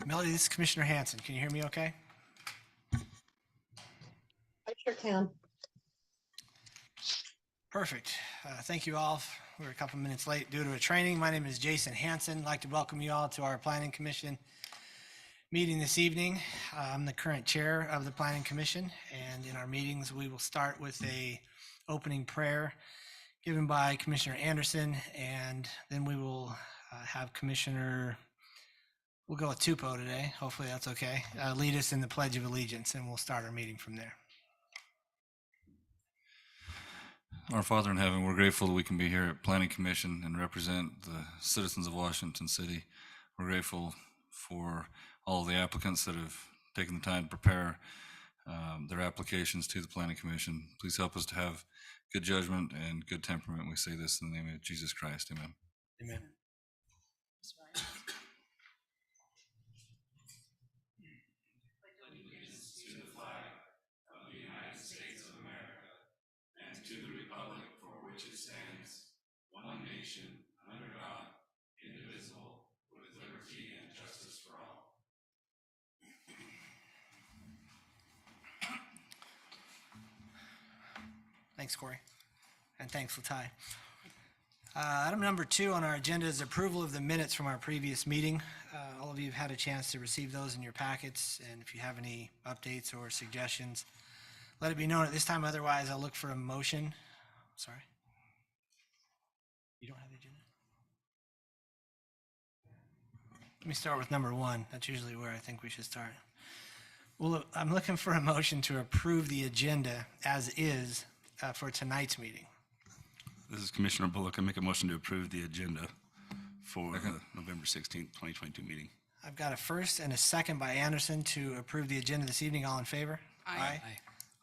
Melody, this is Commissioner Hanson. Can you hear me okay? I sure can. Perfect. Thank you all. We're a couple minutes late due to a training. My name is Jason Hanson. I'd like to welcome you all to our Planning Commission meeting this evening. I'm the current chair of the Planning Commission, and in our meetings, we will start with a opening prayer given by Commissioner Anderson, and then we will have we'll go with Tupou today. Hopefully that's okay. Lead us in the Pledge of Allegiance, and we'll start our meeting from there. Our Father in heaven, we're grateful that we can be here at Planning Commission and represent the citizens of Washington City. We're grateful for all of the applicants that have taken the time to prepare their applications to the Planning Commission. Please help us to have good judgment and good temperament. We say this in the name of Jesus Christ. Amen. Amen. Thanks, Corey. And thanks, Latai. Item number 2 on our agenda is approval of the minutes from our previous meeting. All of you have had a chance to receive those in your packets, and if you have any updates or suggestions, let it be known at this time. Otherwise, I'll look for a motion. Sorry. You don't have the agenda? Let me start with number 1. That's usually where I think we should start. Well, I'm looking for a motion to approve the agenda as is for tonight's meeting. This is Commissioner Bullock. I make a motion to approve the agenda for the November 16th, 2022 meeting. I've got a first and a second by Anderson to approve the agenda this evening. All in favor? Aye.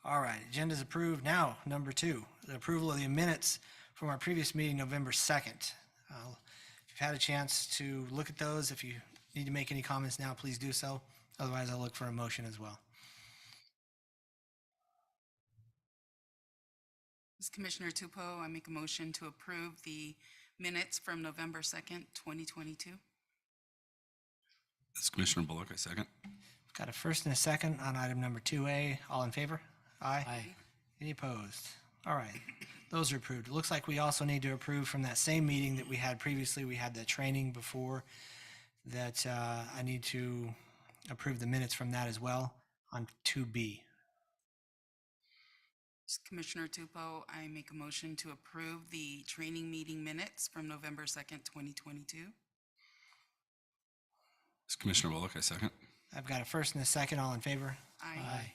All right, agenda is approved. Now, number 2, the approval of the minutes from our previous meeting, November 2nd. If you've had a chance to look at those, if you need to make any comments now, please do so. Otherwise, I'll look for a motion as well. This is Commissioner Tupou. I make a motion to approve the minutes from November 2nd, 2022. This is Commissioner Bullock. I second. Got a first and a second on item number 2A. All in favor? Aye. Any opposed? All right, those are approved. It looks like we also need to approve from that same meeting that we had previously. We had the training before that. I need to approve the minutes from that as well on 2B. This is Commissioner Tupou. I make a motion to approve the training meeting minutes from November 2nd, 2022. This is Commissioner Bullock. I second. I've got a first and a second. All in favor? Aye.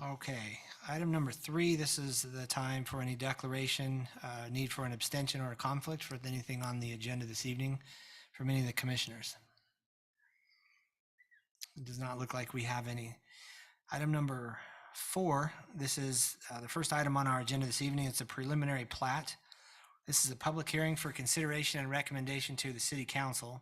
Okay, item number 3, this is the time for any declaration, need for an abstention or a conflict for anything on the agenda this evening from any of the commissioners. It does not look like we have any. Item number 4, this is the first item on our agenda this evening. It's a preliminary plat. This is a public hearing for consideration and recommendation to the City Council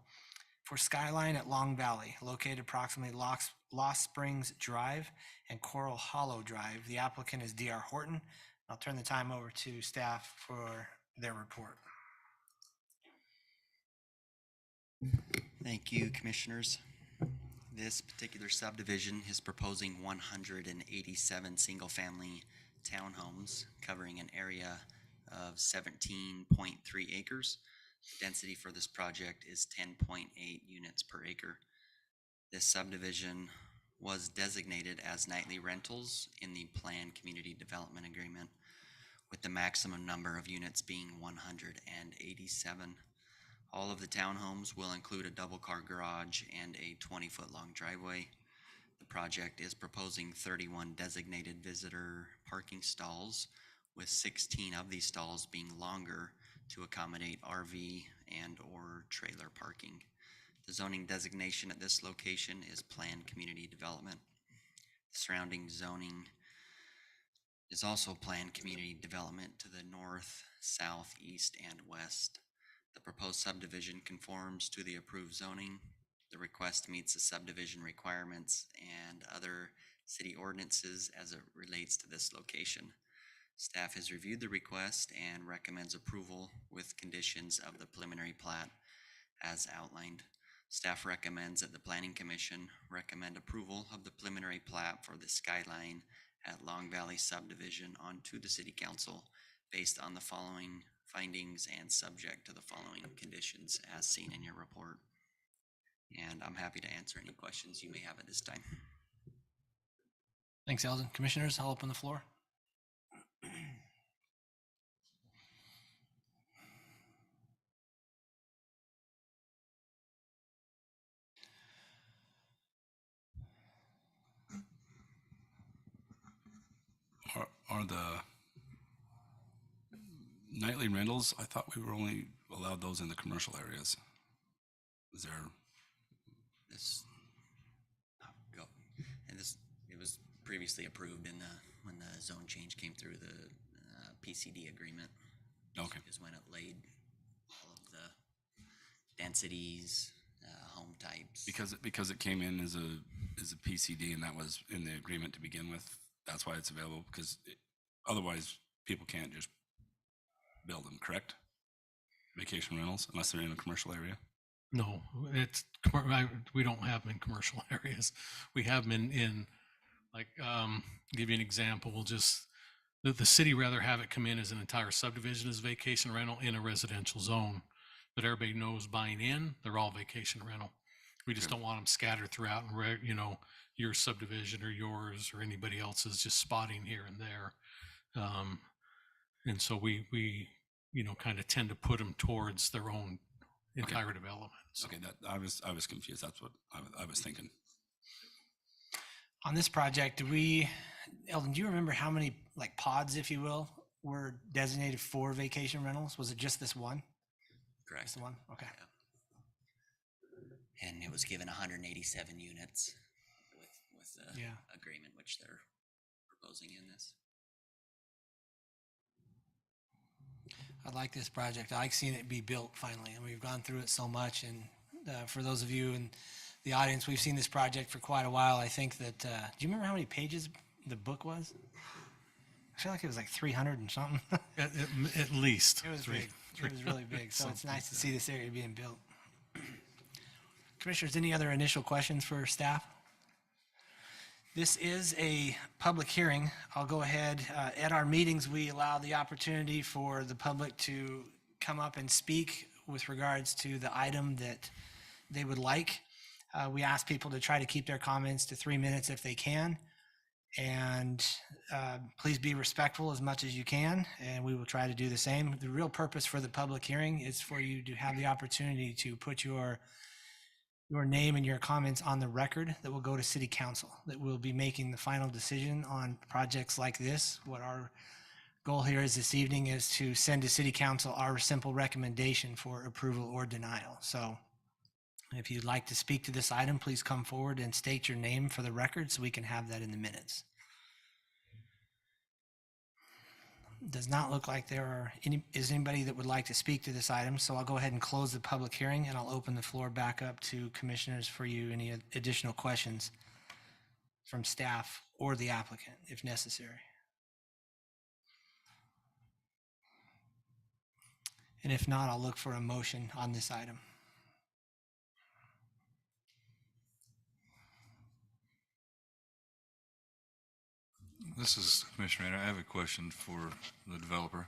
for Skyline at Long Valley, located approximately Lost Springs Drive and Coral Hollow Drive. The applicant is D.R. Horton. I'll turn the time over to staff for their report. Thank you, Commissioners. This particular subdivision is proposing 187 single-family townhomes covering an area of 17.3 acres. The density for this project is 10.8 units per acre. This subdivision was designated as nightly rentals in the planned community development agreement, with the maximum number of units being 187. All of the townhomes will include a double-car garage and a 20-foot long driveway. The project is proposing 31 designated visitor parking stalls, with 16 of these stalls being longer to accommodate RV and or trailer parking. The zoning designation at this location is planned community development. The surrounding zoning is also planned community development to the north, south, east, and west. The proposed subdivision conforms to the approved zoning. The request meets the subdivision requirements and other city ordinances as it relates to this location. Staff has reviewed the request and recommends approval with conditions of the preliminary plat as outlined. Staff recommends that the Planning Commission recommend approval of the preliminary plat for the Skyline at Long Valley subdivision onto the City Council based on the following findings and subject to the following conditions as seen in your report. And I'm happy to answer any questions you may have at this time. Thanks, Eldon. Commissioners, I'll open the floor. Are the nightly rentals, I thought we were only allowed those in the commercial areas. Is there, This, go. And this, it was previously approved in when the zone change came through the PCD agreement. okay, Is when it laid all of the densities, home types. because it came in as a PCD and that was in the agreement to begin with, that's why it's available, because otherwise people can't just build them, correct? Vacation rentals, unless they're in a commercial area? No, we don't have them in commercial areas. We have them in like, give you an example, we'll just, the city rather have it come in as an entire subdivision as vacation rental in a residential zone. But everybody knows buying in, they're all vacation rental. We just don't want them scattered throughout and, your subdivision or yours or anybody else's just spotting here and there. And so we kind of tend to put them towards their own entire development. So. Okay, that I was confused. That's what I was thinking. On this project, Eldon, do you remember how many like pods, if you will, were designated for vacation rentals? Was it just this one? Correct. Just the one? Okay. And it was given 187 units with the Yeah. agreement which they're proposing in this. I like this project. I like seeing it be built finally, and we've gone through it so much. And for those of you in the audience, we've seen this project for quite a while. I think that, do you remember how many pages the book was? I feel like it was like 300 and something. At least. It was big. It was really big. So it's nice to see this area being built. Commissioners, any other initial questions for staff? This is a public hearing. I'll go ahead. At our meetings, we allow the opportunity for the public to come up and speak with regards to the item that they would like. We ask people to try to keep their comments to 3 minutes if they can. And please be respectful as much as you can, and we will try to do the same. The real purpose for the public hearing is for you to have the opportunity to put your name and your comments on the record that will go to City Council, that will be making the final decision on projects like this. What our goal here is this evening is to send to City Council our simple recommendation for approval or denial. So if you'd like to speak to this item, please come forward and state your name for the record so we can have that in the minutes. Does not look like there is anybody that would like to speak to this item, so I'll go ahead and close the public hearing and I'll open the floor back up to commissioners for any additional questions from staff or the applicant if necessary. And if not, I'll look for a motion on this item. This is Commissioner Rayner. I have a question for the developer.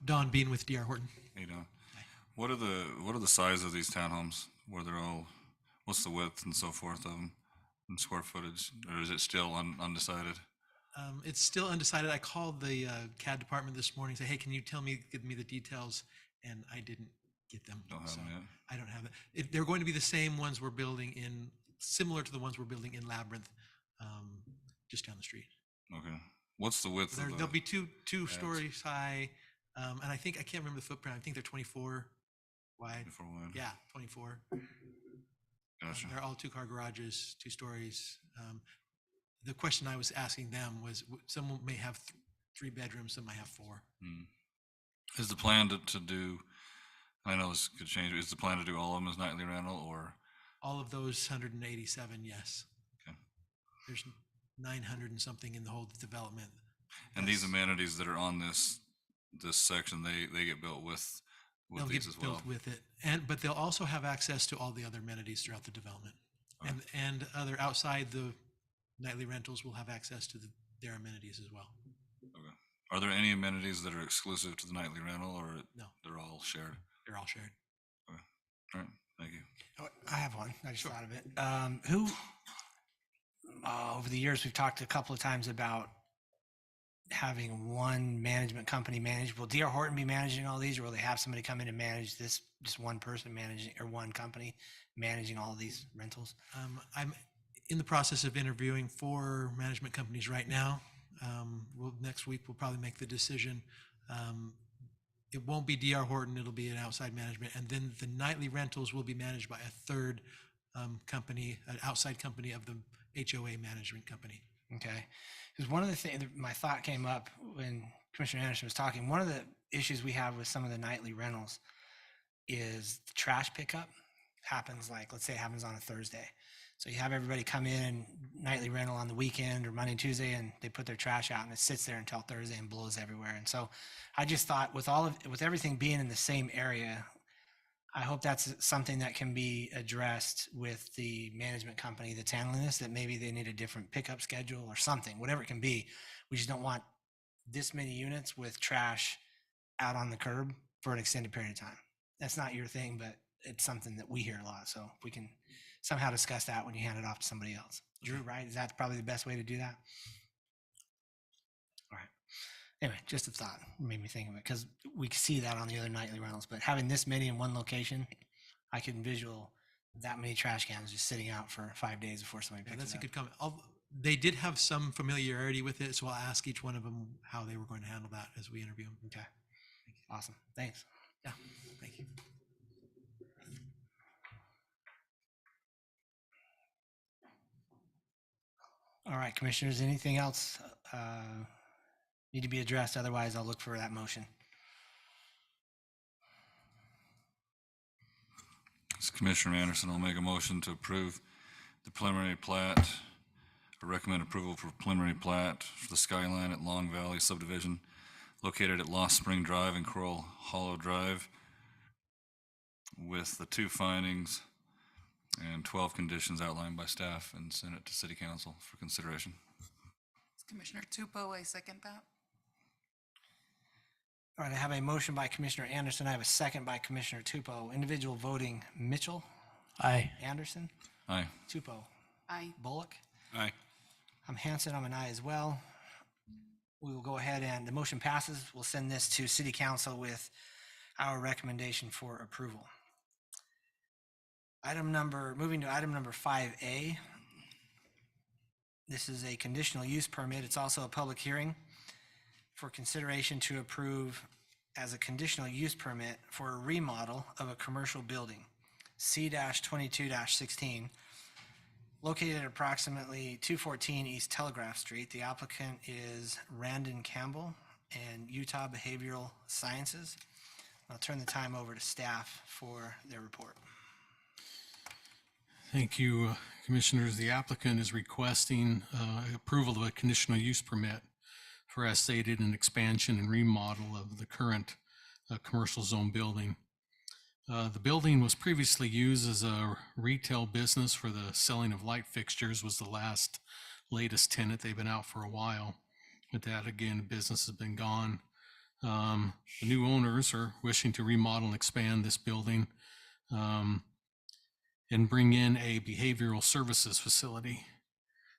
Don Bean with DR Horton. How you doing? What are the size of these townhomes? Where they're all, what's the width and so forth of them, and square footage, or is it still undecided? It's still undecided. I called the CAD department this morning, say, hey, can you give me the details? And I didn't get them. Don't have so them yet. I don't have it. They're going to be the same ones we're building in, similar to the ones we're building in Labyrinth, just down the street. Okay. What's the width of There'll the, be two stories high, and I can't remember the footprint. I think they're 24 wide. before wide? Yeah, 24. Gotcha. They're all 2-car garages, 2 stories. The question I was asking them was, some may have 3 bedrooms, some might have 4. Is the plan to do, I know this could change, is the plan to do all of them as nightly rental or? All of those 187, yes. Okay. There's 900 and something in the whole development. And these Yes. amenities that are on this this section, they get built with They'll these get as well. built with it, but they'll also have access to all the other amenities throughout the development. And other outside the nightly rentals will have access to their amenities as well. Okay. Are there any amenities that are exclusive to the nightly rental, or No. they're all shared? They're all shared. All right, thank you. Oh, I have one. I just thought of it. Who, over the years, we've talked a couple of times about having one management company manage. Will D.R. Horton be managing all these, or will they have somebody come in and manage this, just one person managing, or one company managing all of these rentals? I'm in the process of interviewing 4 management companies right now. Next week, we'll probably make the decision. It won't be D.R. Horton, it'll be an outside management. And then the nightly rentals will be managed by a third company, an outside company of the HOA management company. Okay. Because one of the things, my thought came up when Commissioner Anderson was talking, one of the issues we have with some of the nightly rentals is the trash pickup happens, like, let's say it happens on a Thursday. So you have everybody come in nightly rental on the weekend or Monday and Tuesday, and they put their trash out and it sits there until Thursday and blows everywhere. And so I just thought with everything being in the same area, I hope that's something that can be addressed with the management company that's handling this, that maybe they need a different pickup schedule or something, whatever it can be. We just don't want this many units with trash out on the curb for an extended period of time. That's not your thing, but it's something that we hear a lot. So if we can somehow discuss that when you hand it off to somebody else. Drew, right? Is that probably the best way to do that? All right. Anyway, just a thought made me think of it, because we see that on the other nightly rentals, but having this many in one location, I can visual that many trash cans just sitting out for 5 days before somebody Yeah, picks that's it a up. good comment. They did have some familiarity with it, so I'll ask each one of them how they were going to handle that as we interview them. Okay. Awesome. Thanks. Yeah, thank you. All right, commissioners, anything else need to be addressed? Otherwise, I'll look for that motion. As Commissioner Anderson, I'll make a motion to approve the preliminary plat, or recommend approval for preliminary plat for the Skyline at Long Valley subdivision located at Lost Spring Drive and Coral Hollow Drive, with the 2 findings and 12 conditions outlined by staff, and send it to City Council for consideration. Commissioner Tupou, I second that. All right, I have a motion by Commissioner Anderson. I have a second by Commissioner Tupou. Individual voting: Mitchell, Aye. Anderson, Aye. Tupou, Aye. Bullock. Aye. I'm Hanson. I'm an aye as well. We will go ahead and the motion passes. We'll send this to City Council with our recommendation for approval. Moving to item number 5A. This is a conditional use permit. It's also a public hearing for consideration to approve as a conditional use permit for a remodel of a commercial building, C-22-16, located at approximately 214 East Telegraph Street. The applicant is Randon Campbell and Utah Behavioral Sciences. I'll turn the time over to staff for their report. Thank you, Commissioners. The applicant is requesting approval of a conditional use permit for, as stated, an expansion and remodel of the current commercial zone building. The building was previously used as a retail business for the selling of light fixtures, was the latest tenant. They've been out for a while. But that, again, the business has been gone. The new owners are wishing to remodel and expand this building and bring in a behavioral services facility.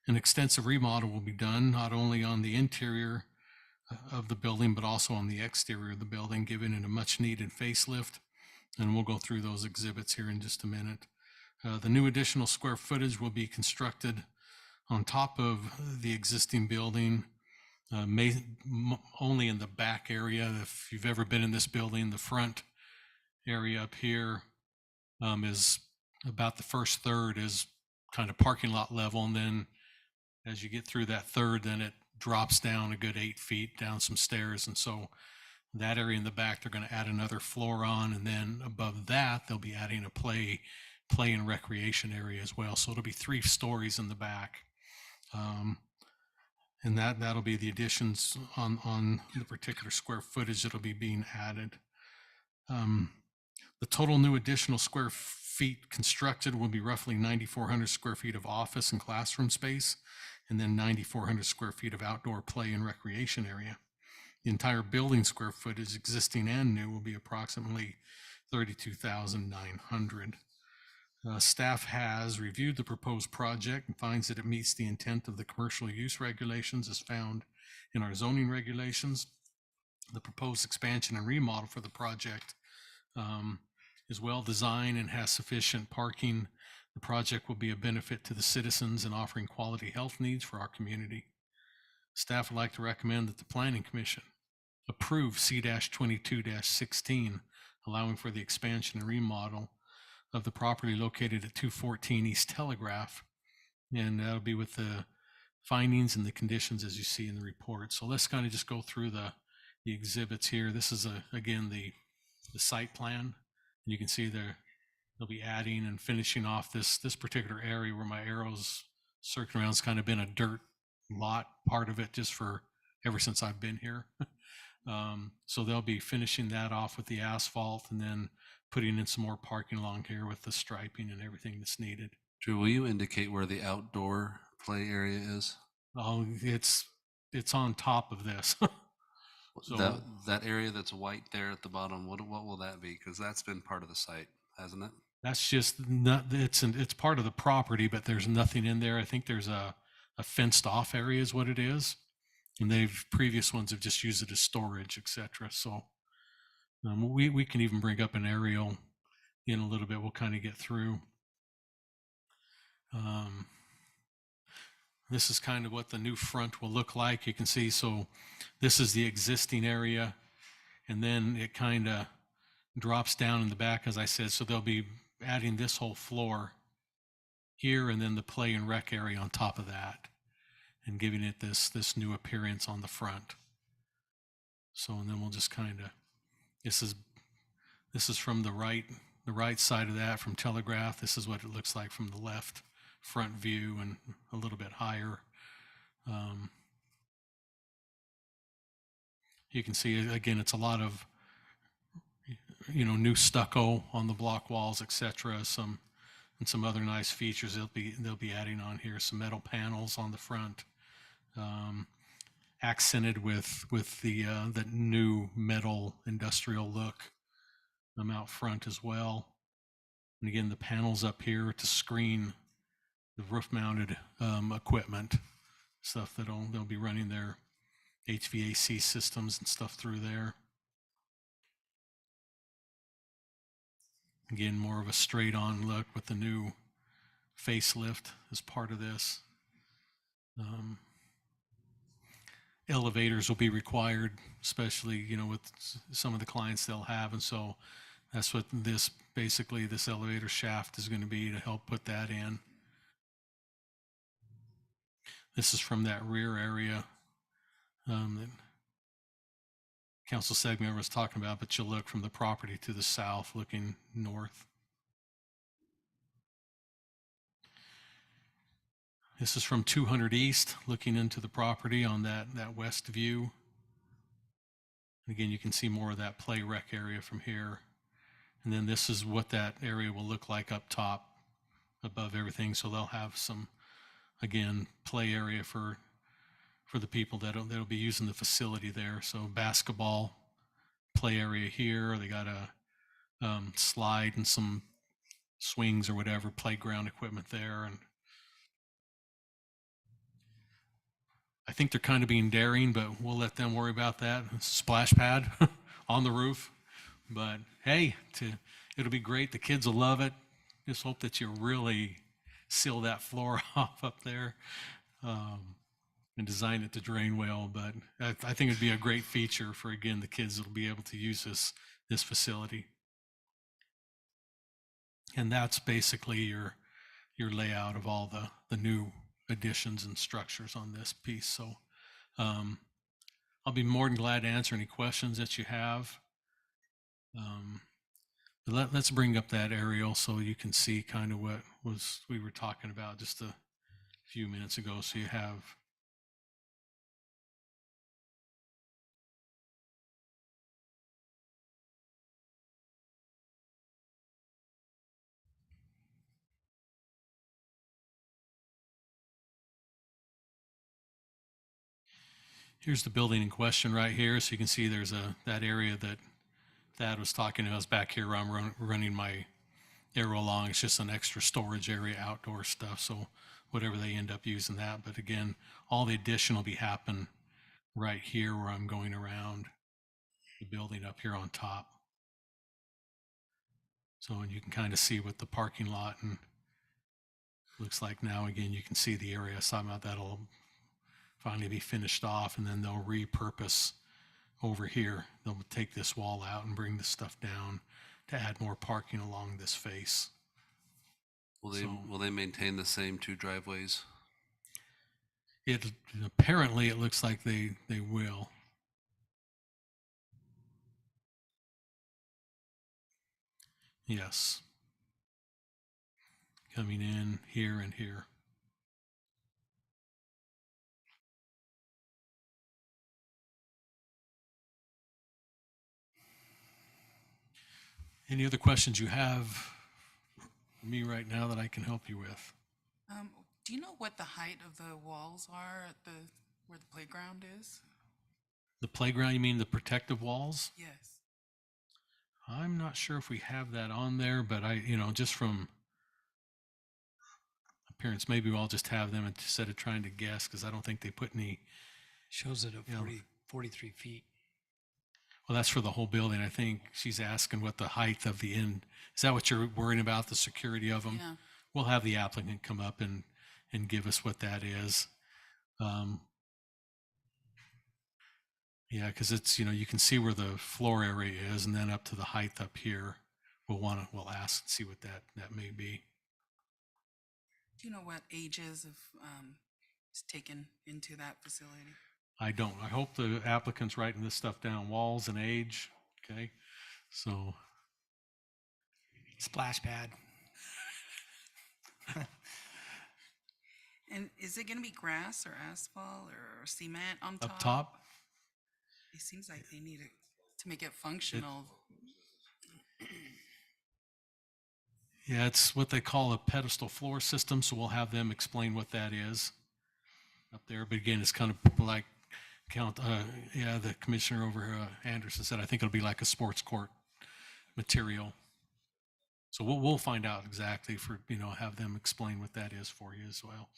An extensive remodel will be done not only on the interior of the building, but also on the exterior of the building, giving it a much needed facelift. And we'll go through those exhibits here in just a minute. The new additional square footage will be constructed on top of the existing building, only in the back area. If you've ever been in this building, the front area up here is about the first third is kind of parking lot level. And then as you get through that third, then it drops down a good 8 feet down some stairs. And so that area in the back, they're going to add another floor on. And then above that, they'll be adding a play and recreation area as well. So it'll be 3 stories in the back. And that'll be the additions on the particular square footage that'll be being added. The total new additional square feet constructed will be roughly 9,400 square feet of office and classroom space, and then 9,400 square feet of outdoor play and recreation area. The entire building square footage, existing and new, will be approximately 32,900. Staff has reviewed the proposed project and finds that it meets the intent of the commercial use regulations as found in our zoning regulations. The proposed expansion and remodel for the project is well designed and has sufficient parking. The project will be a benefit to the citizens in offering quality health needs for our community. Staff would like to recommend that the Planning Commission approve C-22-16, allowing for the expansion and remodel of the property located at 214 East Telegraph. And that'll be with the findings and the conditions as you see in the report. So let's kind of just go through the exhibits here. This is again the site plan. You can see they'll be adding and finishing off this particular area where my arrows circling around. It's kind of been a dirt lot, part of it, just for ever since I've been here. So they'll be finishing that off with the asphalt and then putting in some more parking along here with the striping and everything that's needed. Drew, will you indicate where the outdoor play area is? Oh, it's on top of this. So- that area that's white there at the bottom, what will that be? Because that's been part of the site, hasn't it? That's just not, it's part of the property, but there's nothing in there. I think there's a fenced off area is what it is. And previous ones have just used it as storage, etc. So we can even bring up an aerial in a little bit. We'll kind of get through. This is kind of what the new front will look like. You can see, so this is the existing area, and then it kind of drops down in the back, as I said. So they'll be adding this whole floor here, and then the play and rec area on top of that, and giving it this new appearance on the front. So, and then we'll just kind of, this is from the right side of that, from Telegraph. This is what it looks like from the left front view and a little bit higher. You can see, again, it's a lot of, new stucco on the block walls, etc. Some other nice features they'll be adding on here. Some metal panels on the front, accented with the new metal industrial look out front as well. And again, the panels up here to screen the roof-mounted equipment, stuff they'll be running their HVAC systems and stuff through there. Again, more of a straight-on look with the new facelift as part of this. Elevators will be required, especially with some of the clients they'll have, and so that's what this elevator shaft is going to be to help put that in. This is from that rear area that Council Segmer was talking about, but you'll look from the property to the south, looking north. This is from 200 East, looking into the property on that west view. Again, you can see more of that play rec area from here. And then this is what that area will look like up top above everything. So they'll have some, again, play area for the people that'll be using the facility there. So basketball play area here. They got a slide and some swings or whatever, playground equipment there. And I think they're kind of being daring, but we'll let them worry about that. Splash pad on the roof. But hey, it'll be great. The kids will love it. Just hope that you really seal that floor off up there and design it to drain well. But I think it'd be a great feature for, again, the kids that'll be able to use this facility. And that's basically your layout of all the new additions and structures on this piece. So I'll be more than glad to answer any questions that you have. But let's bring up that aerial so you can see kind of what we were talking about just a few minutes ago. So you have Here's the building in question right here. So you can see there's that area that Thad was talking about is back here where I'm running my arrow along. It's just an extra storage area, outdoor stuff. So whatever they end up using that. But again, all the addition will be happen right here where I'm going around the building up here on top. So, and you can kind of see what the parking lot and looks like now. Again, you can see the area. Somehow that'll finally be finished off, and then they'll repurpose over here. They'll take this wall out and bring this stuff down to add more parking along this face. Will they maintain the same 2 driveways? It apparently it looks like they will. Yes. Coming in here and here. Any other questions you have for me right now that I can help you with? Do you know what the height of the walls are at where the playground is? The playground, you mean the protective walls? Yes. I'm not sure if we have that on there, but just from appearance, maybe I'll just have them instead of trying to guess, because I don't think they put any. Shows it at Yeah. 43 feet. Well, that's for the whole building. I think she's asking what the height of the end. Is that what you're worrying about, the security of them? Yeah. We'll have the applicant come up and give us what that is. Yeah, because it's, you can see where the floor area is, and then up to the height up here. We'll ask and see what that may be. Do you know what ages is taken into that facility? I don't. I hope the applicant's writing this stuff down, walls and age. Okay. So Splash pad. And is it going to be grass or asphalt or cement on top? up top, It seems like they need it to make it functional. yeah, it's what they call a pedestal floor system. So we'll have them explain what that is up there. But again, it's kind of like the commissioner over Anderson said, I think it'll be like a sports court material. So we'll find out exactly have them explain what that is for you as well.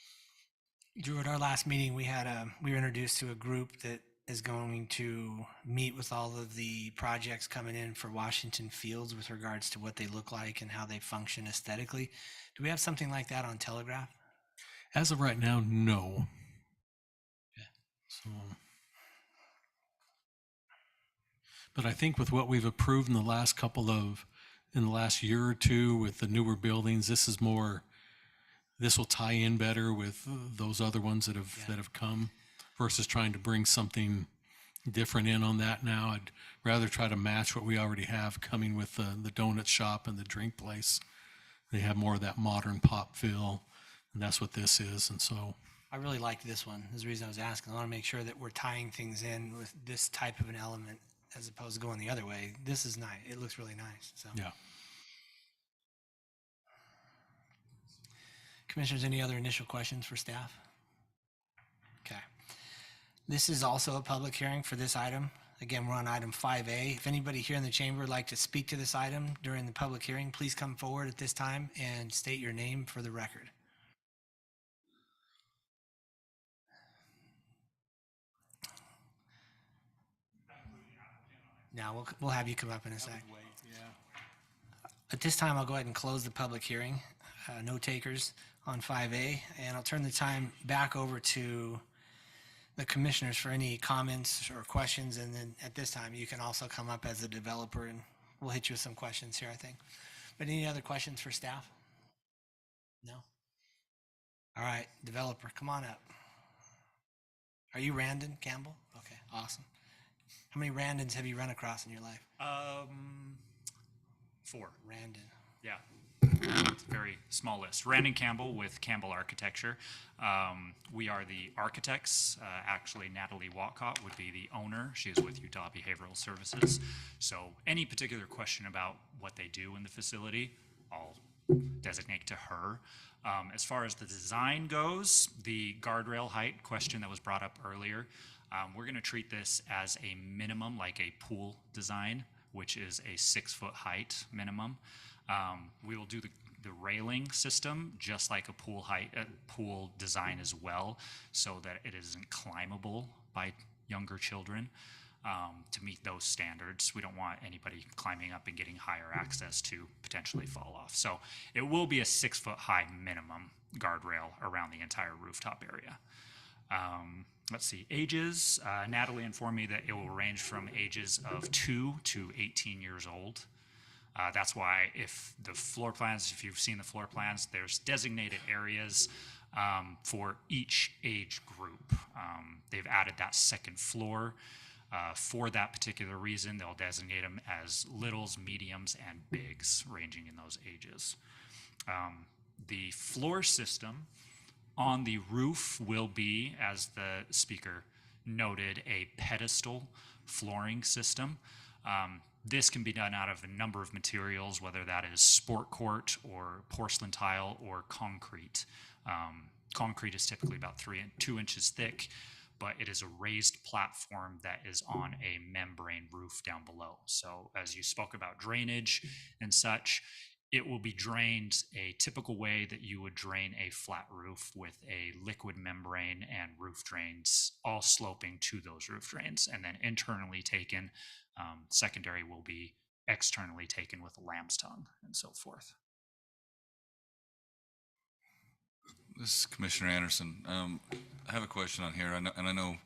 Drew, at our last meeting, we were introduced to a group that is going to meet with all of the projects coming in for Washington Fields with regards to what they look like and how they function aesthetically. Do we have something like that on Telegraph? As of right now, no. Yeah. So, but I think with what we've approved in the last year or two with the newer buildings, this will tie in better with those other ones that have come versus trying to bring something different in on that now. I'd rather try to match what we already have coming with the donut shop and the drink place. They have more of that modern pop feel, and that's what this is. And so I really liked this one. That's the reason I was asking. I want to make sure that we're tying things in with this type of an element as opposed to going the other way. This is nice. It looks really nice. So, yeah. Commissioners, any other initial questions for staff? Okay. This is also a public hearing for this item. Again, we're on item 5A. If anybody here in the chamber would like to speak to this item during the public hearing, please come forward at this time and state your name for the record. Now we'll have you come up in a sec. At this time, I'll go ahead and close the public hearing. No takers on 5A, and I'll turn the time back over to the commissioners for any comments or questions. And then at this time, you can also come up as a developer, and we'll hit you with some questions here, I think. But any other questions for staff? No? All right, developer, come on up. Are you Randon Campbell? Okay, awesome. How many Randons have you run across in your life? 4. Randon. Yeah. It's a very small list. Randon Campbell with Campbell Architecture. We are the architects. Actually, Natalie Walcott would be the owner. She is with Utah Behavioral Services. So any particular question about what they do in the facility, I'll designate to her. As far as the design goes, the guardrail height question that was brought up earlier, We're going to treat this as a minimum, like a pool design, which is a 6-foot height minimum. We will do the railing system just like a pool design as well, so that it isn't climbable by younger children. To meet those standards, we don't want anybody climbing up and getting higher access to potentially fall off. So it will be a 6-foot high minimum guardrail around the entire rooftop area. Let's see, ages. Natalie informed me that it will range from ages of 2 to 18 years old. That's why if you've seen the floor plans, there's designated areas for each age group. They've added that second floor for that particular reason. They'll designate them as littles, mediums, and bigs, ranging in those ages. The floor system on the roof will be, as the speaker noted, a pedestal flooring system. This can be done out of a number of materials, whether that is sport court or porcelain tile or concrete. Concrete is typically about 2 inches thick, but it is a raised platform that is on a membrane roof down below. So as you spoke about drainage and such, it will be drained a typical way that you would drain a flat roof, with a liquid membrane and roof drains all sloping to those roof drains, and then internally taken. Secondary will be externally taken with a lamb's tongue and so forth. This is Commissioner Anderson. I have a question on here. I know.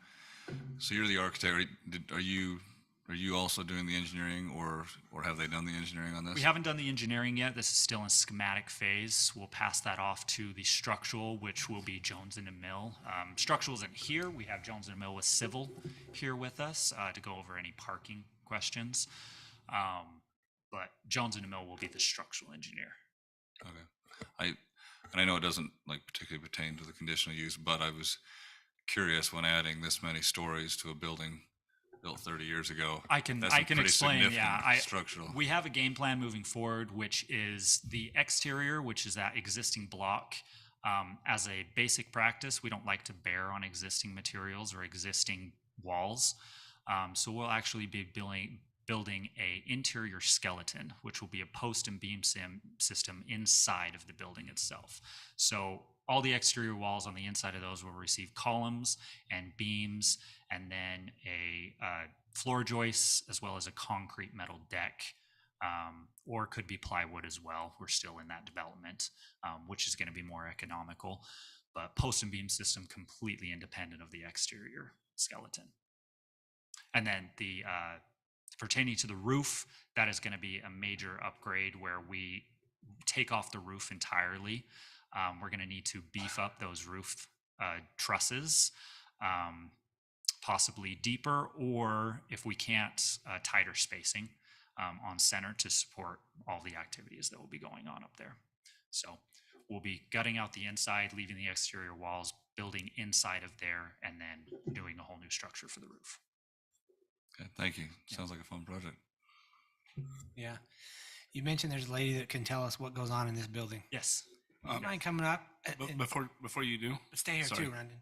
So you're the architect. Are you also doing the engineering, or have they done the engineering on this? We haven't done the engineering yet. This is still in schematic phase. We'll pass that off to the structural, which will be Jones and DeMille. Structural isn't here. We have Jones and DeMille with civil here with us to go over any parking questions. But Jones and DeMille will be the structural engineer. Okay. I know it doesn't particularly pertain to the conditional use, but I was curious, when adding this many stories to a building built 30 years ago. I can pretty explain. significant structural. We have a game plan moving forward, which is the exterior, which is that existing block. As a basic practice, we don't like to bear on existing materials or existing walls. So we'll actually be building a interior skeleton, which will be a post and beam system inside of the building itself. So all the exterior walls on the inside of those will receive columns and beams, and then a floor joist, as well as a concrete metal deck, or could be plywood as well. We're still in that development, which is going to be more economical, but post and beam system completely independent of the exterior skeleton. And then the pertaining to the roof, that is going to be a major upgrade where we take off the roof entirely. We're going to need to beef up those roof trusses, possibly deeper, or if we can't, tighter spacing on center to support all the activities that will be going on up there. So we'll be gutting out the inside, leaving the exterior walls, building inside of there, and then doing a whole new structure for the roof. Okay, thank you. Sounds like a fun project. Yeah. You mentioned there's a lady that can tell us what goes on in this building. Yes. You mind coming up? and Before you do, stay here sorry. too, Brendan.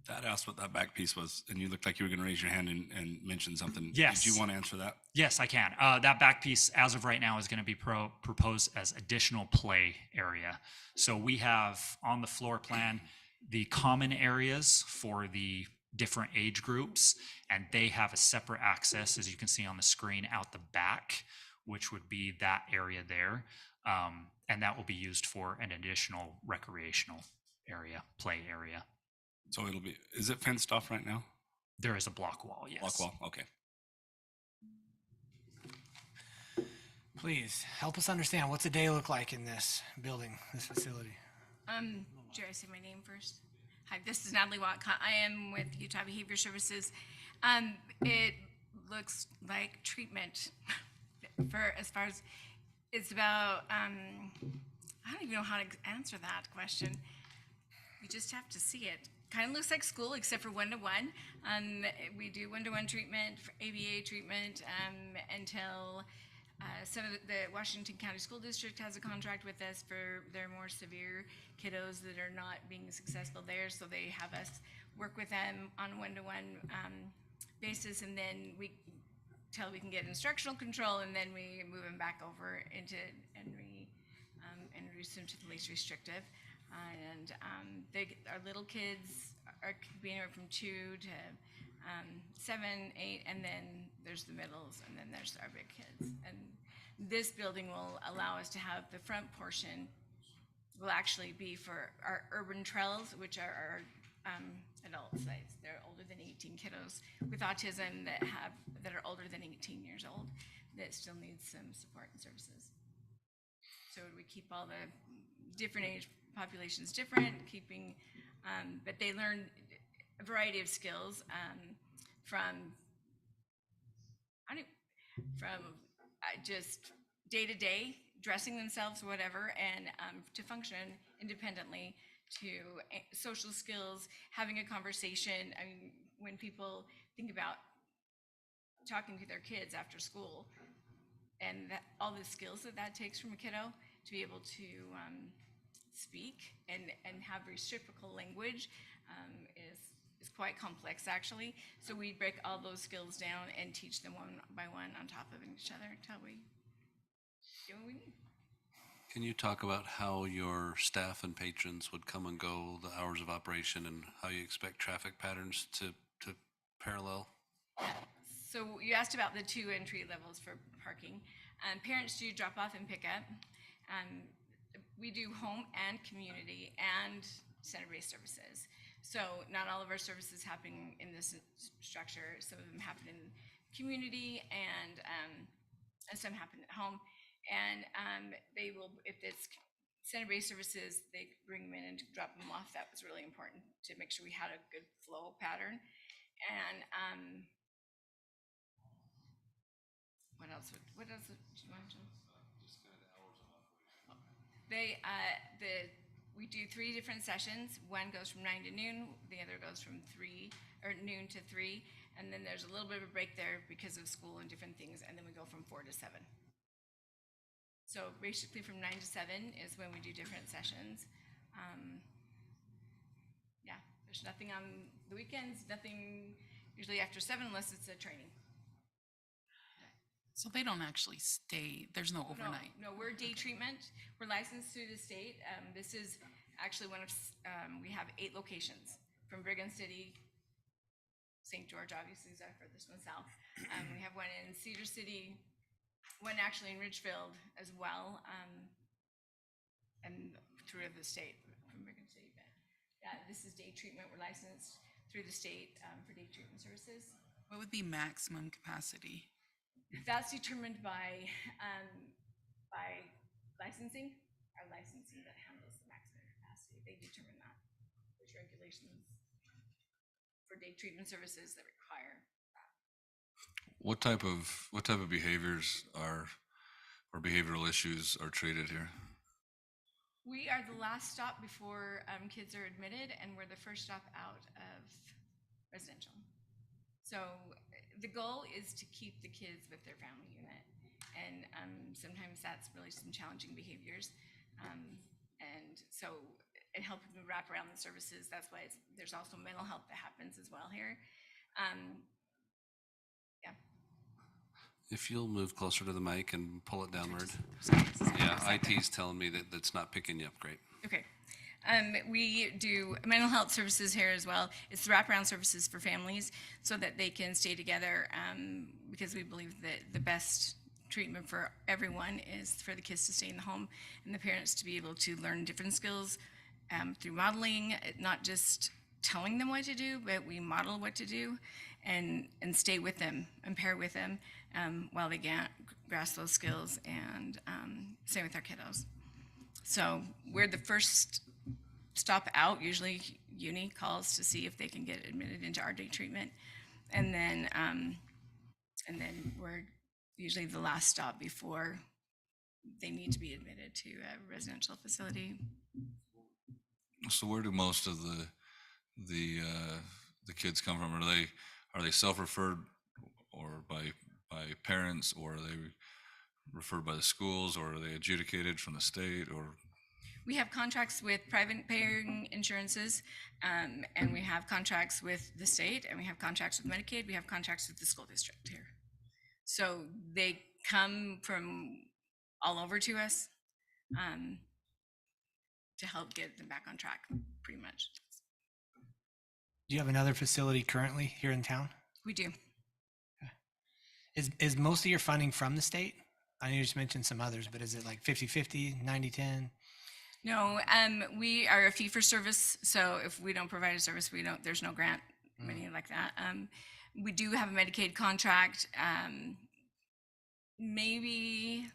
Dad asked what that back piece was, and you looked like you were going to raise your hand and mention something. Yes. Did you want to answer that? Yes, I can. That back piece, as of right now, is going to be proposed as additional play area. So we have on the floor plan the common areas for the different age groups, and they have a separate access, as you can see on the screen, out the back, which would be that area there. And that will be used for an additional recreational area, play area. So is it fenced off right now? There is a block wall, yes. Block wall, okay. Please help us understand, what's a day look like in this building, this facility? Should I say my name first? Hi, this is Natalie Watcott. I am with Utah Behavior Services. It looks like treatment for as far as it's about, I don't even know how to answer that question. We just have to see it. Kind of looks like school, except for one-to-one. We do one-to-one treatment, for ABA treatment, until Some of the Washington County School District has a contract with us for their more severe kiddos that are not being successful there, so they have us work with them on a one-to-one basis, and then we till we can get instructional control, and then we move them back over into and we introduce them to the least restrictive. Our little kids are being anywhere from 2 to 7, 8, and then there's the middles, and then there's our big kids. And this building will allow us to have the front portion will actually be for our urban trails, which are our adult sites. They're older than 18 kiddos with autism that are older than 18 years old that still need some support and services. So we keep all the different age populations different, but they learn a variety of skills from just day to day, dressing themselves, whatever, and to function independently, to social skills, having a conversation. I mean, when people think about talking to their kids after school, and all the skills that takes from a kiddo to be able to speak and have reciprocal language is quite complex, actually. So we break all those skills down and teach them one by one on top of each other until we do what we need. Can you talk about how your staff and patrons would come and go, the hours of operation, and how you expect traffic patterns to parallel? So you asked about the 2 entry levels for parking. Parents do drop off and pick up. We do home and community and center-based services. So not all of our services happen in this structure. Some of them happen in community, and some happen at home. And they will, if it's center-based services, they bring them in and drop them off. That was really important to make sure we had a good flow pattern. And what else would you want to? Just kind of the hours of operation. We do 3 different sessions. One goes from 9 to noon. The other goes from noon to 3. And then there's a little bit of a break there because of school and different things. And then we go from 4 to 7. So basically from 9 to 7 is when we do different sessions. Yeah, there's nothing on the weekends, nothing usually after 7 unless it's a training. So they don't actually stay, there's no overnight. No, we're day treatment. We're licensed through the state. This is actually one of, we have 8 locations from Brigham City, St. George obviously is our furthest one south. We have one in Cedar City, one actually in Ridgefield as well, and through the state from Brigham City. But yeah, this is day treatment. We're licensed through the state for day treatment services. What would be maximum capacity? That's determined by licensing. Our licensing that handles the maximum capacity. They determine that. There's regulations for day treatment services that require that. What type of behaviors or behavioral issues are treated here? We are the last stop before kids are admitted, and we're the first stop out of residential. So the goal is to keep the kids with their family unit, and sometimes that's really some challenging behaviors. And so in helping to wrap around the services, that's why there's also mental health that happens as well here. Yeah. If you'll move closer to the mic and pull it downward. Yeah, IT's telling me that that's not picking you up great. Okay. We do mental health services here as well. It's the wraparound services for families so that they can stay together, because we believe that the best treatment for everyone is for the kids to stay in the home and the parents to be able to learn different skills through modeling, not just telling them what to do, but we model what to do and stay with them and pair with them while they grasp those skills, and same with our kiddos. So we're the first stop out. Usually uni calls to see if they can get admitted into our day treatment, and then we're usually the last stop before they need to be admitted to a residential facility. So where do most of the kids come from? Are they self-referred or by parents, or are they referred by the schools, or are they adjudicated from the state, or? We have contracts with private paying insurances, and we have contracts with the state, and we have contracts with Medicaid. We have contracts with the school district here. So they come from all over to us to help get them back on track, pretty much. Do you have another facility currently here in town? We do. Is most of your funding from the state? I know you just mentioned some others, but is it like 50-50, 90-10? No, we are a fee for service. So if we don't provide a service, there's no grant money like that. We do have a Medicaid contract. Maybe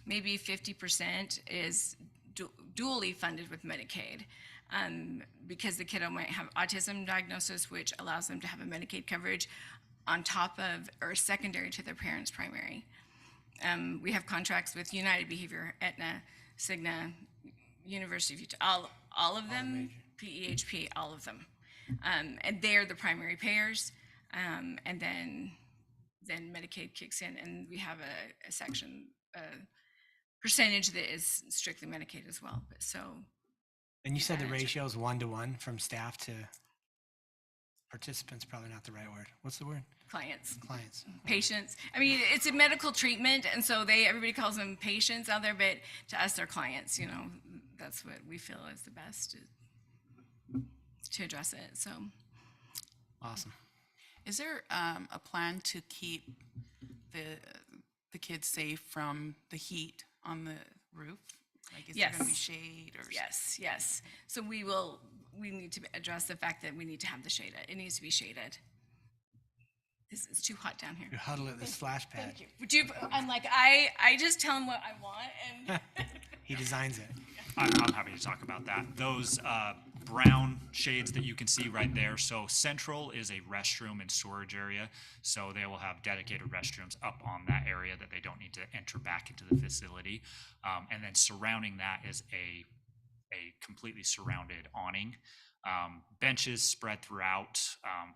50% is dually funded with Medicaid, because the kiddo might have autism diagnosis, which allows them to have a Medicaid coverage on top of or secondary to their parents' primary. We have contracts with United Behavior, Aetna, Cigna, University of Utah, all of them, PEHP, all of them. And they're the primary payers. And then Medicaid kicks in, and we have a section, percentage that is strictly Medicaid as well. But so. And you said the That answer- ratio is 1-to-1 from staff to participants, probably not the right word. What's the word? Clients. Clients. Patients. I mean, it's a medical treatment, and so everybody calls them patients out there, but to us, they're clients. You know, that's what we feel is the best to address it. So, Awesome. Is there a plan to keep the kids safe from the heat on the roof? Like, is there going to be Yes. shade or? yes. So we need to address the fact that we need to have the shade. It needs to be shaded. It's too hot down here. You huddle at the splash pad. Thank you. Would you? I'm like, I just tell them what I want, and He designs it. I'm happy to talk about that. Those brown shades that you can see right there. So Central is a restroom and storage area. So they will have dedicated restrooms up on that area that they don't need to enter back into the facility. And then surrounding that is a completely surrounded awning. Benches spread throughout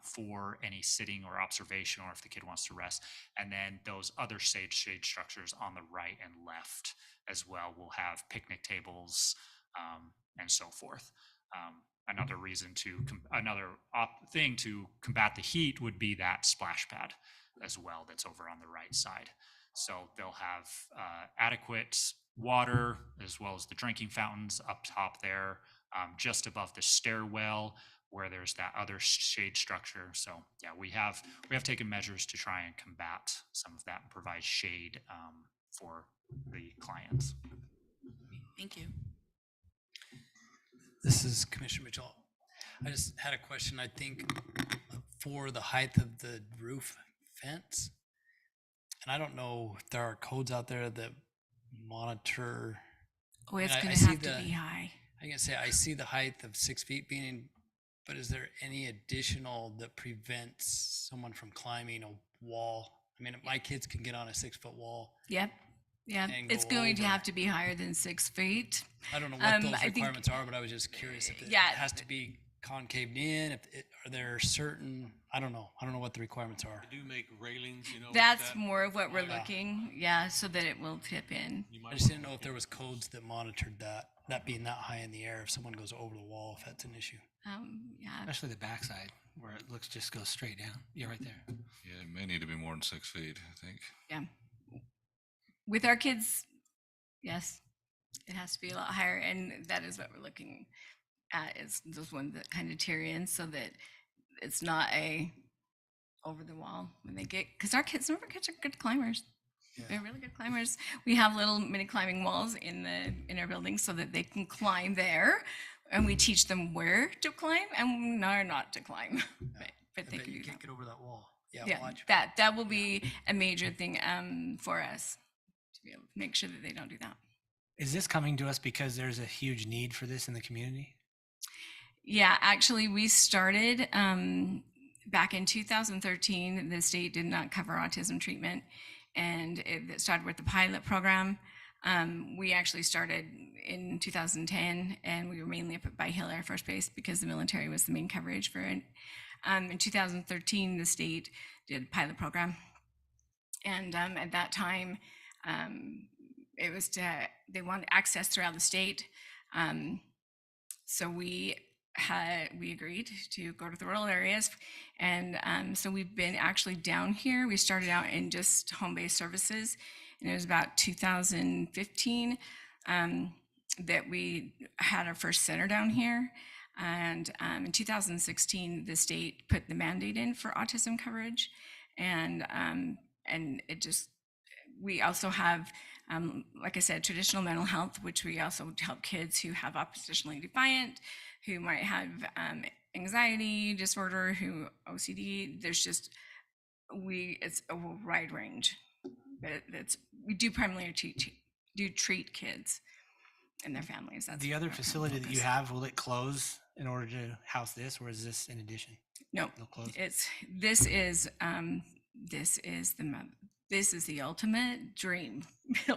for any sitting or observation, or if the kid wants to rest. And then those other shade structures on the right and left as well will have picnic tables and so forth. Another thing to combat the heat would be that splash pad as well that's over on the right side. So they'll have adequate water as well as the drinking fountains up top there, just above the stairwell where there's that other shade structure. So yeah, we have taken measures to try and combat some of that and provide shade for the clients. Thank you. This is Commissioner Mitchell. I just had a question, I think, for the height of the roof fence. And I don't know if there are codes out there that monitor. oh, it's I going to see have to the- be high. I can say I see the height of 6 feet being, but is there any additional that prevents someone from climbing a wall? I mean, my kids can get on a 6-foot wall. Yep. Yeah, And it's go going to over. have to be higher than 6 feet. I don't know what those I think- requirements are, but I was just curious if it Yeah. has to be concaved in, are there certain, I don't know what the requirements are. They do make railings, you know. with That's that. more of what we're Yeah. looking, yeah, so that it will tip in. You I might just wanna didn't know if there was codes that monitored that being that high in the air, if someone goes over the wall, if that's an issue. Yeah, Especially the backside where it looks just goes straight down. Yeah, right there. Yeah, it may need to be more than 6 feet, I think. yeah. With our kids, yes, it has to be a lot higher, and that is what we're looking at, is those ones that kind of tear in so that it's not a over the wall when they get, because some of our kids are good climbers. They're really good climbers. We have little mini climbing walls in our building so that they can climb there, and we teach them where to climb and where not to climb. But they I bet can you do can't that. get over that wall. Yeah, Yeah, watch. that will be a major thing for us to be able to make sure that they don't do that. Is this coming to us because there's a huge need for this in the community? Yeah, actually, we started back in 2013. The state did not cover autism treatment, and it started with the pilot program. We actually started in 2010, and we were mainly up at By Hill Air Force Base because the military was the main coverage for it. In 2013, the state did a pilot program, And at that time, it was they wanted access throughout the state. So we agreed to go to the rural areas. And so we've been actually down here. We started out in just home-based services, and it was about 2015 that we had our first center down here. And in 2016, the state put the mandate in for autism coverage. And it just, we also have, like I said, traditional mental health, which we also help kids who have oppositionally defiant, who might have anxiety disorder, who OCD. There's just, it's a wide range. But we do primarily treat kids and their families. That's The other our facility that you focus. have, will it close in order to house this, or is this in addition? No, It'll close. this is the ultimate dream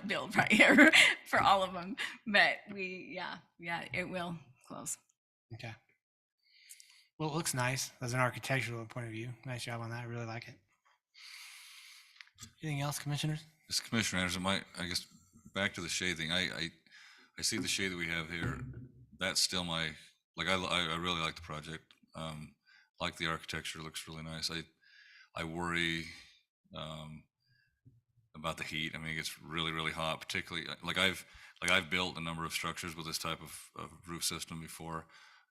build right here for all of them. But it will close. Okay. Well, it looks nice as an architectural point of view. Nice job on that. I really like it. Anything else, commissioners? As Commissioner Anderson, I guess back to the shade thing. I see the shade that we have here. That's still I really like the project. Like the architecture, looks really nice. I worry about the heat. I mean, it gets really, really hot, particularly I've built a number of structures with this type of roof system before,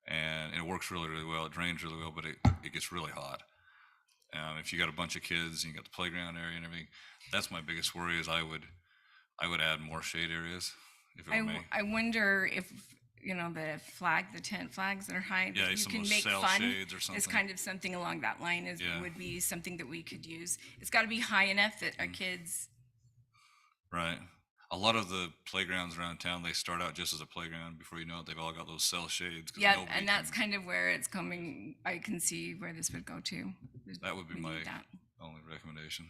and it works really, really well. It drains really well, but it gets really hot. If you got a bunch of kids and you got the playground area and everything, that's my biggest worry. Is I would add more shade areas if it were me. I wonder if the tent flags that are high, Yeah, that you some can of those make cell fun. shades or It's something. kind of something along that line Yeah. would be something that we could use. It's got to be high enough that our kids. Right. A lot of the playgrounds around town, they start out just as a playground. Before you know it, they've all got those cell shades. 'Cause Yeah, nobody and that's can- kind of where it's coming. I can see where this would go to. That would be We my need that. only recommendation.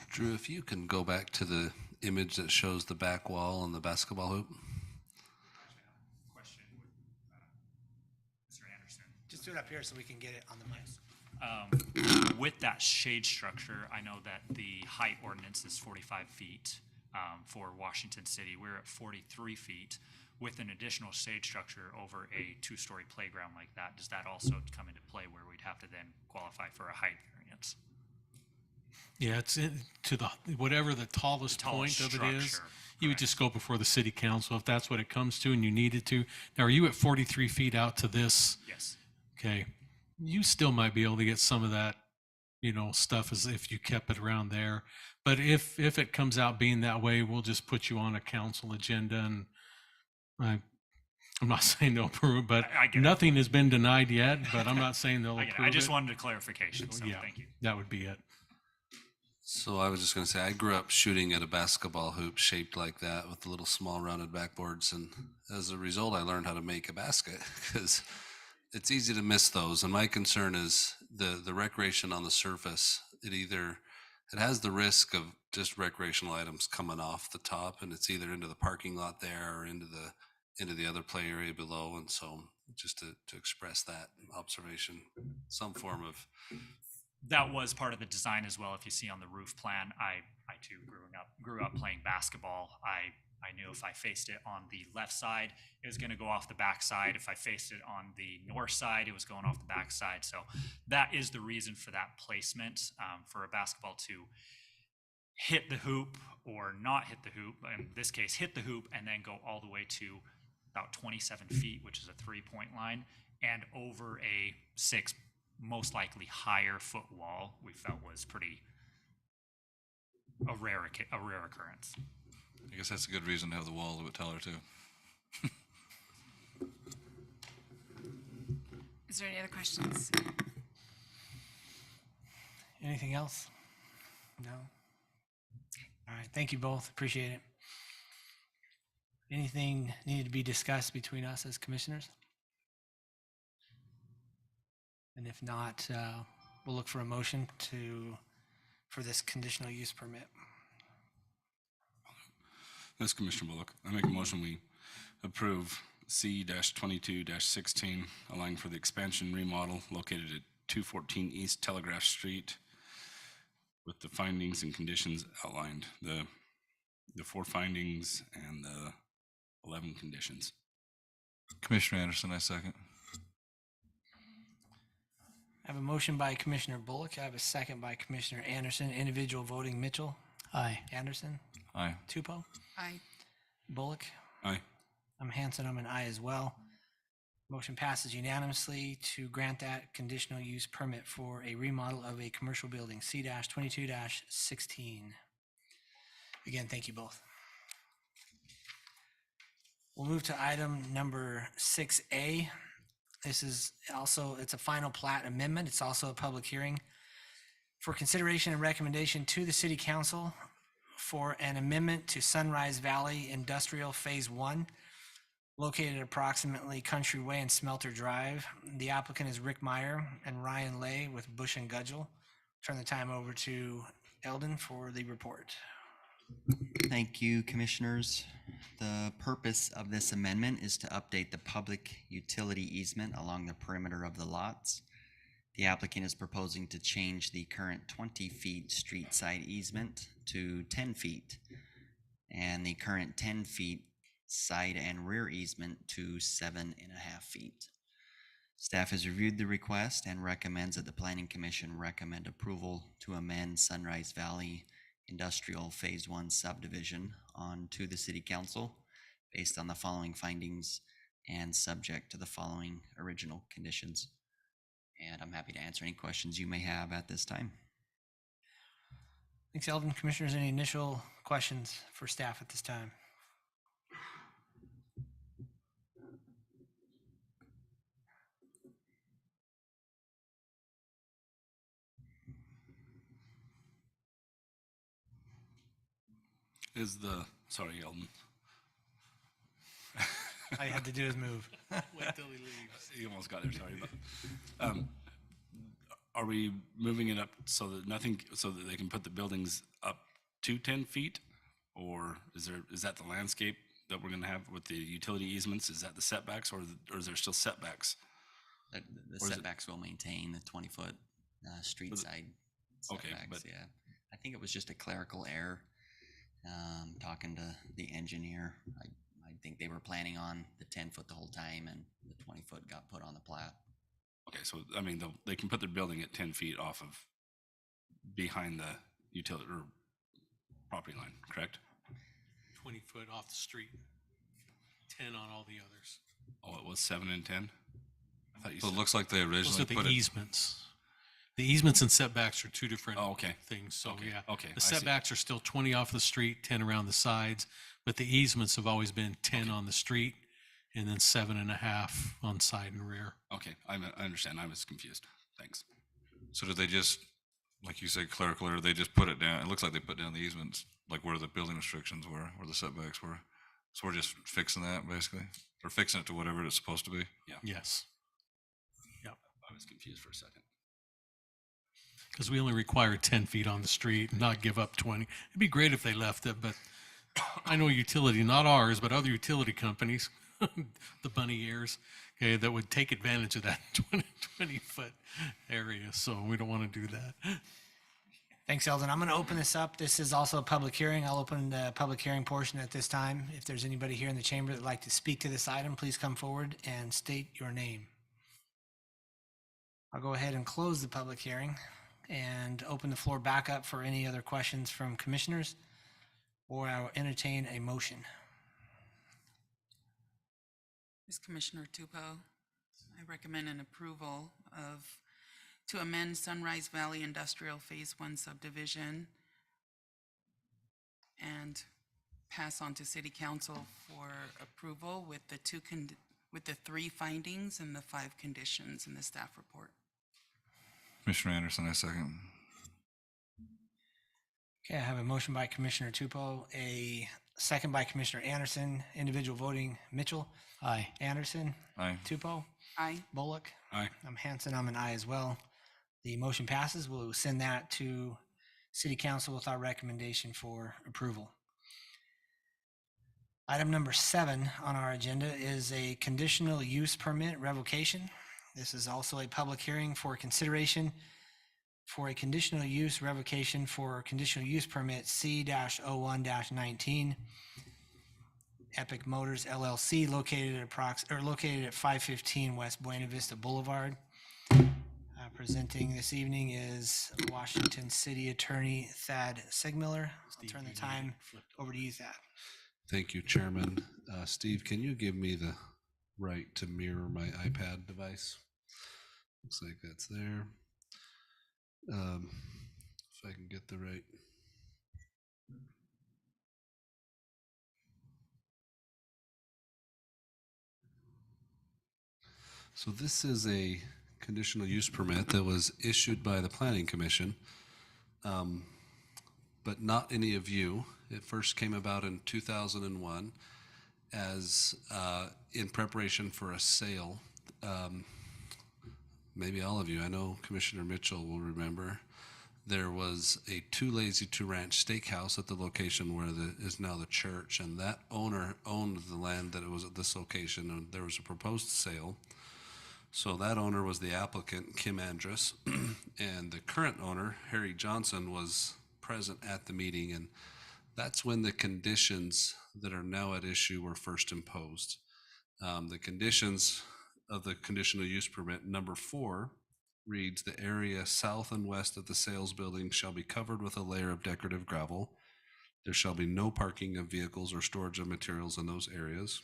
Drew, if you can go back to the image that shows the back wall and the basketball hoop. Question with Mr. Anderson. Just do it up here so we can get it on the mic. With that shade structure, I know that the height ordinance is 45 feet for Washington City. We're at 43 feet. With an additional shade structure over a two-story playground like that, does that also come into play where we'd have to then qualify for a height variance? Yeah, it's to the whatever the tallest tallest point of it is. structure, You would correct. just go before the city council if that's what it comes to and you needed to. Now, are you at 43 feet out to this? Yes. Okay. You still might be able to get some of that, stuff as if you kept it around there. But if it comes out being that way, we'll just put you on a council agenda, and I'm not saying they'll approve, but I get it. nothing has been denied yet, but I'm not saying they'll I get it. approve I just it. wanted a clarification, so Yeah. thank you. That would be it. So I was just going to say, I grew up shooting at a basketball hoop shaped like that with the little small rounded backboards. And as a result, I learned how to make a basket because it's easy to miss those. And my concern is the recreation on the surface. It has the risk of just recreational items coming off the top, and it's either into the parking lot there or into the other play area below. And so just to express that observation, some form of That was part of the design as well. If you see on the roof plan, I too grew up playing basketball. I knew if I faced it on the left side, it was going to go off the back side. If I faced it on the north side, it was going off the back side. So that is the reason for that placement, for a basketball to hit the hoop or not hit the hoop. In this case, hit the hoop and then go all the way to about 27 feet, which is a 3-point line, and over a 6, most likely higher foot wall. We felt was a rare occurrence. I guess that's a good reason to have the wall a little bit taller too. Is there any other questions? Anything else? No? All right, thank you both, appreciate it. Anything needed to be discussed between us as commissioners? And if not, we'll look for a motion for this conditional use permit. That's Commissioner Bullock. I make a motion we approve C-22-16, allowing for the expansion remodel located at 214 East Telegraph Street with the findings and conditions outlined, the 4 findings and the 11 conditions. Commissioner Anderson, I second. I have a motion by Commissioner Bullock. I have a second by Commissioner Anderson. Individual voting, Mitchell, Aye. Anderson, Aye. Tupou, Aye. Bullock. Aye. I'm Hanson. I'm an aye as well. Motion passes unanimously to grant that conditional use permit for a remodel of a commercial building, C-22-16. Again, thank you both. We'll move to item number 6A. This is also, it's a final plat amendment. It's also a public hearing for consideration and recommendation to the city council for an amendment to Sunrise Valley Industrial Phase 1, located approximately Country Way and Smelter Drive. The applicant is Rick Meyer and Ryan Lay with Bush and Gudgel. Turn the time over to Eldon for the report. Thank you, commissioners. The purpose of this amendment is to update the public utility easement along the perimeter of the lots. The applicant is proposing to change the current 20 feet street side easement to 10 feet and the current 10 feet side and rear easement to 7.5 feet. Staff has reviewed the request and recommends that the Planning Commission recommend approval to amend Sunrise Valley Industrial Phase 1 subdivision on to the City Council based on the following findings and subject to the following original conditions. And I'm happy to answer any questions you may have at this time. Thanks, Eldon. Commissioners, any initial questions for staff at this time? Sorry, Eldon. All you had to do is move. Wait till he leaves. You almost got there, sorry. But, are we moving it up so that they can put the buildings up to 10 feet? Or is that the landscape that we're gonna have with the utility easements? Is that the setbacks or is there still setbacks? The Or is it- setbacks will maintain the 20-foot street Was it- side Okay, setbacks, but- yeah. I think it was just a clerical error. Talking to the engineer, I think they were planning on the 10-foot the whole time and the 20-foot got put on the plat. Okay, so, I mean, they can put their building at 10 feet off of behind the utility or property line, correct? 20 foot off the street, 10 on all the others. Oh, it was 7 and 10? I thought you So it said, looks like they Those originally are the put it. easements. The easements and setbacks are two different Oh, okay. things, so Okay, yeah. okay, The I see. setbacks are still 20 off the street, 10 around the sides, but the easements have always been 10 on the street and then 7.5 on side and rear. Okay, I understand. I was confused. Thanks. So did they just, like you said, clerical error, they just put it down? It looks like they put down the easements, like where the building restrictions were, where the setbacks were. So we're just fixing that basically, or fixing it to whatever it's supposed to be. Yes, I was confused for a second. because we only require 10 feet on the street and not give up 20. It'd be great if they left it, but I know utility, not ours, but other utility companies, the bunny ears, okay, that would take advantage of that 20-foot area. So we don't want to do that. Thanks, Eldon. I'm going to open this up. This is also a public hearing. I'll open the public hearing portion at this time. If there's anybody here in the chamber that'd like to speak to this item, please come forward and state your name. I'll go ahead and close the public hearing and open the floor back up for any other questions from commissioners, or I will entertain a motion. This is Commissioner Tupou. I recommend an approval to amend Sunrise Valley Industrial Phase 1 subdivision and pass on to City Council for approval with the 3 findings and the 5 conditions in the staff report. Commissioner Anderson, I second. Okay, I have a motion by Commissioner Tupou, a second by Commissioner Anderson. Individual voting, Mitchell, Aye. Anderson, Aye. Tupou, Aye. Bullock. Aye. I'm Hanson. I'm an aye as well. The motion passes. We'll send that to City Council with our recommendation for approval. Item number 7 on our agenda is a conditional use permit revocation. This is also a public hearing for consideration for a conditional use revocation for conditional use permit C-01-19. Epic Motors LLC located at 515 West Buena Vista Boulevard. Presenting this evening is Washington City Attorney Thad Segmiller. I'll turn the time over to you, Thad. Thank you, Chairman. Steve, can you give me the right to mirror my iPad device? Looks like that's there. If I can get the right. So this is a conditional use permit that was issued by the Planning Commission, but not any of you. It first came about in 2001 as in preparation for a sale. Maybe all of you, I know Commissioner Mitchell will remember, there was a Too Lazy to Ranch steakhouse at the location where is now the church, and that owner owned the land that it was at this location, and there was a proposed sale. So that owner was the applicant, Kim Andrus, and the current owner, Harry Johnson, was present at the meeting, and that's when the conditions that are now at issue were first imposed. The conditions of the conditional use permit, number 4, reads, the area south and west of the sales building shall be covered with a layer of decorative gravel. There shall be no parking of vehicles or storage of materials in those areas.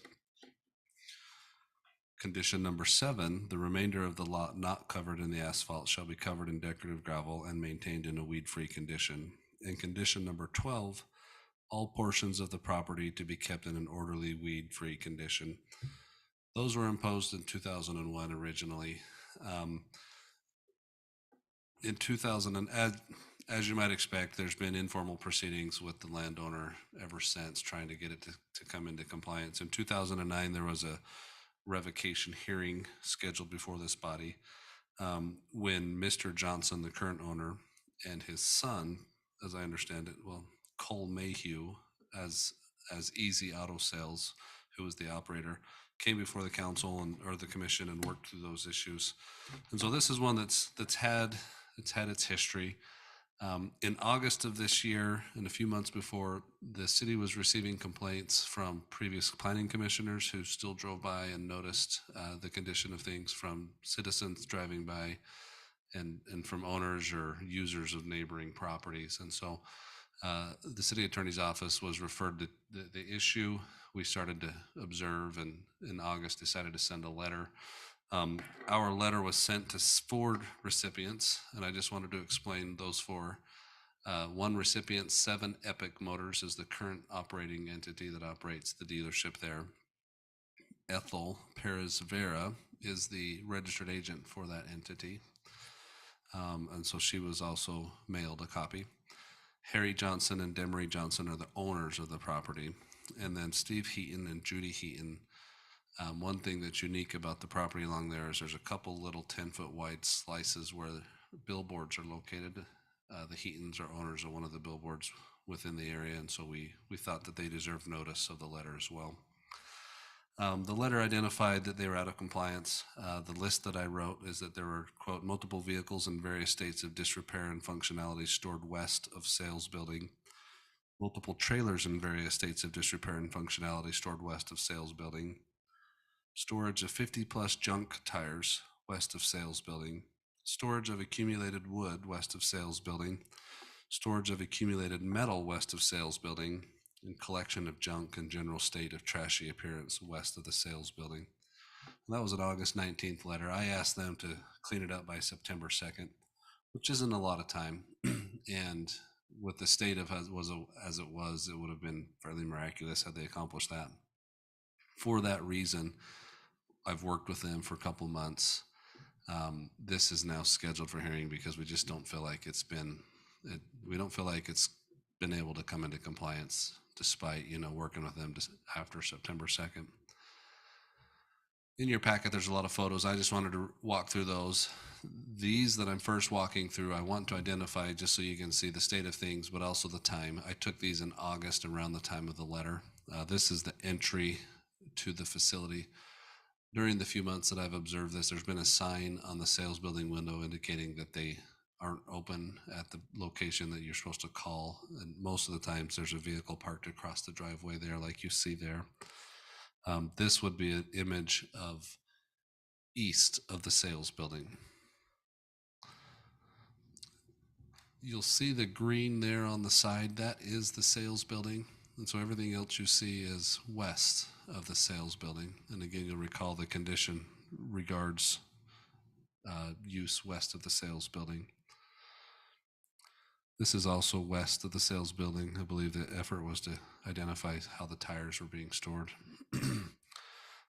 Condition number 7, the remainder of the lot not covered in the asphalt shall be covered in decorative gravel and maintained in a weed-free condition. And condition number 12, all portions of the property to be kept in an orderly weed-free condition. Those were imposed in 2001 originally. In 2000, as you might expect, there's been informal proceedings with the landowner ever since, trying to get it to come into compliance. In 2009, there was a revocation hearing scheduled before this body when Mr. Johnson, the current owner, and his son, as I understand it, well, Cole Mayhew, as Easy Auto Sales, who was the operator, came before the council or the commission and worked through those issues. And so this is one that's had its history. In August of this year, and a few months before, the city was receiving complaints from previous planning commissioners who still drove by and noticed the condition of things, from citizens driving by and from owners or users of neighboring properties. And so the city attorney's office was referred to the issue. We started to observe, and in August decided to send a letter. Our letter was sent to 4 recipients, and I just wanted to explain those 4. One recipient, 7 Epic Motors, is the current operating entity that operates the dealership there. Ethel Perez Vera is the registered agent for that entity, and so she was also mailed a copy. Harry Johnson and Demery Johnson are the owners of the property, and then Steve Heaton and Judy Heaton. One thing that's unique about the property along there is there's a couple little 10-foot wide slices where billboards are located. The Heatons are owners of one of the billboards within the area, and so we thought that they deserved notice of the letter as well. The letter identified that they were out of compliance. The list that I wrote is that there were, quote, multiple vehicles in various states of disrepair and functionality stored west of sales building. Multiple trailers in various states of disrepair and functionality stored west of sales building. Storage of 50-plus junk tires west of sales building. Storage of accumulated wood west of sales building. Storage of accumulated metal west of sales building. And collection of junk and general state of trashy appearance west of the sales building. And that was an August 19th letter. I asked them to clean it up by September 2nd, which isn't a lot of time. And with the state of as it was, it would have been fairly miraculous had they accomplished that. For that reason, I've worked with them for a couple months. This is now scheduled for hearing because we just don't feel like we don't feel like it's been able to come into compliance despite, working with them after September 2nd. In your packet, there's a lot of photos. I just wanted to walk through those. These that I'm first walking through, I want to identify just so you can see the state of things, but also the time. I took these in August around the time of the letter. This is the entry to the facility. During the few months that I've observed this, there's been a sign on the sales building window indicating that they aren't open at the location that you're supposed to call. And most of the times there's a vehicle parked across the driveway there, like you see there. This would be an image of east of the sales building. You'll see the green there on the side. That is the sales building. And so everything else you see is west of the sales building. And again, you'll recall the condition regards use west of the sales building. This is also west of the sales building. I believe the effort was to identify how the tires were being stored.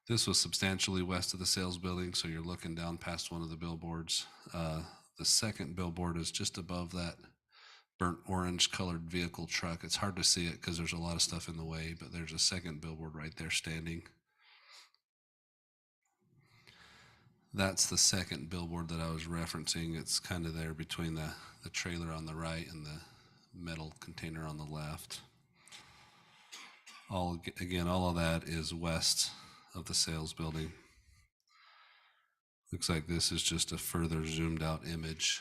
This was substantially west of the sales building, so you're looking down past one of the billboards. The second billboard is just above that burnt orange colored vehicle truck. It's hard to see it because there's a lot of stuff in the way, but there's a second billboard right there standing. That's the second billboard that I was referencing. It's kind of there between the trailer on the right and the metal container on the left. All of that is west of the sales building. Looks like this is just a further zoomed out image.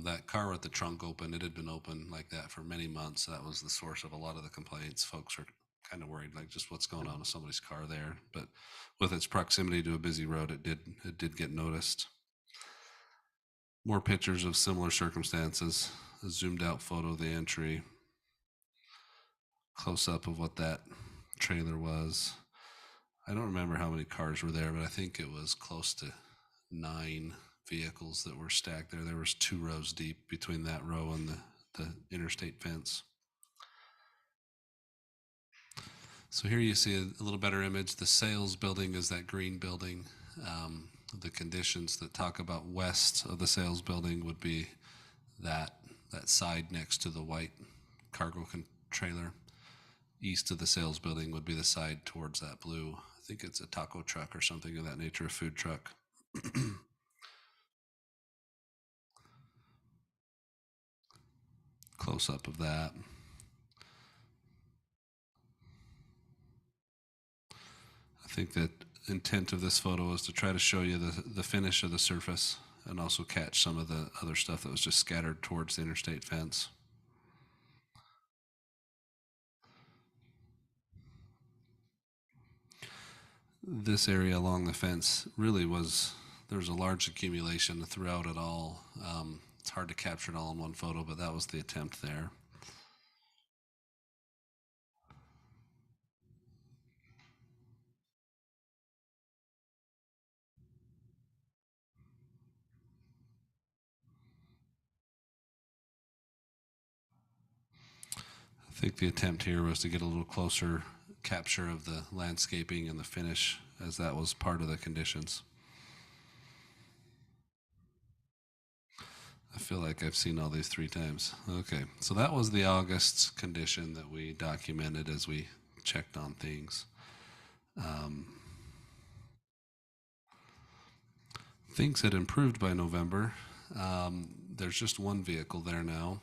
That car with the trunk open, it had been open like that for many months. That was the source of a lot of the complaints. Folks are kind of worried, like, just what's going on with somebody's car there. But with its proximity to a busy road, it did get noticed. More pictures of similar circumstances. A zoomed out photo of the entry. Close up of what that trailer was. I don't remember how many cars were there, but I think it was close to 9 vehicles that were stacked there. There was 2 rows deep between that row and the interstate fence. So here you see a little better image. The sales building is that green building. The conditions that talk about west of the sales building would be that side next to the white cargo trailer. East of the sales building would be the side towards that blue. I think it's a taco truck or something of that nature, a food truck. Close up of that. I think that intent of this photo is to try to show you the finish of the surface and also catch some of the other stuff that was just scattered towards the interstate fence. This area along the fence really there's a large accumulation throughout it all. It's hard to capture it all in one photo, but that was the attempt there. I think the attempt here was to get a little closer capture of the landscaping and the finish, as that was part of the conditions. I feel like I've seen all these 3 times. Okay, so that was the August condition that we documented as we checked on things. Things had improved by November. There's just 1 vehicle there now.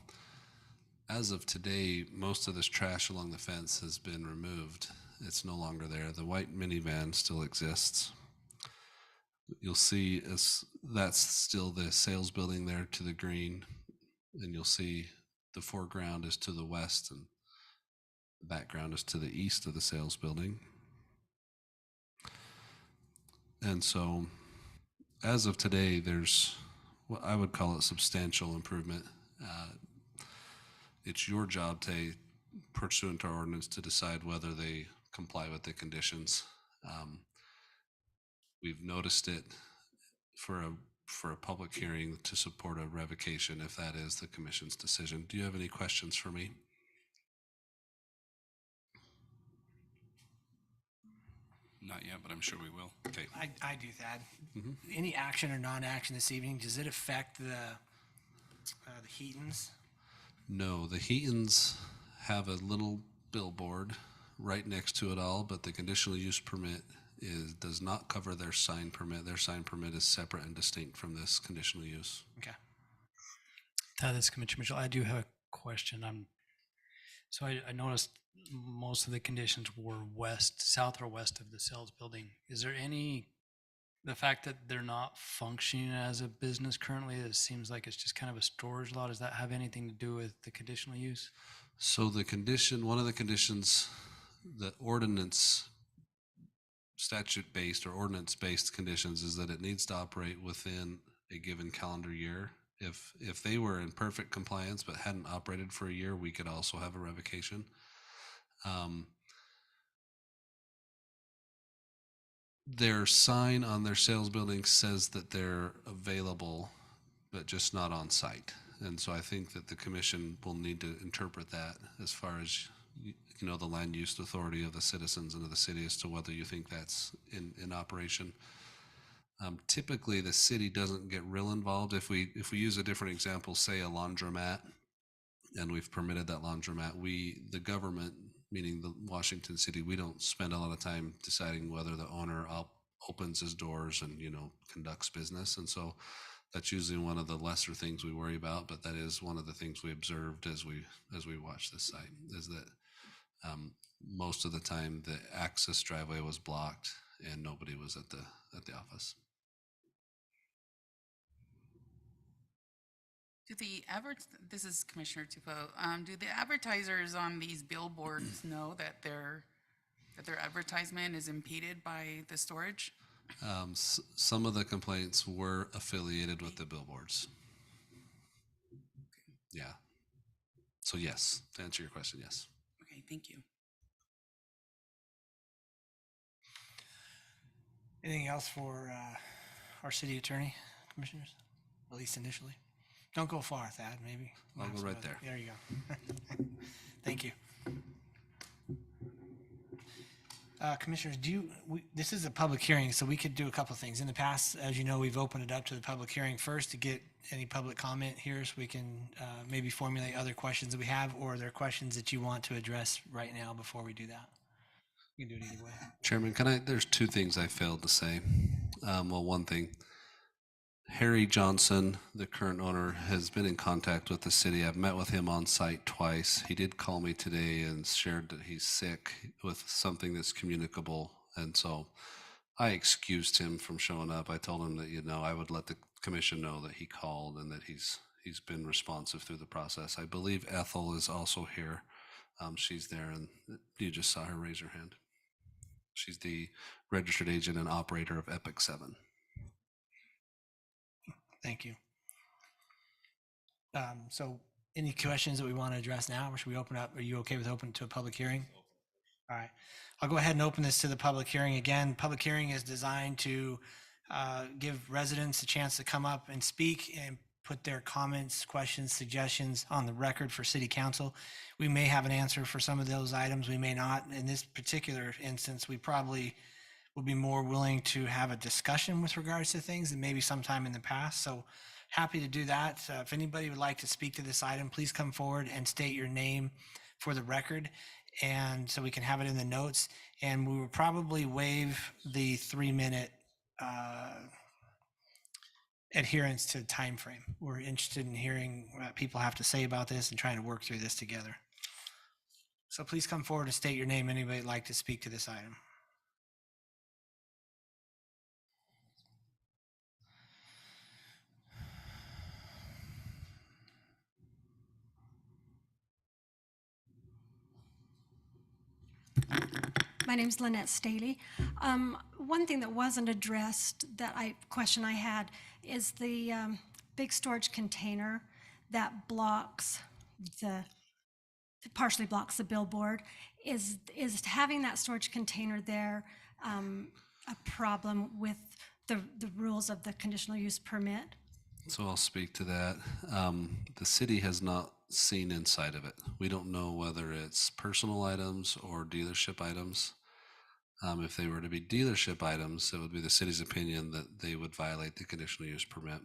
As of today, most of this trash along the fence has been removed. It's no longer there. The white minivan still exists. You'll see that's still the sales building there to the green, and you'll see the foreground is to the west and the background is to the east of the sales building. And so as of today, there's what I would call it substantial improvement. It's your job to, pursuant to our ordinance, to decide whether they comply with the conditions. We've noticed it for a public hearing to support a revocation if that is the commission's decision. Do you have any questions for me? Not yet, but I'm sure we will. Okay. I do, Thad. Mhm. Any action or non-action this evening, does it affect the Heatons? No, the Heatons have a little billboard right next to it all, but the conditional use permit does not cover their sign permit. Their sign permit is separate and distinct from this conditional use. Okay. This is Commissioner Mitchell. I do have a question. So I noticed most of the conditions were south or west of the sales building. Is there any The fact that they're not functioning as a business currently, it seems like it's just kind of a storage lot. Does that have anything to do with the conditional use? So the condition, one of the conditions, the ordinance statute-based or ordinance-based conditions is that it needs to operate within a given calendar year. If they were in perfect compliance but hadn't operated for a year, we could also have a revocation. Their sign on their sales building says that they're available, but just not on site. And so I think that the commission will need to interpret that as far as, you know, the land use authority of the citizens and of the city as to whether you think that's in operation. Typically, the city doesn't get real involved. If we use a different example, say a laundromat, and we've permitted that laundromat, the government, meaning the Washington City, we don't spend a lot of time deciding whether the owner opens his doors and, you know, conducts business. And so that's usually one of the lesser things we worry about, but that is one of the things we observed as we watched this site, is that most of the time the access driveway was blocked and nobody was at the office. This is Commissioner Tupou. Do the advertisers on these billboards know that their advertisement is impeded by the storage? Some of the complaints were affiliated with the billboards. Yeah. So yes, to answer your question, yes. Okay, thank you. Anything else for our city attorney, commissioners? At least initially. Don't go far, Thad, maybe. I'll go Some right other- there. There you go. Thank you. Commissioners, this is a public hearing, so we could do a couple of things. In the past, as you know, we've opened it up to the public hearing first to get any public comment here, so we can maybe formulate other questions that we have, or are there questions that you want to address right now before we do that? You can do it either way. Chairman, there's two things I failed to say. Well, one thing, Harry Johnson, the current owner, has been in contact with the city. I've met with him on site twice. He did call me today and shared that he's sick with something that's communicable. And so I excused him from showing up. I told him that, you know, I would let the commission know that he called and that he's been responsive through the process. I believe Ethel is also here. She's there, and you just saw her raise her hand. She's the registered agent and operator of Epic 7. Thank you. So any questions that we want to address now, or should we open up? Are you okay with opening to a public hearing? All right. I'll go ahead and open this to the public hearing. Again, public hearing is designed to give residents a chance to come up and speak and put their comments, questions, suggestions on the record for city council. We may have an answer for some of those items. We may not. In this particular instance, we probably will be more willing to have a discussion with regards to things than maybe sometime in the past. So happy to do that. If anybody would like to speak to this item, please come forward and state your name for the record, and so we can have it in the notes. And we will probably waive the 3-minute adherence to time frame. We're interested in hearing what people have to say about this and trying to work through this together. So please come forward and state your name. Anybody would like to speak to this item? My name's Lynette Staley. One thing that wasn't addressed, question I had, is the big storage container that partially blocks the billboard. Is having that storage container there a problem with the rules of the conditional use permit? So I'll speak to that. The city has not seen inside of it. We don't know whether it's personal items or dealership items. If they were to be dealership items, it would be the city's opinion that they would violate the conditional use permit.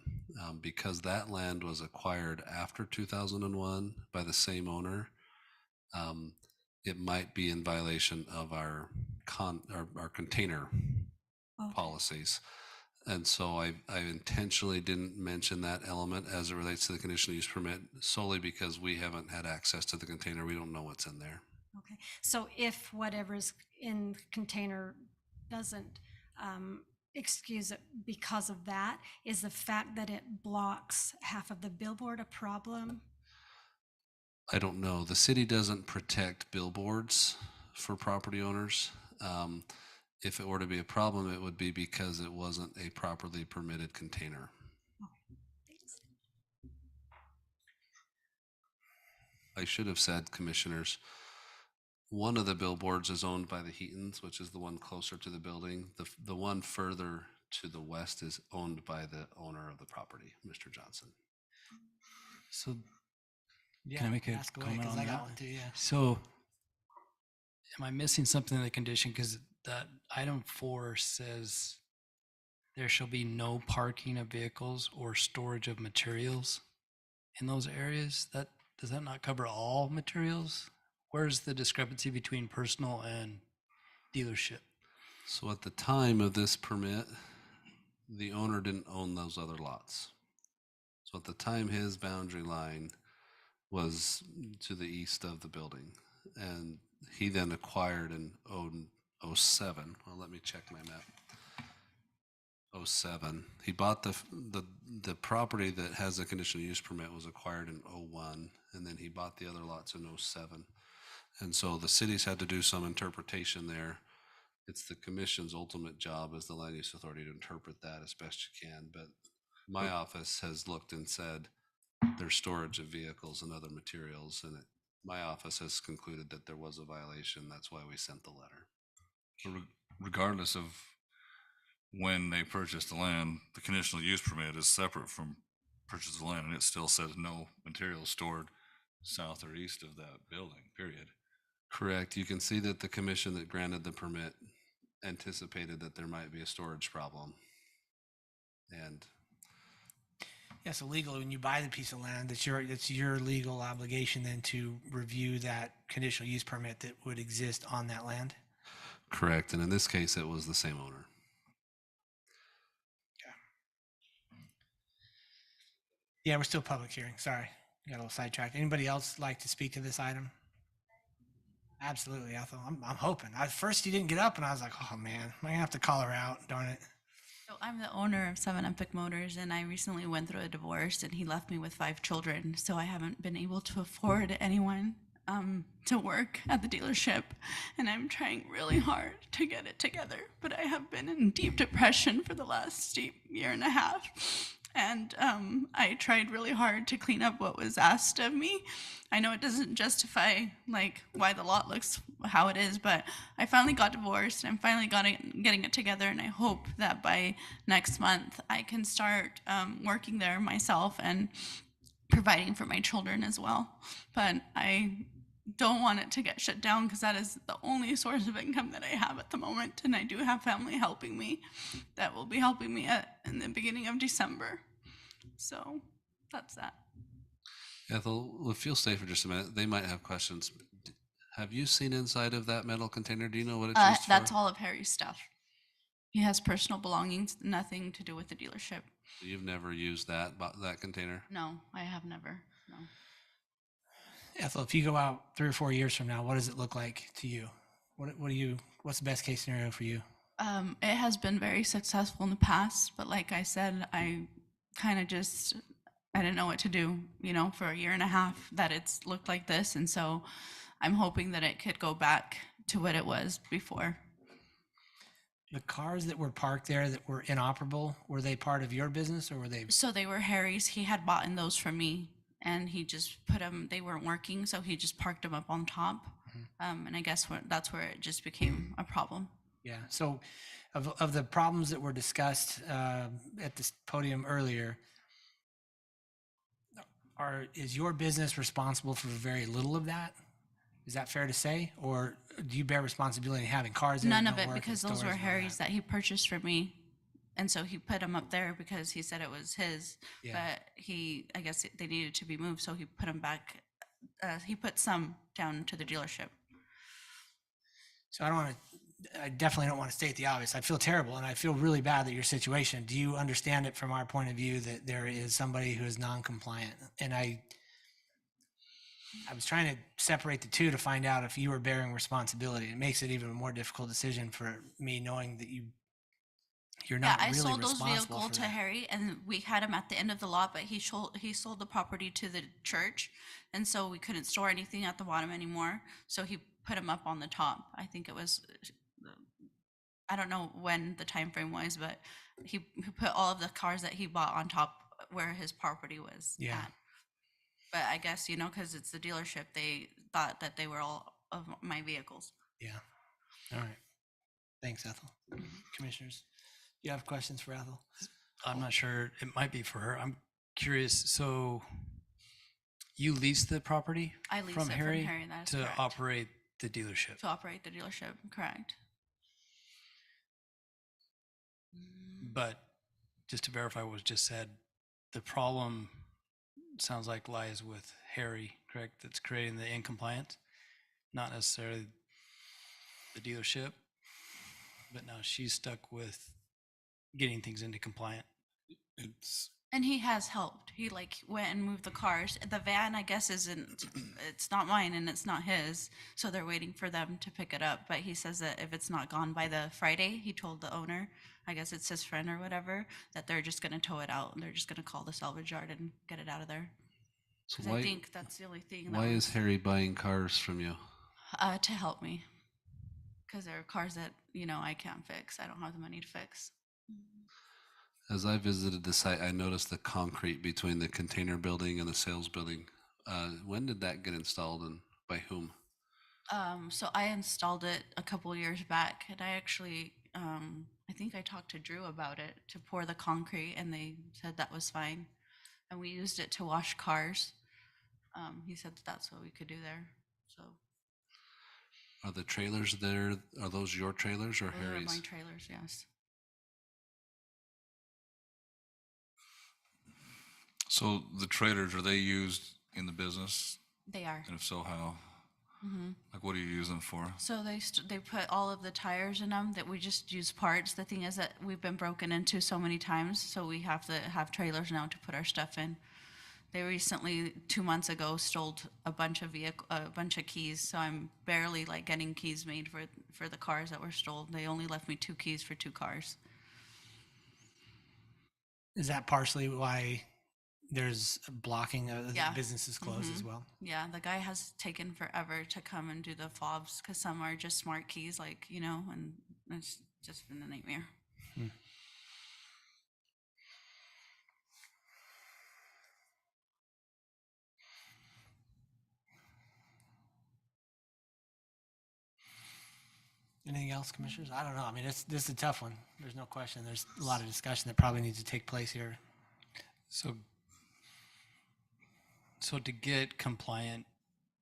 Because that land was acquired after 2001 by the same owner, it might be in violation of our container policies. And so I intentionally didn't mention that element as it relates to the conditional use permit, solely because we haven't had access to the container. We don't know what's in there. Okay, so if whatever's in the container doesn't excuse it because of that? Is the fact that it blocks half of the billboard a problem? I don't know. The city doesn't protect billboards for property owners. If it were to be a problem, it would be because it wasn't a properly permitted container. Thanks. I should have said, commissioners, one of the billboards is owned by the Heatons, which is the one closer to the building. The one further to the west is owned by the owner of the property, Mr. Johnson. So Yeah, can I make a ask away, comment 'cause on I that? got one too, yeah. So am I missing something in the condition? Because that item 4 says there shall be no parking of vehicles or storage of materials in those areas. Does that not cover all materials? Where's the discrepancy between personal and dealership? So at the time of this permit, the owner didn't own those other lots. So at the time, his boundary line was to the east of the building. And he then acquired in 07. Well, let me check my map. 07. He bought the property that has a conditional use permit was acquired in 01, and then he bought the other lots in 07. And so the cities had to do some interpretation there. It's the commission's ultimate job as the land use authority to interpret that as best you can. But my office has looked and said there's storage of vehicles and other materials, and my office has concluded that there was a violation. That's why we sent the letter. Regardless of when they purchased the land, the conditional use permit is separate from purchase of the land, and it still says no materials stored south or east of that building, period. Correct. You can see that the commission that granted the permit anticipated that there might be a storage problem. And Yeah, so legally, when you buy the piece of land, it's your legal obligation then to review that conditional use permit that would exist on that land. correct. And in this case, it was the same owner. Yeah, we're still public hearing. Sorry, got a little sidetracked. Anybody else like to speak to this item? Absolutely, Ethel. I'm hoping. At first, you didn't get up, and I was like, oh man, am I gonna have to call her out? Darn it. So I'm the owner of 7 Epic Motors, and I recently went through a divorce, and he left me with 5 children. So I haven't been able to afford anyone to work at the dealership, and I'm trying really hard to get it together. But I have been in deep depression for the last year and a half. And I tried really hard to clean up what was asked of me. I know it doesn't justify like why the lot looks how it is, but I finally got divorced and I'm finally getting it together, and I hope that by next month I can start working there myself and providing for my children as well. But I don't want it to get shut down because that is the only source of income that I have at the moment, and I do have family helping me that will be helping me in the beginning of December. So that's that. Ethel, we'll feel safe for just a minute. They might have questions. Have you seen inside of that metal container? Do you know what it's used for? That's all of Harry's stuff. He has personal belongings, nothing to do with the dealership. You've never used that container? No, I have never. No. Ethel, if you go out 3 or 4 years from now, what does it look like to you? What's the best case scenario for you? It has been very successful in the past, but like I said, I kind of I didn't know what to do, for a year and a half that it's looked like this. And so I'm hoping that it could go back to what it was before. The cars that were parked there that were inoperable, were they part of your business or were they? So they were Harry's. He had bought in those from me, and he just put them, they weren't working, so he just parked them up on top. And I guess that's where it just became a problem. Yeah. So of the problems that were discussed at this podium earlier, is your business responsible for very little of that? Is that fair to say? Or do you bear responsibility in having cars there? None that of don't it, work and because those stores were and all Harry's that he purchased for me. And so he put them up there because he said it was his, Yeah. but I guess they needed to be moved, so he put them back. He put some down to the dealership. So I definitely don't want to state the obvious. I feel terrible and I feel really bad that your situation. Do you understand it from our point of view that there is somebody who is non-compliant? And I was trying to separate the two to find out if you were bearing responsibility. It makes it even a more difficult decision for me knowing that you You're Yeah, not I really sold those responsible vehicles for to that. Harry, and we had him at the end of the lot, but he sold the property to the church, and so we couldn't store anything at the bottom anymore. So he put them up on the top. I think it was, I don't know when the time frame was, but he put all of the cars that he bought on top where his property was Yeah. at. But I guess, you know, because it's the dealership, they thought that they were all of my vehicles. Yeah. All right. Thanks, Ethel. Commissioners, you have questions for Ethel? I'm not sure. It might be for her. I'm curious. So you lease the property I lease from it Harry, from Harry, that is to correct. operate the dealership. To operate the dealership, correct. But just to verify what was just said, the problem sounds like lies with Harry, correct? That's creating the incompliance, not necessarily the dealership. But now she's stuck with getting things into compliant. It's And he has helped. He like went and moved the cars. The van, I guess, isn't, it's not mine and it's not his. So they're waiting for them to pick it up. But he says that if it's not gone by the Friday, he told the owner, I guess it's his friend or whatever, that they're just going to tow it out and they're just going to call the salvage yard and get it out of there. So Because I think that's the only thing. why is Harry buying cars from you? To help me. Because there are cars that, you know, I can't fix. I don't have the money to fix. As I visited the site, I noticed the concrete between the container building and the sales building. When did that get installed and by whom? So I installed it a couple years back, and I actually, I think I talked to Drew about it to pour the concrete, and they said that was fine. And we used it to wash cars. He said that that's what we could do there. So Are the trailers there? Are those your trailers or those are Harry's? my trailers, yes. So the trailers, are they used in the business? They are. And if so, how? hmm Like, what do you use them for? So they put all of the tires in them that we just use parts. The thing is that we've been broken into so many times, so we have to have trailers now to put our stuff in. They recently, 2 months ago, stole a bunch of keys. So I'm barely like getting keys made for the cars that were stolen. They only left me 2 keys for 2 cars. Is that partially why there's a blocking of Yeah. the businesses closed as well? Yeah, the guy has taken forever to come and do the fobs because some are just smart keys, like, you know, and it's just been a nightmare. Anything else, commissioners? I don't know. I mean, this is a tough one. There's no question. There's a lot of discussion that probably needs to take place here. So to get compliant,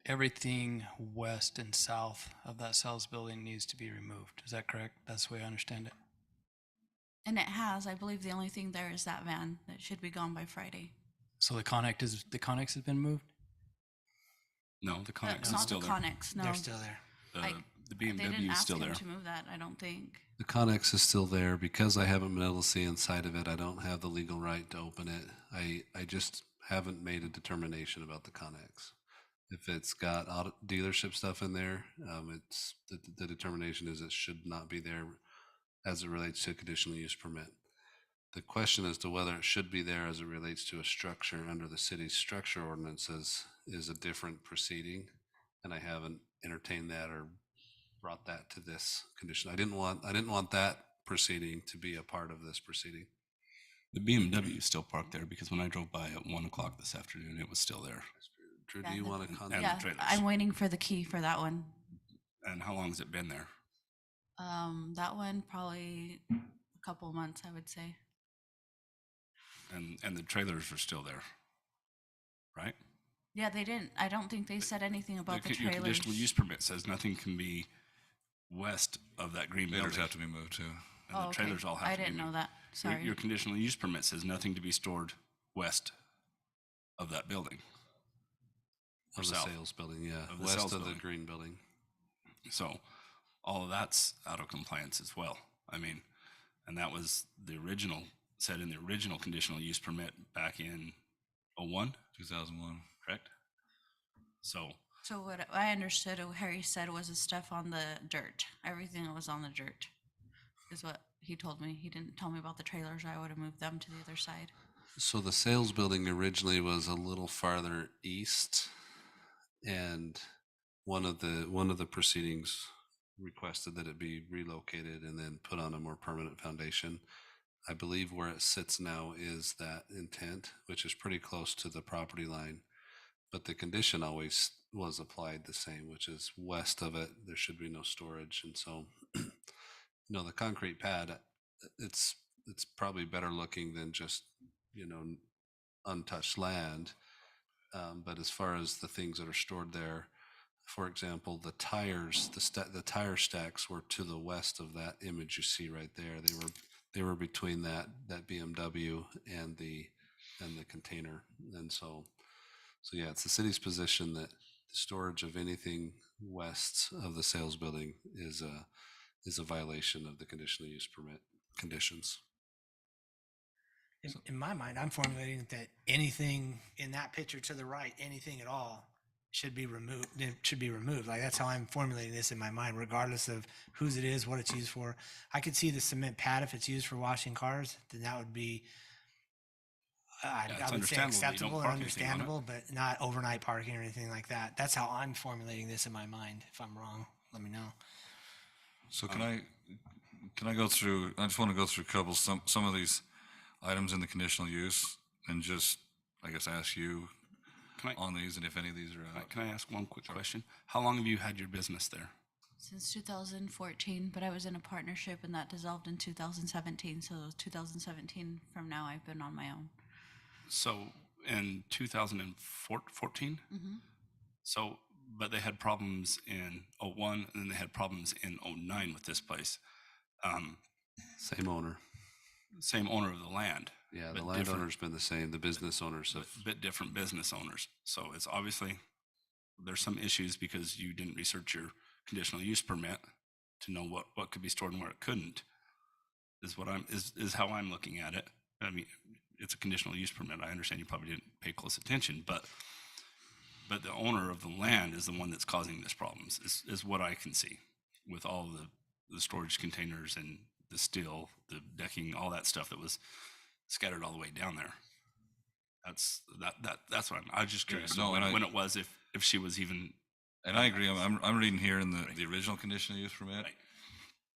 everything west and south of that sales building needs to be removed. Is that correct? That's the way I understand it. And it has. I believe the only thing there is that van that should be gone by Friday. So the Connex has been moved? no, the Connex is Not still the there. Connex, no. They're still there. The They didn't BMW is ask still him there. to move that, I don't think. The Connex is still there. Because I haven't been able to see inside of it, I don't have the legal right to open it. I just haven't made a determination about the Connex. If it's got auto dealership stuff in there, it's the determination is it should not be there as it relates to a conditional use permit. The question as to whether it should be there as it relates to a structure under the city's structure ordinances is a different proceeding, and I haven't entertained that or brought that to this condition. I didn't want that proceeding to be a part of this proceeding. The BMW is still parked there because when I drove by at 1 o'clock this afternoon, it was still there. Drew, Yeah, do you the- want to and contact? Yeah, trailers. I'm waiting for the key for that one. And how long has it been there? That one probably a couple months, I would say. And the trailers are still there, right? Yeah, they didn't. I don't think they said anything about the Your trailers. conditional use permit says nothing can be west of that green building. Trailers have to be moved too. And Oh, the okay. trailers all have I to be didn't know moved. that. Sorry. Your conditional use permit says nothing to be stored west of that building. Or Of the south. sales building, yeah, Of the west sales of the building. green building. So all of that's out of compliance as well. I mean, and that was the original, said in the original conditional use permit back in 01, 2001. correct? So So what I understood, what Harry said was the stuff on the dirt. Everything that was on the dirt is what he told me. He didn't tell me about the trailers. I would have moved them to the other side. So the sales building originally was a little farther east, and one of the proceedings requested that it be relocated and then put on a more permanent foundation. I believe where it sits now is that intent, which is pretty close to the property line, but the condition always was applied the same, which is west of it there should be no storage. And so the concrete pad, it's probably better looking than just untouched land. But as far as the things that are stored there, for example, the tires, the tire stacks were to the west of that image you see right there. They were between that BMW and the container. And so yeah, it's the city's position that the storage of anything west of the sales building is a violation of the conditional use permit conditions. In my mind, I'm formulating that anything in that picture to the right, anything at all, should be removed. It should be removed. Like, that's how I'm formulating this in my mind, regardless of whose it is, what it's used for. I could see the cement pad if it's used for washing cars, then that would be, I it's would say understandable that you don't acceptable or park anything on it. understandable, but not overnight parking or anything like that. That's how I'm formulating this in my mind. If I'm wrong, let me know. So can I go through, I just want to go through some of these items in the conditional use and just, I guess, ask you on these and if any of these are out. Can I ask one quick question? How long have you had your business there? Since 2014, but I was in a partnership and that dissolved in 2017. So 2017 from now, I've been on my own. So in 2014? Mm-hmm. So, but they had problems in 01 and then they had problems in 09 with this place. Same owner. Same owner of the land. Yeah, but the different- landowner's been the same. The business owners have. bit different business owners. So it's obviously, there's some issues because you didn't research your conditional use permit to know what could be stored and where it couldn't, is how I'm looking at it. I mean, it's a conditional use permit. I understand you probably didn't pay close attention, but the owner of the land is the one that's causing this problems, is what I can see with all the storage containers and the steel, the decking, all that stuff that was scattered all the way down there. That's what I was just curious. No, and when it was, if she was even. And I agree. I'm reading here in the original conditional use permit, Right.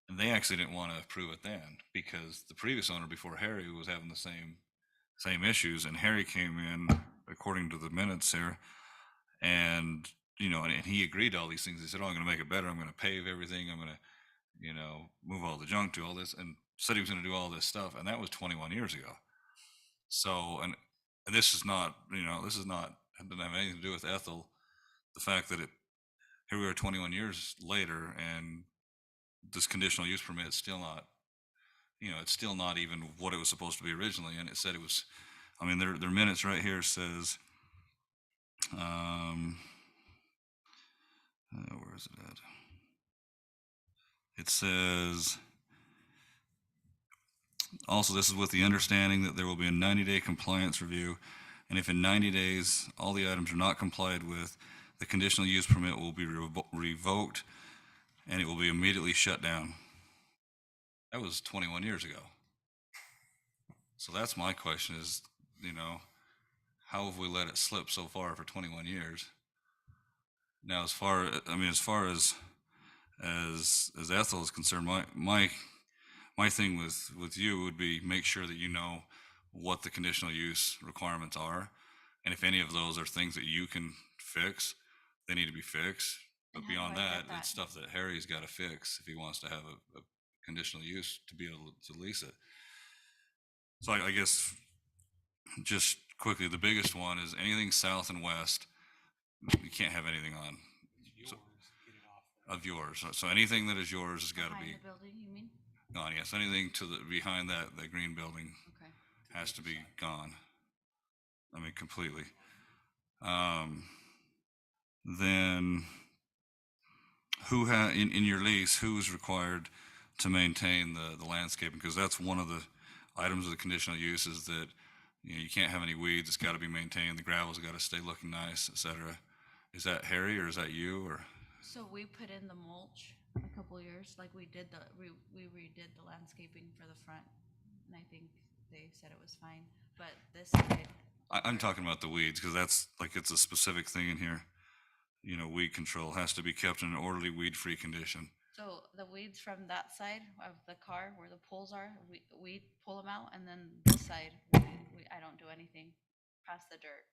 and they actually didn't want to approve it then because the previous owner before Harry was having the same issues, and Harry came in according to the minutes here, and and he agreed to all these things. He said, "Oh, I'm going to make it better. I'm going to pave everything. I'm going to move all the junk, do all this," and said he was going to do all this stuff, and that was 21 years ago. So, and this is not, it doesn't have anything to do with Ethel. The fact that here we are 21 years later, and this conditional use permit is still not, it's still not even what it was supposed to be originally. And it said it was, their minutes right here says, where is it at? It says, also, this is with the understanding that there will be a 90-day compliance review, and if in 90 days all the items are not complied with, the conditional use permit will be revoked and it will be immediately shut down. That was 21 years ago. So that's my question is, how have we let it slip so far for 21 years? Now, as far as Ethel is concerned, my thing with you would be make sure that you know what the conditional use requirements are. And if any of those are things that you can fix, they need to be fixed. But And how beyond do I that, get that? it's stuff that Harry's got to fix if he wants to have a conditional use to be able to lease it. So I guess just quickly, the biggest one is anything south and west, you can't have anything on. Of yours. So anything that is yours has got to Behind be the building, you mean? gone. Yes, anything behind that green building Okay. has to be gone. Completely. Then who in your lease, who is required to maintain the landscaping? Because that's one of the items of the conditional use is that you can't have any weeds. It's got to be maintained. The gravel's got to stay looking nice, etc. Is that Harry or is that you or? So we put in the mulch a couple years. Like we redid the landscaping for the front, and I think they said it was fine. But this side, I'm talking about the weeds because that's like it's a specific thing in here. You know, weed control has to be kept in an orderly, weed-free condition. so the weeds from that side of the car where the poles are, we pull them out, and then this side, I don't do anything past the dirt.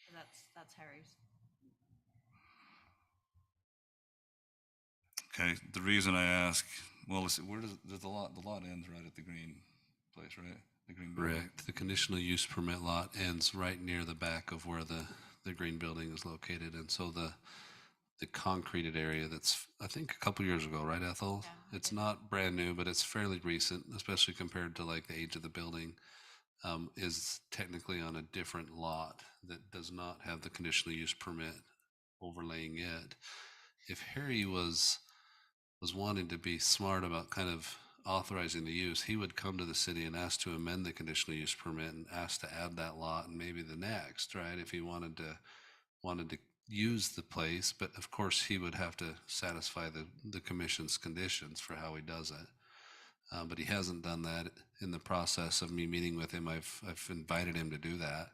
So that's Harry's. Okay, the reason I ask, well, let's see, where does the lot ends right at the green place, right? The green building. Correct. The conditional use permit lot ends right near the back of where the green building is located. And so the concreted area that's, I think a couple years ago, right, Ethel? Yeah. It's not brand new, but it's fairly recent, especially compared to like the age of the building, is technically on a different lot that does not have the conditional use permit overlaying it. If Harry was wanting to be smart about kind of authorizing the use, he would come to the city and ask to amend the conditional use permit and ask to add that lot and maybe the next, right? If he wanted to use the place, but of course he would have to satisfy the commission's conditions for how he does it. But he hasn't done that. In the process of me meeting with him, I've invited him to do that,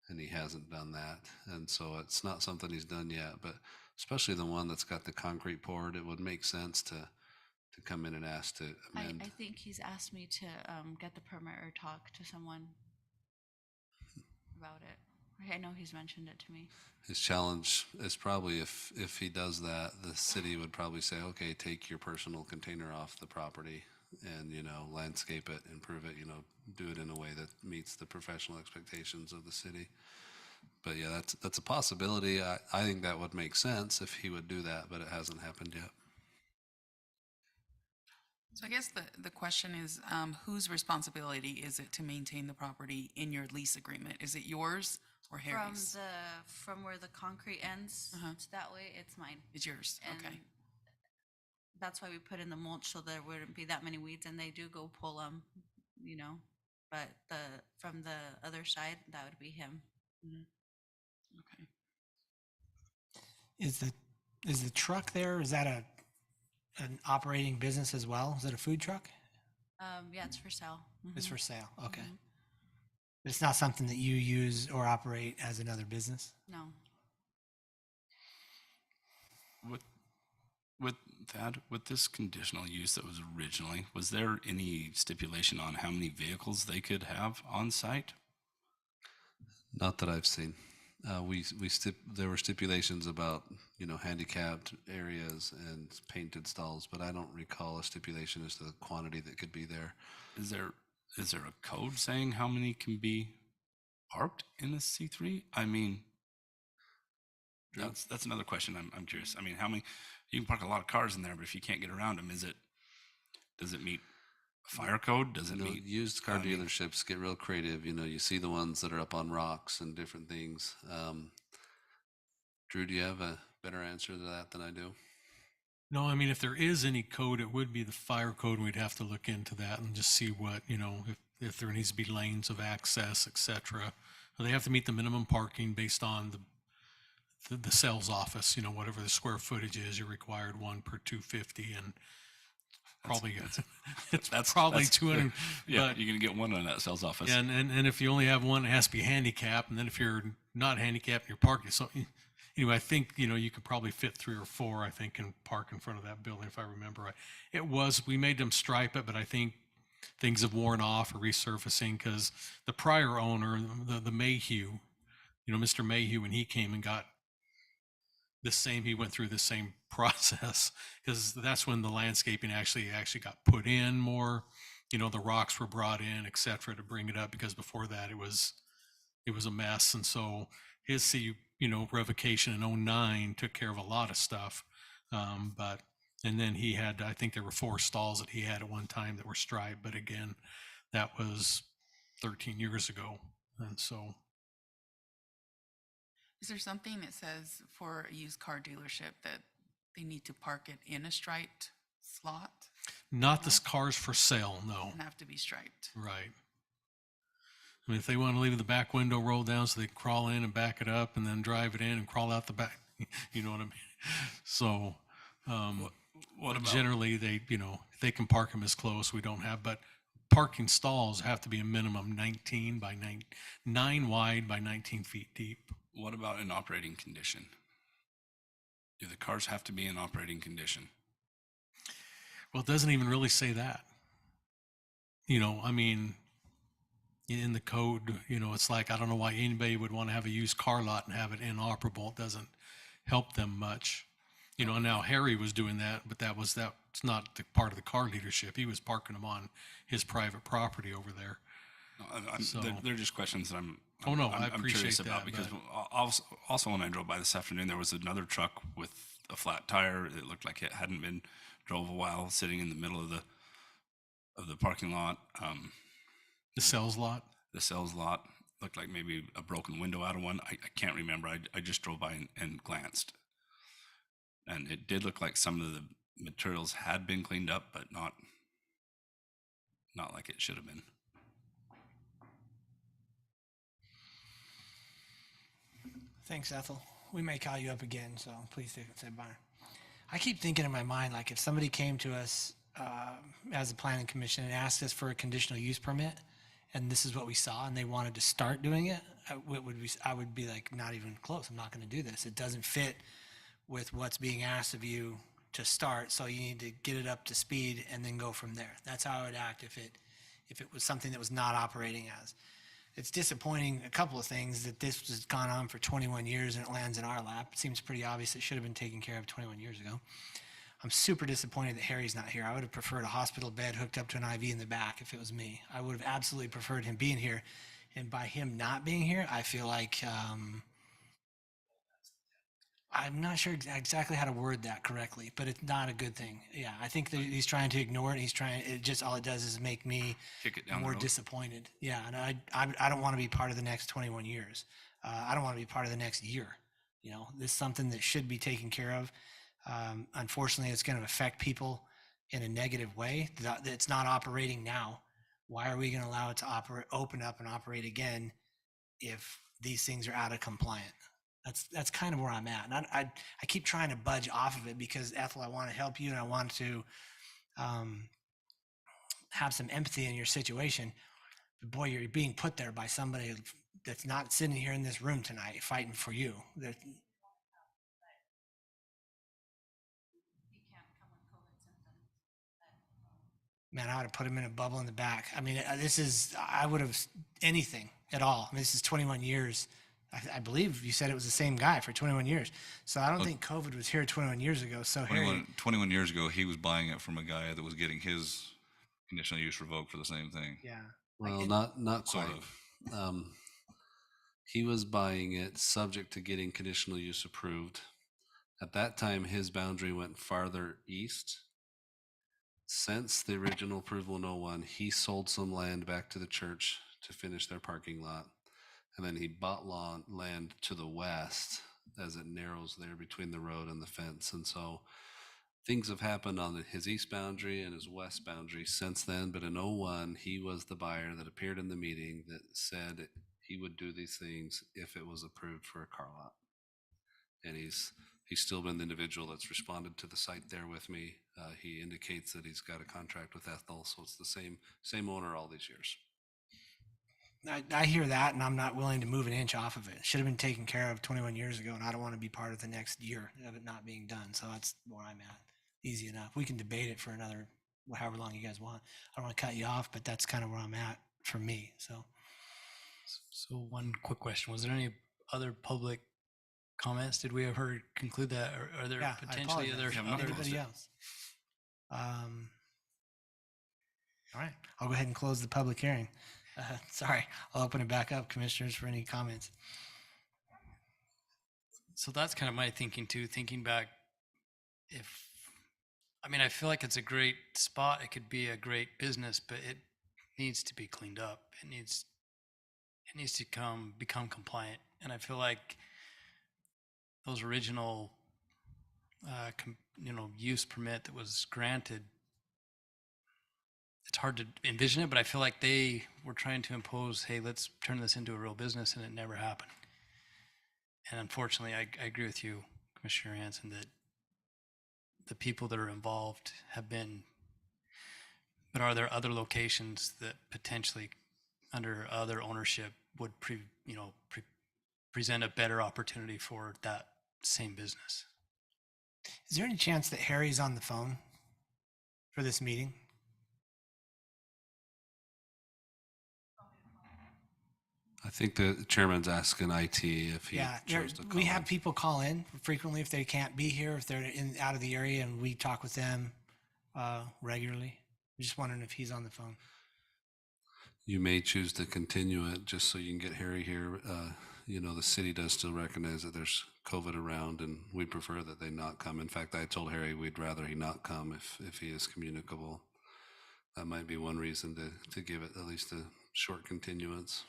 and he hasn't done that. And so it's not something he's done yet, but especially the one that's got the concrete poured, it would make sense to come in and ask to amend. I think he's asked me to get the permit or talk to someone about it. I know he's mentioned it to me. His challenge is probably if he does that, the city would probably say, okay, take your personal container off the property and, you know, landscape it, improve it, you know, do it in a way that meets the professional expectations of the city. But yeah, that's a possibility. I think that would make sense if he would do that, but it hasn't happened yet. So I guess the question is, whose responsibility is it to maintain the property in your lease agreement? Is it yours or Harry's? From where the concrete ends, it's that way, it's mine. It's yours, And okay. that's why we put in the mulch so there wouldn't be that many weeds, and they do go pull them, you know. But from the other side, that would be him. Okay. Is the truck there? Is that an operating business as well? Is it a food truck? Yeah, it's for sale. It's Mhm. for sale. Okay. Mhm. It's not something that you use or operate as another business? No. With this conditional use that was originally, was there any stipulation on how many vehicles they could have on site? Not that I've seen. There were stipulations about, you know, handicapped areas and painted stalls, but I don't recall a stipulation as to the quantity that could be there. Is there a code saying how many can be parked in a C3? I mean, that's another question. I'm curious. I mean, how many? You can park a lot of cars in there, but if you can't get around them, does it meet fire code? Does it You know, meet used car dealerships get real creative. You know, you see the ones that are up on rocks and different things. Drew, do you have a better answer to that than I do? No, I mean, if there is any code, it would be the fire code. And we'd have to look into that and just see what, you know, if there needs to be lanes of access, et cetera. They have to meet the minimum parking based on the sales office, you know, whatever the square footage is, you're required one per 250, and probably that's probably 200. Yeah, but, you're gonna get one on that sales office. and if you only have one, it has to be handicapped. And then if you're not handicapped, you're parking. So anyway, I think, you know, you could probably fit 3 or 4, I think, and park in front of that building, if I remember right. We made them stripe it, but I think things have worn off or resurfacing because the prior owner, the Mayhew, you know, Mr. Mayhew, when he came and got he went through the same process, because that's when the landscaping actually got put in more, you know, the rocks were brought in, et cetera, to bring it up, because before that it was a mess. And so his revocation in 2009 took care of a lot of stuff. And then he had, I think there were 4 stalls that he had at one time that were striped, but again, that was 13 years ago. And so, Is there something that says for a used car dealership that they need to park it in a striped slot? not this cars for sale, no. Doesn't have to be striped. Right. I mean, if they want to leave the back window rolled down so they can crawl in and back it up and then drive it in and crawl out the back, you know what I mean? So, What But about, generally, they, they can park them as close. We don't have, but parking stalls have to be a minimum 19 by 9 wide by 19 feet deep. what about in operating condition? Do the cars have to be in operating condition? Well, it doesn't even really say that. I mean, in the code, it's like, I don't know why anybody would want to have a used car lot and have it inoperable. It doesn't help them much. Now Harry was doing that, but that's not the part of the car leadership. He was parking them on his private property over there. No, So- they're just questions that I'm Oh, no, I I'm curious appreciate about that, because but- also when I drove by this afternoon, there was another truck with a flat tire. It looked like it hadn't been drove a while, sitting in the middle of the parking lot. The sales lot. The sales lot looked like maybe a broken window out of one. I can't remember. I just drove by and glanced, and it did look like some of the materials had been cleaned up, but not like it should have been. Thanks, Ethel. We may call you up again, so please say bye. I keep thinking in my mind, like if somebody came to us as a planning commission and asked us for a conditional use permit, and this is what we saw, and they wanted to start doing it, I would be like, not even close. I'm not going to do this. It doesn't fit with what's being asked of you to start, so you need to get it up to speed and then go from there. That's how I would act if it was something that was not operating as. It's disappointing, a couple of things, that this has gone on for 21 years and it lands in our lap. It seems pretty obvious it should have been taken care of 21 years ago. I'm super disappointed that Harry's not here. I would have preferred a hospital bed hooked up to an IV in the back if it was me. I would have absolutely preferred him being here. And by him not being here, I feel like I'm not sure exactly how to word that correctly, but it's not a good thing. Yeah, I think that he's trying to ignore it. All it does is make me Kick it down the more road. disappointed. Yeah, and I don't want to be part of the next 21 years. I don't want to be part of the next year. This is something that should be taken care of. Unfortunately, it's going to affect people in a negative way. It's not operating now. Why are we going to allow it to open up and operate again if these things are out of compliance? That's kind of where I'm at. And I keep trying to budge off of it because, Ethel, I want to help you and I want to have some empathy in your situation. But boy, you're being put there by somebody that's not sitting here in this room tonight fighting for you. Man, I would have put him in a bubble in the back. I mean, I would have anything at all. I mean, this is 21 years. I believe you said it was the same guy for 21 years. So I don't think COVID was here 21 years ago. So 21 years ago, he was buying it from a guy that was getting his conditional use revoked for the same thing. Yeah. Well, not Sort quite. of. He was buying it subject to getting conditional use approved. At that time, his boundary went farther east. Since the original approval in 01, he sold some land back to the church to finish their parking lot. And then he bought land to the west as it narrows there between the road and the fence. And so things have happened on his east boundary and his west boundary since then. But in 01, he was the buyer that appeared in the meeting that said he would do these things if it was approved for a car lot. And he's still been the individual that's responded to the site there with me. He indicates that he's got a contract with Ethel, so it's the same owner all these years. I hear that, and I'm not willing to move an inch off of it. It should have been taken care of 21 years ago, and I don't want to be part of the next year of it not being done. So that's where I'm at. Easy enough. We can debate it for another, however long you guys want. I don't want to cut you off, but that's kind of where I'm at for me. So So one quick question. Was there any other public comments? Did we ever conclude that? Or are there yeah, potentially other? Anybody else? All right, I'll go ahead and close the public hearing. Sorry, I'll open it back up, commissioners, for any comments. So that's kind of my thinking too, thinking back, I feel like it's a great spot. It could be a great business, but it needs to be cleaned up. It needs to become compliant. And I feel like those original, use permit that was granted, it's hard to envision it, but I feel like they were trying to impose, hey, let's turn this into a real business, and it never happened. And unfortunately, I agree with you, Commissioner Hanson, that the people that are involved have been, but are there other locations that potentially under other ownership would present a better opportunity for that same business? Is there any chance that Harry's on the phone for this meeting? I think the chairman's asking IT if he Yeah, chose to call we have in. people call in frequently if they can't be here, if they're out of the area, and we talk with them regularly. I'm just wondering if he's on the phone. You may choose to continue it just so you can get Harry here. The city does still recognize that there's COVID around, and we prefer that they not come. In fact, I told Harry we'd rather he not come if he is communicable. That might be one reason to give it at least a short continuance.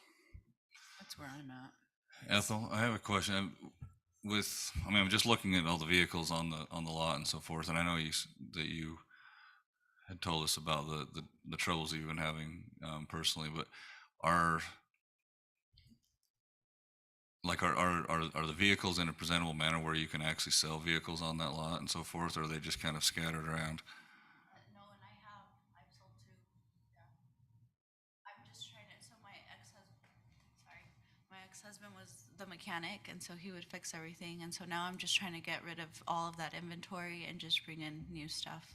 That's where I'm at. Ethel, I have a question. I'm just looking at all the vehicles on the lot and so forth, and I know that you had told us about the troubles you've been having personally, but are the vehicles in a presentable manner where you can actually sell vehicles on that lot and so forth, or are they just kind of scattered around? No, and I've sold two. Yeah. I'm just trying to, so my ex-husband was the mechanic, and so he would fix everything. And so now I'm just trying to get rid of all of that inventory and just bring in new stuff.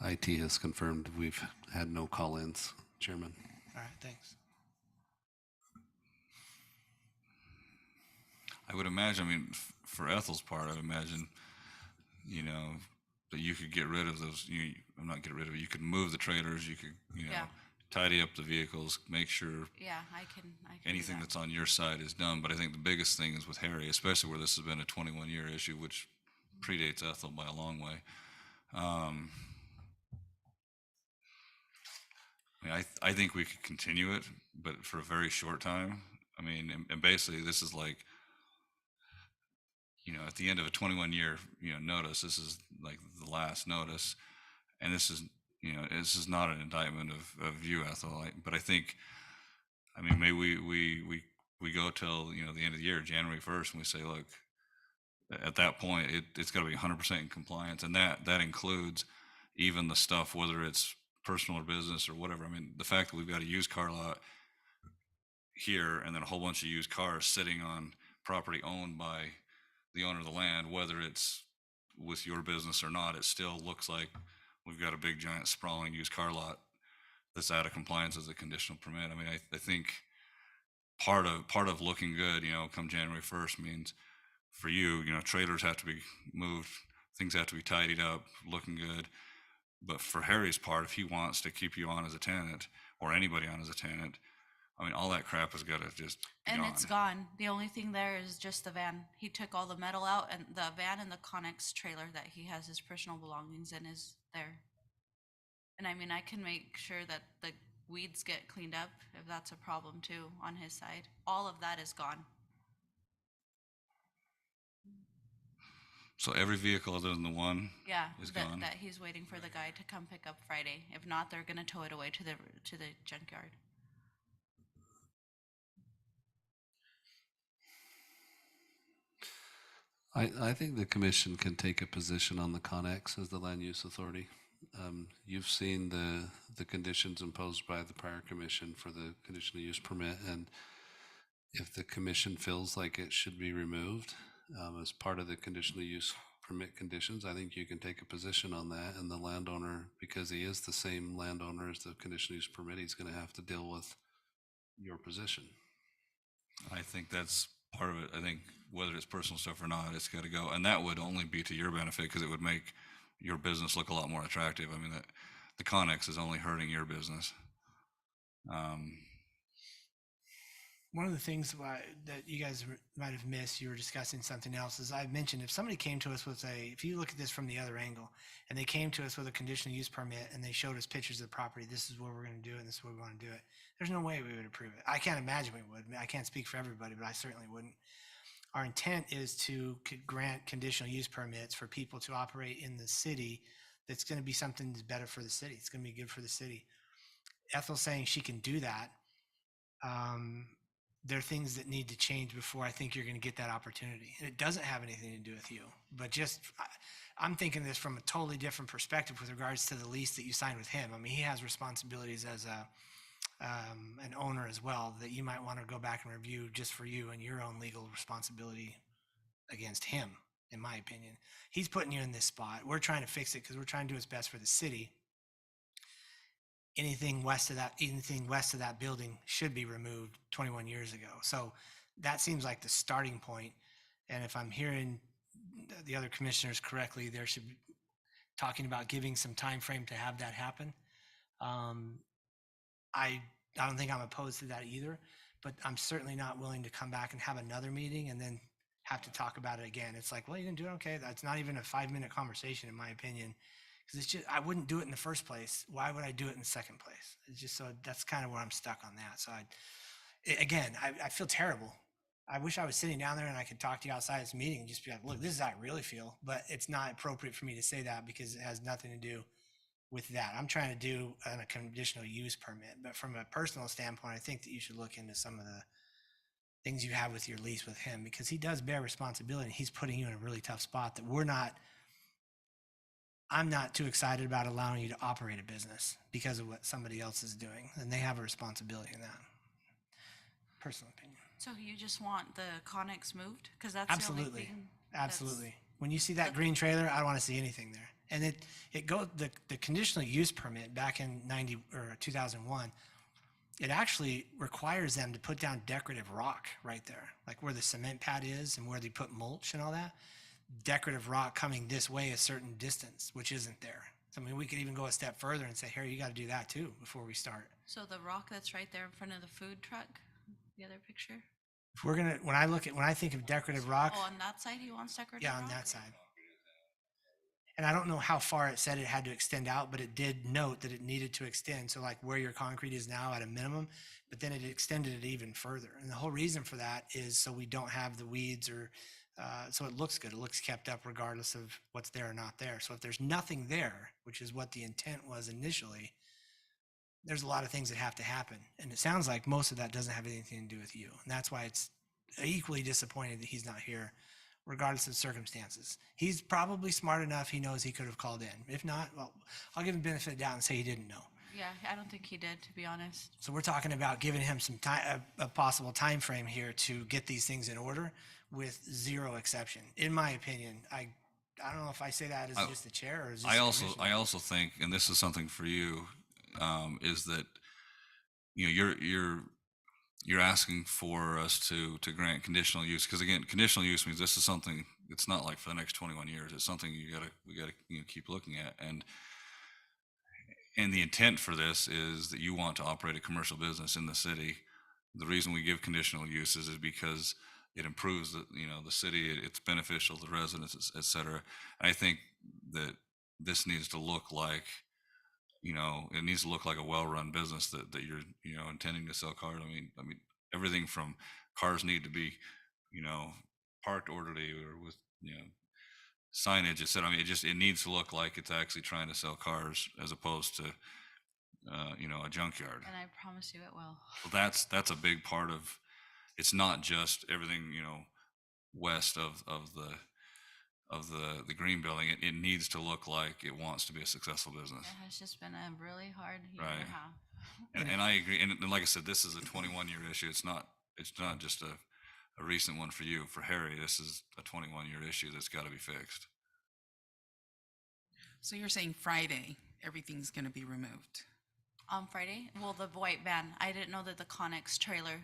IT has confirmed we've had no call-ins, Chairman. All right, thanks. I would imagine, for Ethel's part, I'd imagine, that you could get rid of those, not get rid of it, you could move the trailers, you could, Yeah. tidy up the vehicles, make sure Yeah, I can do anything that. that's on your side is done. But I think the biggest thing is with Harry, especially where this has been a 21-year issue, which predates Ethel by a long way. I think we could continue it, but for a very short time. And basically this is like, at the end of a 21-year, notice, this is like the last notice. And this is not an indictment of you, Ethel. But I think, maybe we go till, the end of the year, January 1st, and we say, look, at that point, it's got to be 100% in compliance. And that includes even the stuff, whether it's personal or business or whatever. The fact that we've got a used car lot here and then a whole bunch of used cars sitting on property owned by the owner of the land, whether it's with your business or not, it still looks like we've got a big giant sprawling used car lot that's out of compliance as a conditional permit. I think part of looking good, come January 1st means for you, trailers have to be moved, things have to be tidied up, looking good. But for Harry's part, if he wants to keep you on as a tenant or anybody on as a tenant, all that crap has got to just be And gone. it's gone. The only thing there is just the van. He took all the metal out, and the van and the Connex trailer that he has his personal belongings in is there. And I can make sure that the weeds get cleaned up if that's a problem too on his side. All of that is gone. So every vehicle other than the one Yeah, is gone? that he's waiting for the guy to come pick up Friday. If not, they're gonna tow it away to the junkyard. I think the commission can take a position on the Connex as the land use authority. You've seen the conditions imposed by the prior commission for the conditional use permit, and if the commission feels like it should be removed as part of the conditional use permit conditions, I think you can take a position on that, and the landowner, because he is the same landowner as the conditional use permit, he's going to have to deal with your position. I think that's part of it. I think whether it's personal stuff or not, it's got to go. And that would only be to your benefit because it would make your business look a lot more attractive. The Connex is only hurting your business. One of the things that you guys might have missed, you were discussing something else, is I mentioned if somebody came to us with if you look at this from the other angle, and they came to us with a conditional use permit and they showed us pictures of the property, this is where we're going to do it and this is where we want to do it, there's no way we would approve it. I can't imagine we would. I can't speak for everybody, but I certainly wouldn't. Our intent is to grant conditional use permits for people to operate in the city. That's going to be something that's better for the city. It's going to be good for the city. Ethel's saying she can do that. there are things that need to change before I think you're going to get that opportunity. And it doesn't have anything to do with you, but just I'm thinking this from a totally different perspective with regards to the lease that you signed with him. I mean, he has responsibilities as an owner as well that you might want to go back and review just for you and your own legal responsibility against him, in my opinion. He's putting you in this spot. We're trying to fix it because we're trying to do what's best for the city. Anything west of that building should be removed 21 years ago. So that seems like the starting point. And if I'm hearing the other commissioners correctly, there should be talking about giving some time frame to have that happen. I don't think I'm opposed to that either, but I'm certainly not willing to come back and have another meeting and then have to talk about it again. It's like, well, you didn't do it. Okay. That's not even a 5-minute conversation, in my opinion. Because it's just, I wouldn't do it in the first place. Why would I do it in the second place? It's just, so that's kind of where I'm stuck on that. So I feel terrible. I wish I was sitting down there and I could talk to you outside this meeting and just be like, look, this is how I really feel, but it's not appropriate for me to say that because it has nothing to do with that. I'm trying to do a conditional use permit, but from a personal standpoint, I think that you should look into some of the things you have with your lease with him, because he does bear responsibility. He's putting you in a really tough spot that I'm not too excited about allowing you to operate a business because of what somebody else is doing, and they have a responsibility in that. Personal opinion. So you just want the Connex moved? Because that's the only Absolutely. thing. Absolutely. When you see that green trailer, I don't want to see anything there. And the conditional use permit back in 2001, it actually requires them to put down decorative rock right there, like where the cement pad is and where they put mulch and all that. Decorative rock coming this way a certain distance, which isn't there. So, I mean, we could even go a step further and say, Harry, you got to do that too before we start. So the rock that's right there in front of the food truck, the other picture? If we're gonna, when I think of decorative rock, Oh, on that side he wants decorative yeah, rock? on that side. And I don't know how far it said it had to extend out, but it did note that it needed to extend. So like where your concrete is now at a minimum, but then it extended it even further. And the whole reason for that is so we don't have the weeds or so it looks good. It looks kept up regardless of what's there or not there. So if there's nothing there, which is what the intent was initially, there's a lot of things that have to happen. And it sounds like most of that doesn't have anything to do with you. And that's why it's equally disappointing that he's not here, regardless of circumstances. He's probably smart enough. He knows he could have called in. If not, well, I'll give him benefit of the doubt and say he didn't know. Yeah, I don't think he did, to be honest. So we're talking about giving him some time, a possible time frame here to get these things in order with zero exception. In my opinion, I don't know if I say that as just the chair or as just I the also commissioner. think, and this is something for you, is that you're asking for us to grant conditional use, because again, conditional use means this is something. It's not like for the next 21 years. It's something we gotta keep looking at, and the intent for this is that you want to operate a commercial business in the city. The reason we give conditional uses is because it improves the city. It's beneficial to the residents, et cetera. And I think that this needs to look like, it needs to look like a well-run business that you're, intending to sell cars. I mean, everything from cars need to be, parked orderly or with, signage, et cetera. I mean, it needs to look like it's actually trying to sell cars as opposed to, a junkyard. And I promise you it will. Well, that's a big part of. It's not just everything, west of the green building. It needs to look like it wants to be a successful business. It has just been a really hard year Right. and a half. And I agree. And like I said, this is a 21-year issue. It's not just a recent one for you. For Harry, this is a 21-year issue that's got to be fixed. So you're saying Friday, everything's going to be removed? On Friday? Well, the white van. I didn't know that the Connex trailer.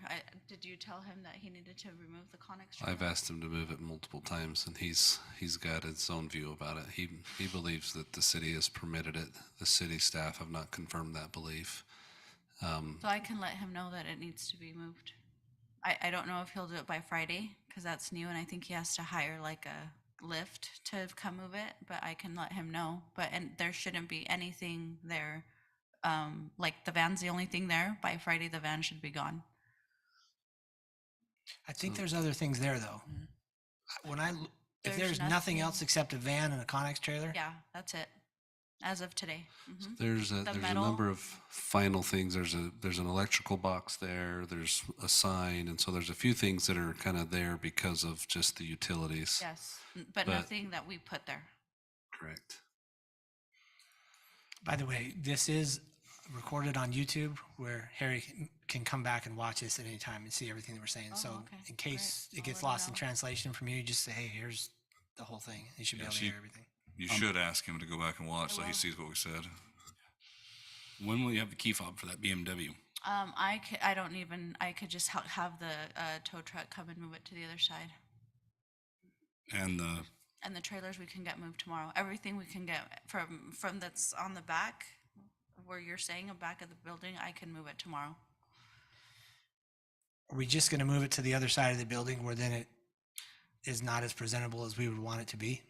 Did you tell him that he needed to remove the Connex trailer? I've asked him to move it multiple times, and he's got his own view about it. He believes that the city has permitted it. The city staff have not confirmed that belief. So I can let him know that it needs to be moved. I don't know if he'll do it by Friday because that's new, and I think he has to hire like a lift to come move it. But I can let him know. And there shouldn't be anything there. Like the van's the only thing there. By Friday, the van should be gone. I think there's other things there though. If There's there's nothing nothing- else except a van and a Connex trailer, Yeah, that's it. as of today. Mhm. There's a metal. number of final things. There's an electrical box there. There's a sign, and so there's a few things that are kind of there because of just the utilities. Yes, but But- nothing that we put there. Correct. By the way, this is recorded on YouTube where Harry can come back and watch this at any time and see everything that we're saying. Oh, So okay. in case Great. it gets I'll let him lost in know. translation from you, just say, hey, here's the whole thing. You should be Yeah, able to so hear everything. You should ask him to go back and watch so he will. sees what we said. When will you have the key fob for that BMW? I don't even, I could just have the tow truck come and move it to the other side. And the And the trailers we can get moved tomorrow. Everything we can get from that's on the back, where you're saying the back of the building, I can move it tomorrow. Are we just going to move it to the other side of the building where then it is not as presentable as we would want it to be?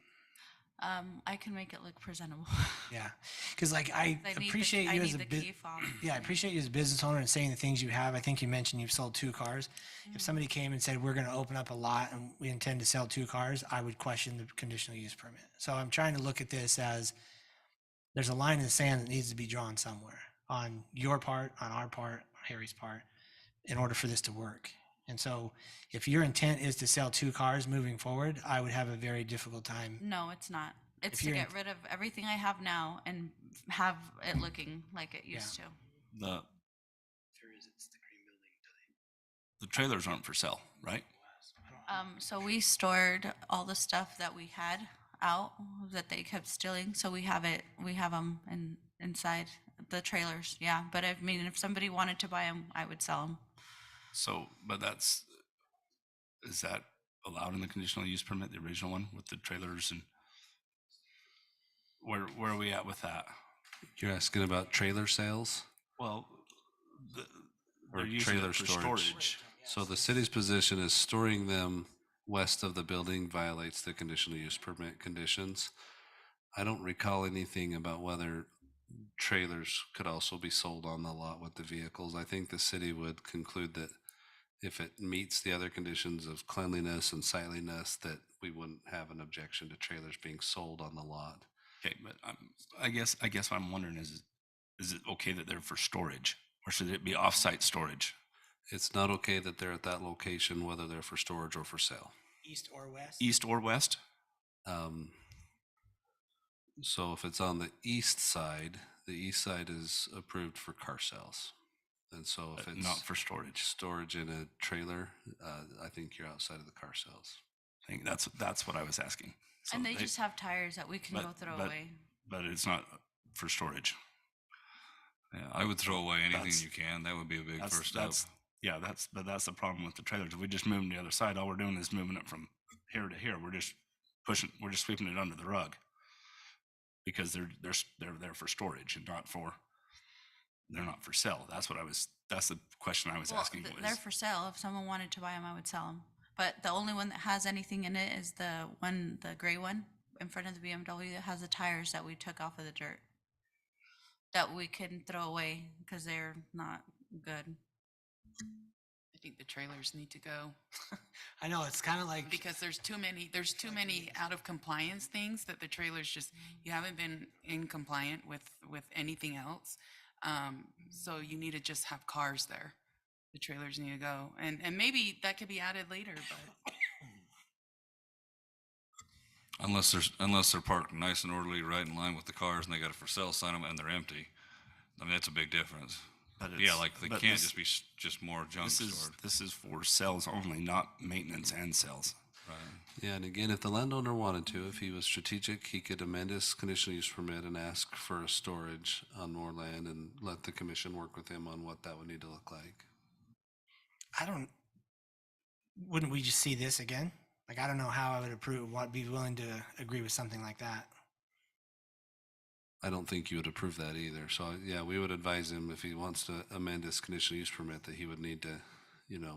I can make it look presentable. Yeah. Because like I appreciate you as a key fob. yeah, I appreciate you as a business owner and saying the things you have. I think you mentioned you've sold 2 cars. If somebody came and said, we're going to open up a lot and we intend to sell 2 cars, I would question the conditional use permit. So I'm trying to look at this as there's a line in the sand that needs to be drawn somewhere on your part, on our part, on Harry's part, in order for this to work. And so if your intent is to sell 2 cars moving forward, I would have a very difficult time. No, it's not. It's If to you're get rid of everything I have now and have it looking like it used to. the trailers aren't for sale, right? So we stored all the stuff that we had out that they kept stealing. So we have them inside the trailers. Yeah. But I mean, if somebody wanted to buy them, I would sell them. So, but is that allowed in the conditional use permit, the original one with the trailers, and where are we at with that? You're asking about trailer sales Well, or they're using it trailer for storage? So the city's position is storing them west of the building violates the conditional use permit conditions. I don't recall anything about whether trailers could also be sold on the lot with the vehicles. I think the city would conclude that if it meets the other conditions of cleanliness and sightliness, that we wouldn't have an objection to trailers being sold on the lot. Okay, but I guess what I'm wondering is it okay that they're for storage, or should it be off-site storage? It's not okay that they're at that location, whether they're for storage or for sale. East or west? East or west? So if it's on the east side is approved for car sales. And so if But it's not for storage. storage in a trailer, I think you're outside of the car sales. I think that's what I was asking. So And they just have tires that we can go throw away. But it's not for storage. Yeah, I would throw away anything That's- you can. That would be a big That's, first step. but that's the problem with the trailers. If we just move them to the other side, all we're doing is moving it from here to here. We're just sweeping it under the rug because they're there for storage and they're not for sale. That's the question I was Well, asking. they're for sale. If someone wanted to buy them, I would sell them. But the only one that has anything in it is the gray one in front of the BMW that has the tires that we took off of the dirt that we can throw away because they're not good. I think the trailers need to go I know, it's kind of like, because there's too many out of compliance things that the trailers just, you haven't been in compliant with anything else. So you need to just have cars there. The trailers need to go. And maybe that could be added later, but Unless they're parked nice and orderly, right in line with the cars, and they got a for sale sign on them and they're empty. I mean, that's a big difference. But Yeah, it's- like they but can't this- just be just more junk stored. This is for sales only, not maintenance and sales. Right. Yeah, and again, if the landowner wanted to, if he was strategic, he could amend his conditional use permit and ask for a storage on more land and let the commission work with him on what that would need to look like. wouldn't we just see this again? Like, I don't know how I would be willing to agree with something like that. I don't think you would approve that either. So yeah, we would advise him if he wants to amend his conditional use permit that he would need to,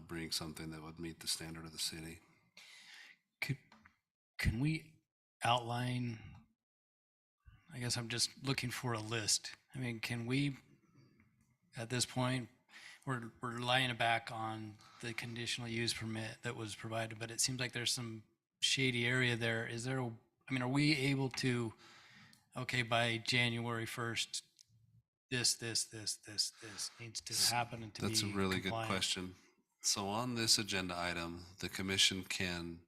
bring something that would meet the standard of the city. Can we outline, I guess I'm just looking for a list. I mean, can we, at this point, we're relying it back on the conditional use permit that was provided, but it seems like there's some shady area there. Are we able to okay, by January 1st, this needs to happen and to be That's a really good compliant. question. So on this agenda item, the commission can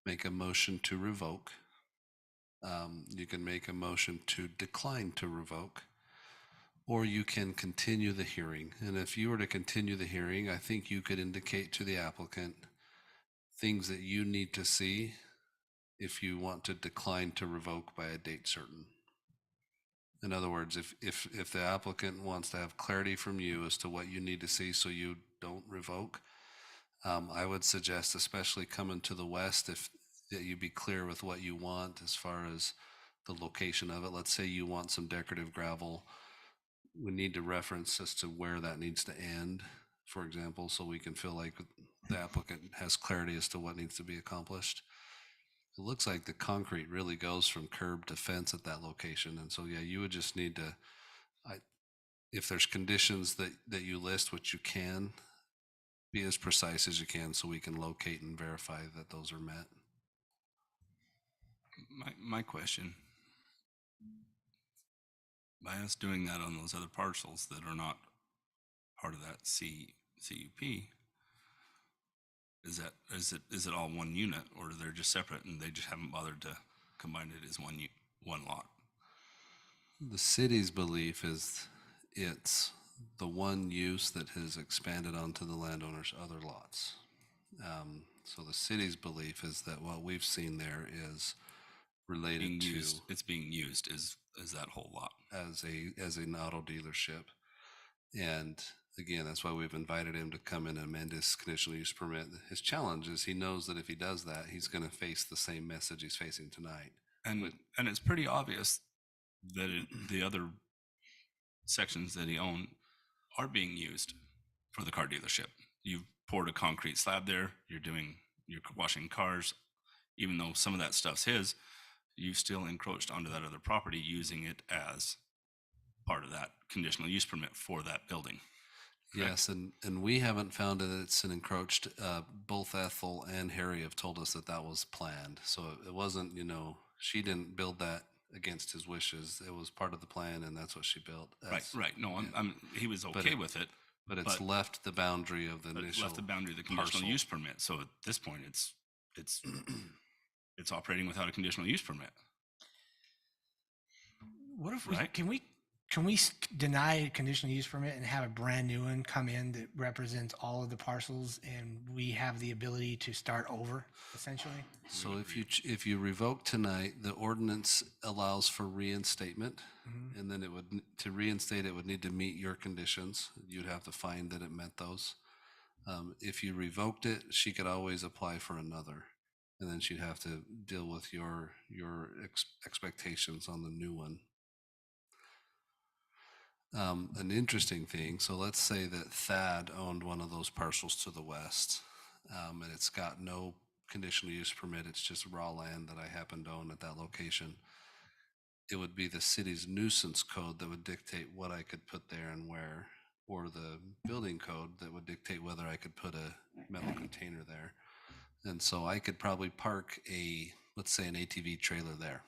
make a motion to revoke. You can make a motion to decline to revoke, or you can continue the hearing. And if you were to continue the hearing, I think you could indicate to the applicant things that you need to see if you want to decline to revoke by a date certain. In other words, if the applicant wants to have clarity from you as to what you need to see so you don't revoke, I would suggest, especially coming to the west, that you be clear with what you want as far as the location of it. Let's say you want some decorative gravel. We need to reference as to where that needs to end, for example, so we can feel like the applicant has clarity as to what needs to be accomplished. It looks like the concrete really goes from curb to fence at that location. And so, yeah, you would just need to, if there's conditions that you list, which you can, be as precise as you can so we can locate and verify that those are met. My question, by us doing that on those other parcels that are not part of that CUP, is it all one unit, or they're just separate and they just haven't bothered to combine it as one lot? The city's belief is it's the one use that has expanded onto the landowner's other lots. So the city's belief is that what we've seen there is related to It's being used as that whole lot. as an auto dealership. And again, that's why we've invited him to come in and amend his conditional use permit. His challenge is he knows that if he does that, he's going to face the same message he's facing tonight. And it's pretty obvious that the other sections that he owned are being used for the car dealership. You've poured a concrete slab there. You're washing cars. Even though some of that stuff's his, you've still encroached onto that other property using it as part of that conditional use permit for that building. Correct? Yes, and we haven't found that it's an encroached. Both Ethel and Harry have told us that was planned. So it wasn't, she didn't build that against his wishes. It was part of the plan, and that's what she built. Right. No, he was But okay with it. But it's left the boundary of the initial. Left the boundary of the conditional parcel. use permit. So at this point, it's operating without a conditional use permit. What if Right. can we deny a conditional use permit and have a brand new one come in that represents all of the parcels, and we have the ability to start over, essentially? So if you revoke tonight, the ordinance allows for reinstatement, and then to reinstate it would need to meet your conditions. You'd have to find that it met those. If you revoked it, she could always apply for another, and then she'd have to deal with your expectations on the new one. An interesting thing, so let's say that Thad owned one of those parcels to the west, and it's got no conditional use permit, it's just raw land that I happen to own at that location. It would be the city's nuisance code that would dictate what I could put there and where, or the building code that would dictate whether I could put a metal container there. And so I could probably park let's say an ATV trailer there,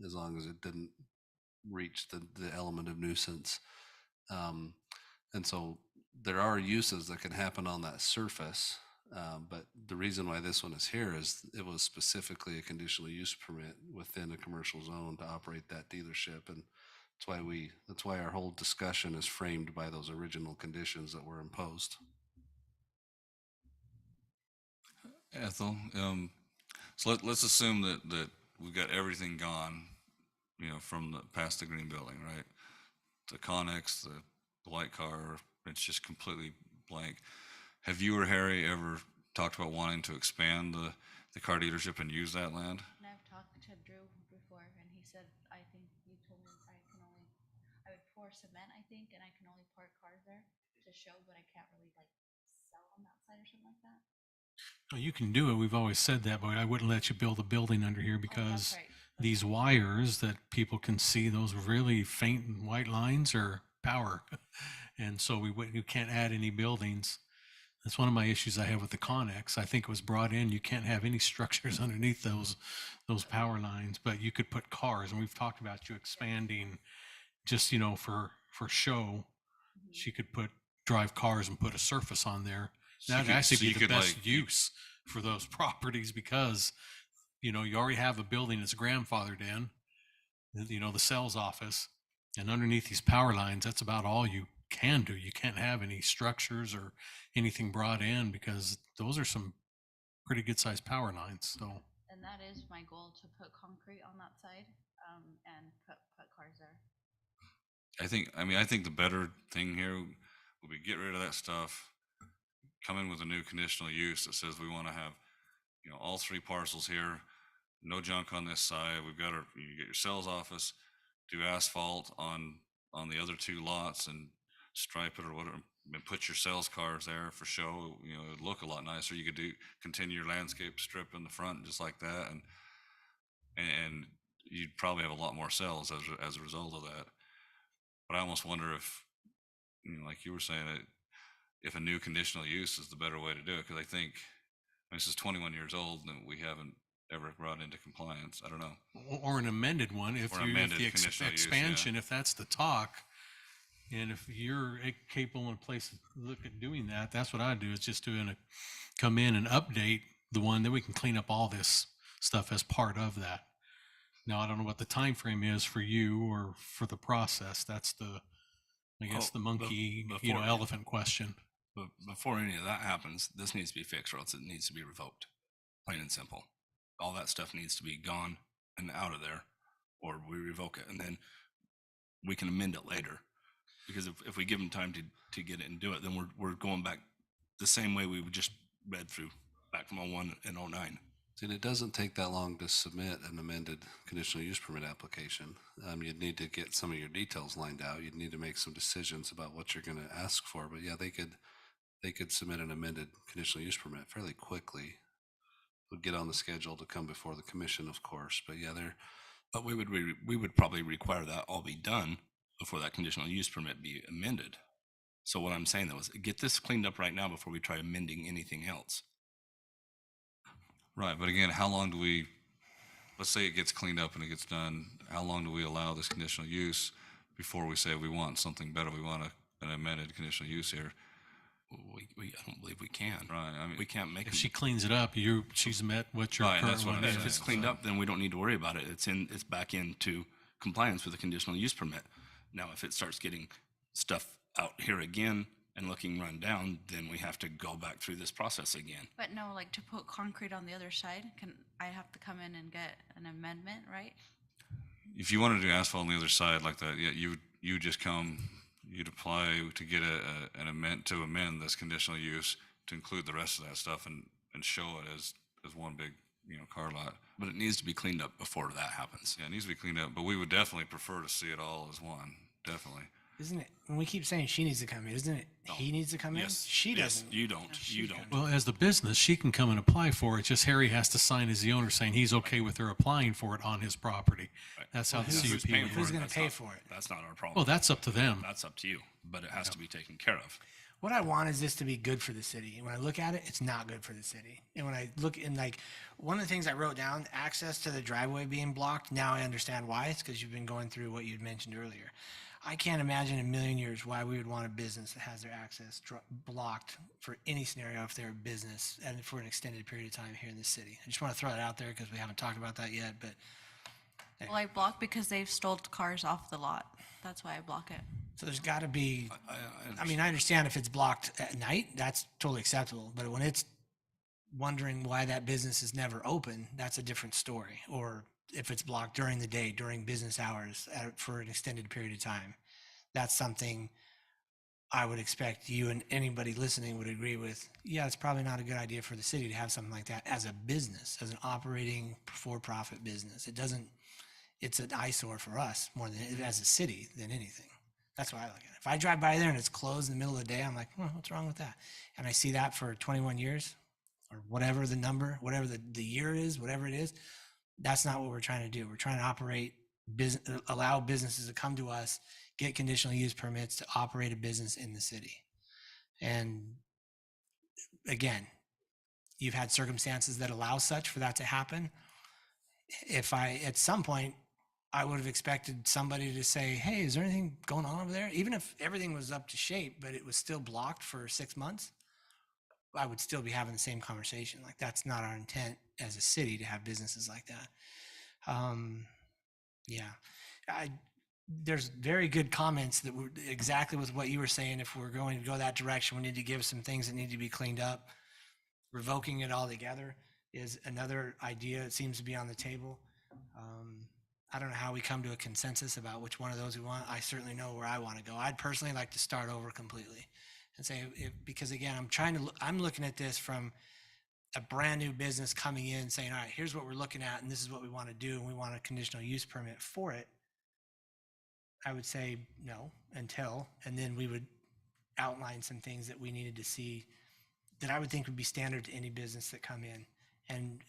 as long as it didn't reach the element of nuisance. And so there are uses that can happen on that surface, but the reason why this one is here is it was specifically a conditional use permit within a commercial zone to operate that dealership, and that's why our whole discussion is framed by those original conditions that were imposed. Ethel, so let's assume that we've got everything gone, from past the green building, right? The Connex, the white car, it's just completely blank. Have you or Harry ever talked about wanting to expand the car dealership and use that land? And I've talked to Drew before, and he said, I think you told me I would pour cement, I think, and I can only park cars there to show, but I can't really sell on that side or something like that. Oh, you can do it. We've always said that, but I wouldn't let you build a building under here because these wires that people can see, those really faint white lines, are power. And so you can't add any buildings. That's one of my issues I have with the Connex. I think it was brought in, you can't have any structures underneath those power lines, but you could put cars, and we've talked about you expanding just, for show. She could drive cars and put a surface on there. So That'd you could- actually so be you the could, best like, use for those properties because, you already have a building that's grandfathered in, the sales office, and underneath these power lines, that's about all you can do. You can't have any structures or anything brought in because those are some pretty good sized power lines. So And that is my goal, to put concrete on that side, and put cars there. I think the better thing here would be get rid of that stuff, come in with a new conditional use that says we want to have, all 3 parcels here, no junk on this side. We've got you get your sales office, do asphalt on the other 2 lots and stripe it or whatever, and put your sales cars there for show. It would look a lot nicer. You could continue your landscape strip in the front just like that, and you'd probably have a lot more sales as a result of that. But I almost wonder if, like you were saying, if a new conditional use is the better way to do it, because I think this is 21 years old and we haven't ever brought into compliance. I don't know. or an amended one if Or an you if amended the conditional use, yeah. expansion, if that's the talk, and if you're capable in place to look at doing that, that's what I do, is just come in and update the one, then we can clean up all this stuff as part of that. Now, I don't know what the time frame is for you or for the process. That's I guess the monkey, before- elephant question. But before any of that happens, this needs to be fixed, or else it needs to be revoked. Plain and simple. All that stuff needs to be gone and out of there, or we revoke it, and then we can amend it later. Because if we give them time to get it and do it, then we're going back the same way we just read through back from 01 and 09. And it doesn't take that long to submit an amended conditional use permit application. You'd need to get some of your details lined out. You'd need to make some decisions about what you're going to ask for. But yeah, they could submit an amended conditional use permit fairly quickly. Would get on the schedule to come before the commission, of course. But yeah, But we would probably require that all be done before that conditional use permit be amended. So what I'm saying though is get this cleaned up right now before we try amending anything else. Right, but again, how long do we, let's say it gets cleaned up and it gets done, how long do we allow this conditional use before we say we want something better, we want an amended conditional use here? I don't believe we can. Right, we can't make If them- she cleans it up, she's met what your Right, current that's what one I'm is. If it's cleaned up, then we don't need to worry about it. It's back into compliance with the conditional use permit. Now, if it starts getting stuff out here again and looking run down, then we have to go back through this process again. But no, like to put concrete on the other side, I have to come in and get an amendment, right? If you wanted to do asphalt on the other side like that, yeah, you just you'd apply to get an amend this conditional use to include the rest of that stuff and show it as one big, car lot. But it needs to be cleaned up before that happens. Yeah, it needs to be cleaned up, but we would definitely prefer to see it all as one, definitely. Isn't it, when we keep saying she needs to come in, isn't it he needs to come in? Yes. She Yes, doesn't. You don't. You don't. Well, as the business, she can come and apply for it. Just Harry has to sign as the owner saying he's okay with her applying for it on his property. Right. That's how the Who's CUP paying would for Who's work. gonna That's pay not- for it? That's not our problem. Well, that's up to them. That's up to you, but it has to be taken care of. What I want is this to be good for the city. And when I look at it, it's not good for the city. And when I look in, like, one of the things I wrote down, access to the driveway being blocked, now I understand why. It's because you've been going through what you'd mentioned earlier. I can't imagine in a million years why we would want a business that has their access blocked for any scenario if they're a business and for an extended period of time here in the city. I just want to throw that out there because we haven't talked about that yet, but Well, I block because they've stole cars off the lot. That's why I block it. so there's got to be, I I understand if it's blocked at night, that's totally acceptable. But when it's wondering why that business is never open, that's a different story. Or if it's blocked during the day, during business hours for an extended period of time, that's something I would expect you and anybody listening would agree with. Yeah, it's probably not a good idea for the city to have something like that as a business, as an operating for-profit business. It's an eyesore for us more than as a city than anything. That's why I look at it. If I drive by there and it's closed in the middle of the day, I'm like, well, what's wrong with that? And I see that for 21 years or whatever the number, whatever the year is, whatever it is. That's not what we're trying to do. We're trying to operate allow businesses to come to us, get conditional use permits to operate a business in the city. And again, you've had circumstances that allow such for that to happen. If at some point, I would have expected somebody to say, hey, is there anything going on over there? Even if everything was up to shape, but it was still blocked for 6 months, I would still be having the same conversation. Like, that's not our intent as a city to have businesses like that. Yeah, there's very good comments that were exactly with what you were saying. If we're going to go that direction, we need to give some things that need to be cleaned up. Revoking it all together is another idea. It seems to be on the table. I don't know how we come to a consensus about which one of those we want. I certainly know where I want to go. I'd personally like to start over completely and say, because again, I'm looking at this from a brand new business coming in saying, all right, here's what we're looking at and this is what we want to do. And we want a conditional use permit for it. I would say no until, and then we would outline some things that we needed to see that I would think would be standard to any business that come in, and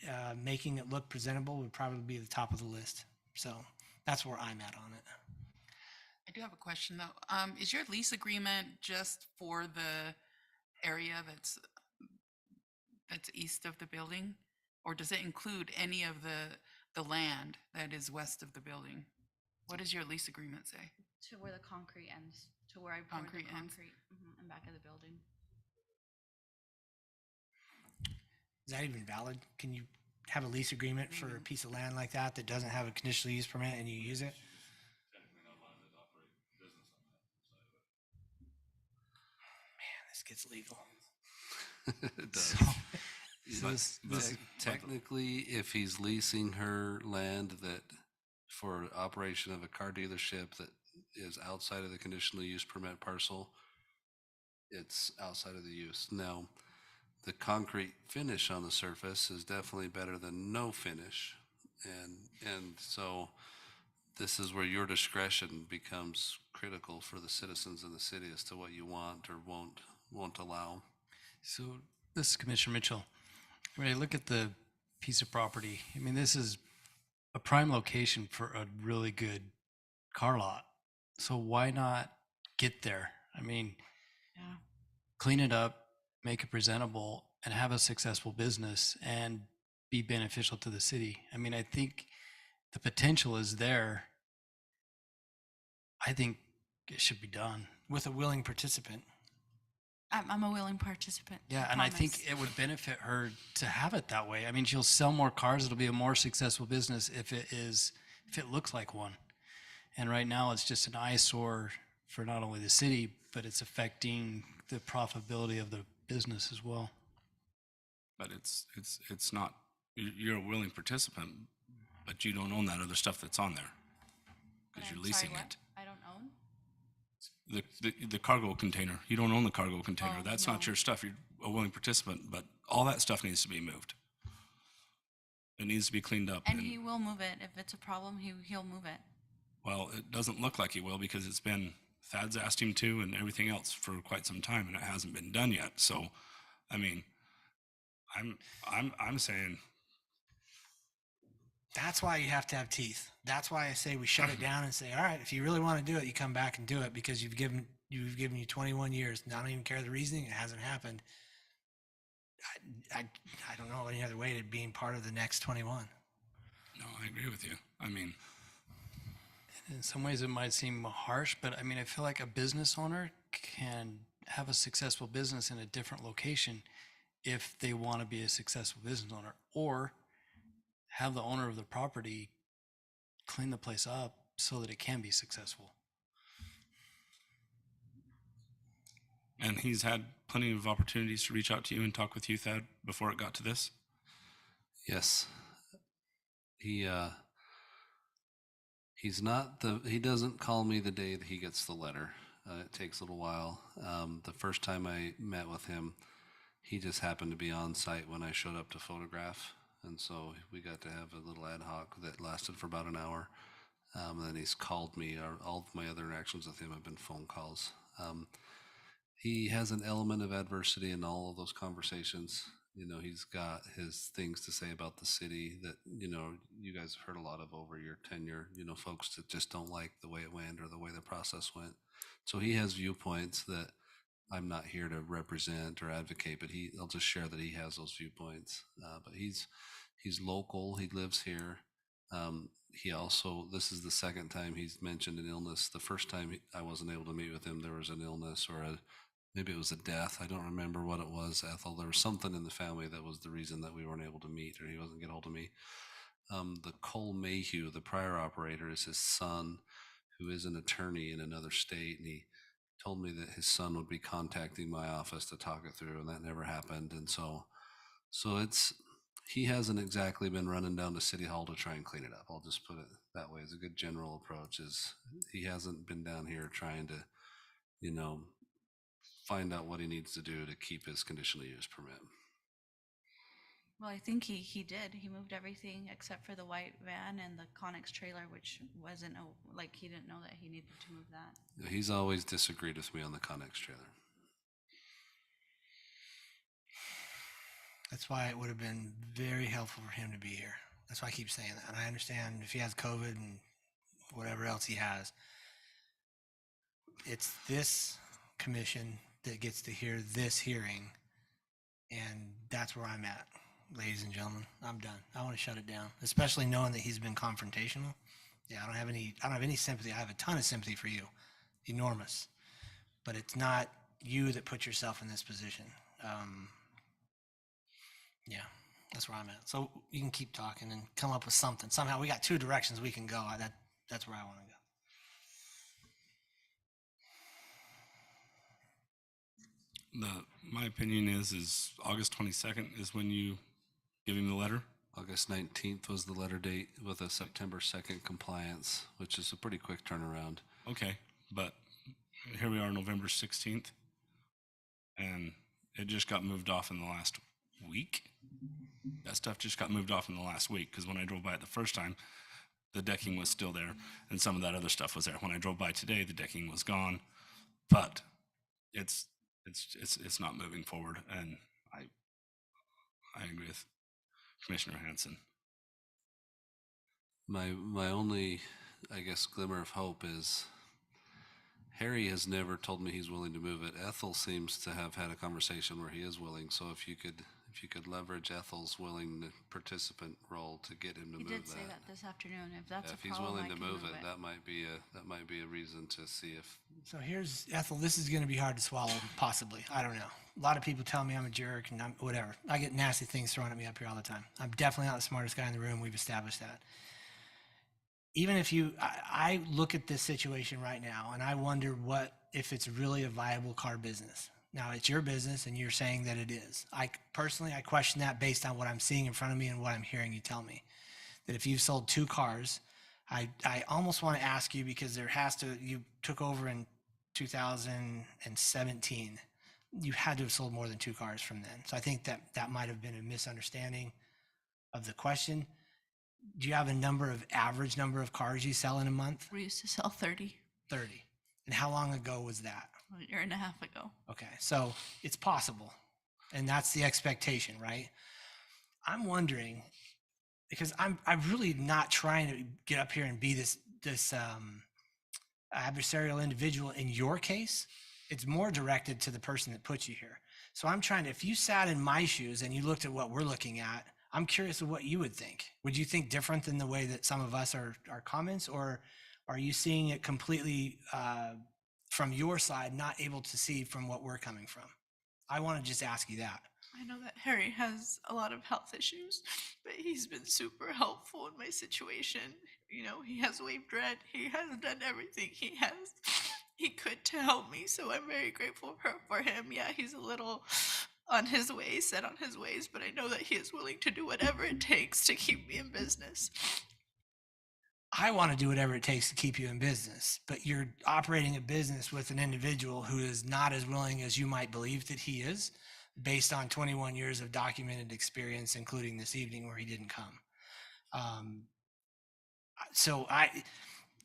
making it look presentable would probably be the top of the list. So that's where I'm at on it. I do have a question though. Is your lease agreement just for the area that's east of the building? Or does it include any of the land that is west of the building? What does your lease agreement say? To where the concrete ends, to where I poured Concrete the ends. concrete and back of the building. Is that even valid? Can you have a lease agreement for a piece of land like that that doesn't have a conditional use permit and you use it? Man, this gets legal. It does. But Technically, if he's leasing her land that for operation of a car dealership that is outside of the conditional use permit parcel, it's outside of the use. Now, the concrete finish on the surface is definitely better than no finish. And so this is where your discretion becomes critical for the citizens in the city as to what you want or won't allow. So this is Commissioner Mitchell. When I look at the piece of property, I mean, this is a prime location for a really good car lot. So why not get there? I mean, Yeah. clean it up, make it presentable, and have a successful business and be beneficial to the city. I mean, I think the potential is there. I think it should be done. With a willing participant. I'm a willing participant. Yeah, and I think promise. it would benefit her to have it that way. I mean, she'll sell more cars. It'll be a more successful business if it looks like one. And right now, it's just an eyesore for not only the city, but it's affecting the profitability of the business as well. But it's not, you're a willing participant, but you don't own that other stuff that's on there because But you're I'm sorry, leasing what? it. I don't own. The cargo container, you don't own the cargo container. Oh, That's no. not your stuff. You're a willing participant, but all that stuff needs to be moved. It needs to be cleaned up. And he will move it if it's a problem. He'll move it. Well, it doesn't look like he will because it's been, Thad's asked him to and everything else for quite some time and it hasn't been done yet. So, I mean, I'm saying, That's why you have to have teeth. That's why I say we shut it down and say, all right, if you really want to do it, you come back and do it because you've given you 21 years. And I don't even care the reasoning. It hasn't happened. I don't know any other way to being part of the next 21. no, I agree with you. I mean, In some ways, it might seem harsh, but I mean, I feel like a business owner can have a successful business in a different location if they want to be a successful business owner, or have the owner of the property clean the place up so that it can be successful. and he's had plenty of opportunities to reach out to you and talk with you, Thad, before it got to this. Yes. He doesn't call me the day that he gets the letter. It takes a little while. The first time I met with him, he just happened to be on site when I showed up to photograph. And so we got to have a little ad hoc that lasted for about an hour. And then he's called me. All of my other interactions with him have been phone calls. He has an element of adversity in all of those conversations. You know, he's got his things to say about the city that, you know, you guys have heard a lot of over your tenure, you know, folks that just don't like the way it went or the way the process went. So he has viewpoints that I'm not here to represent or advocate, but he'll just share that he has those viewpoints. But he's local. He lives here. He also, this is the second time he's mentioned an illness. The first time I wasn't able to meet with him, there was an illness or maybe it was a death. I don't remember what it was, Ethel. There was something in the family that was the reason that we weren't able to meet or he wasn't get hold of me. The Cole Mayhew, the prior operator, is his son, who is an attorney in another state, and he told me that his son would be contacting my office to talk it through, and that never happened. And so he hasn't exactly been running down to City Hall to try and clean it up. I'll just put it that way. It's a good general approach. Is he hasn't been down here trying to, find out what he needs to do to keep his conditional use permit. Well, I think he did. He moved everything except for the white van and the Connex trailer, which wasn't he didn't know that he needed to move that. He's always disagreed with me on the Connex trailer. That's why it would have been very helpful for him to be here. That's why I keep saying that. And I understand if he has COVID and whatever else he has. It's this commission that gets to hear this hearing. And that's where I'm at, ladies and gentlemen. I'm done. I want to shut it down, especially knowing that he's been confrontational. Yeah, I don't have any sympathy. I have a ton of sympathy for you. Enormous. But it's not you that put yourself in this position. Yeah, that's where I'm at. So you can keep talking and come up with something. Somehow we got two directions we can go. That's where I want to go. My opinion is August 22nd is when you give him the letter. August 19th was the letter date with a September 2nd compliance, which is a pretty quick turnaround. Okay, but here we are, November 16th, and it just got moved off in the last week. That stuff just got moved off in the last week because when I drove by it the first time, the decking was still there and some of that other stuff was there. When I drove by today, the decking was gone, but it's not moving forward, and I agree with Commissioner Hanson. My only, I guess, glimmer of hope is Harry has never told me he's willing to move it. Ethel seems to have had a conversation where he is willing. So if you could leverage Ethel's willing participant role to get him to move that. He did say that this afternoon. If that's Yeah, a if he's problem, willing I to can move it, that might be a reason to see if. So here's Ethel. This is going to be hard to swallow, possibly. I don't know. A lot of people tell me I'm a jerk and I'm whatever. I get nasty things thrown at me up here all the time. I'm definitely not the smartest guy in the room. We've established that. Even if I look at this situation right now and I wonder if it's really a viable car business. Now it's your business and you're saying that it is. I question that based on what I'm seeing in front of me and what I'm hearing you tell me. That if you've sold 2 cars, I almost want to ask you because you took over in 2017. You had to have sold more than 2 cars from then. So I think that might have been a misunderstanding of the question. Do you have average number of cars you sell in a month? We used to sell 30. 30. And how long ago was that? A year and a half ago. Okay, so it's possible, and that's the expectation, right? I'm wondering, because I'm really not trying to get up here and be this adversarial individual in your case. It's more directed to the person that put you here. So I'm trying to, if you sat in my shoes and you looked at what we're looking at, I'm curious of what you would think. Would you think different than the way that some of us are comments, or are you seeing it completely from your side, not able to see from what we're coming from? I want to just ask you that. I know that Harry has a lot of health issues, but he's been super helpful in my situation. You know, he has waived rent. He has done everything he could to help me. So I'm very grateful for him. Yeah, he's a little on his ways, set on his ways, but I know that he is willing to do whatever it takes to keep me in business. I want to do whatever it takes to keep you in business, but you're operating a business with an individual who is not as willing as you might believe that he is, based on 21 years of documented experience, including this evening where he didn't come. So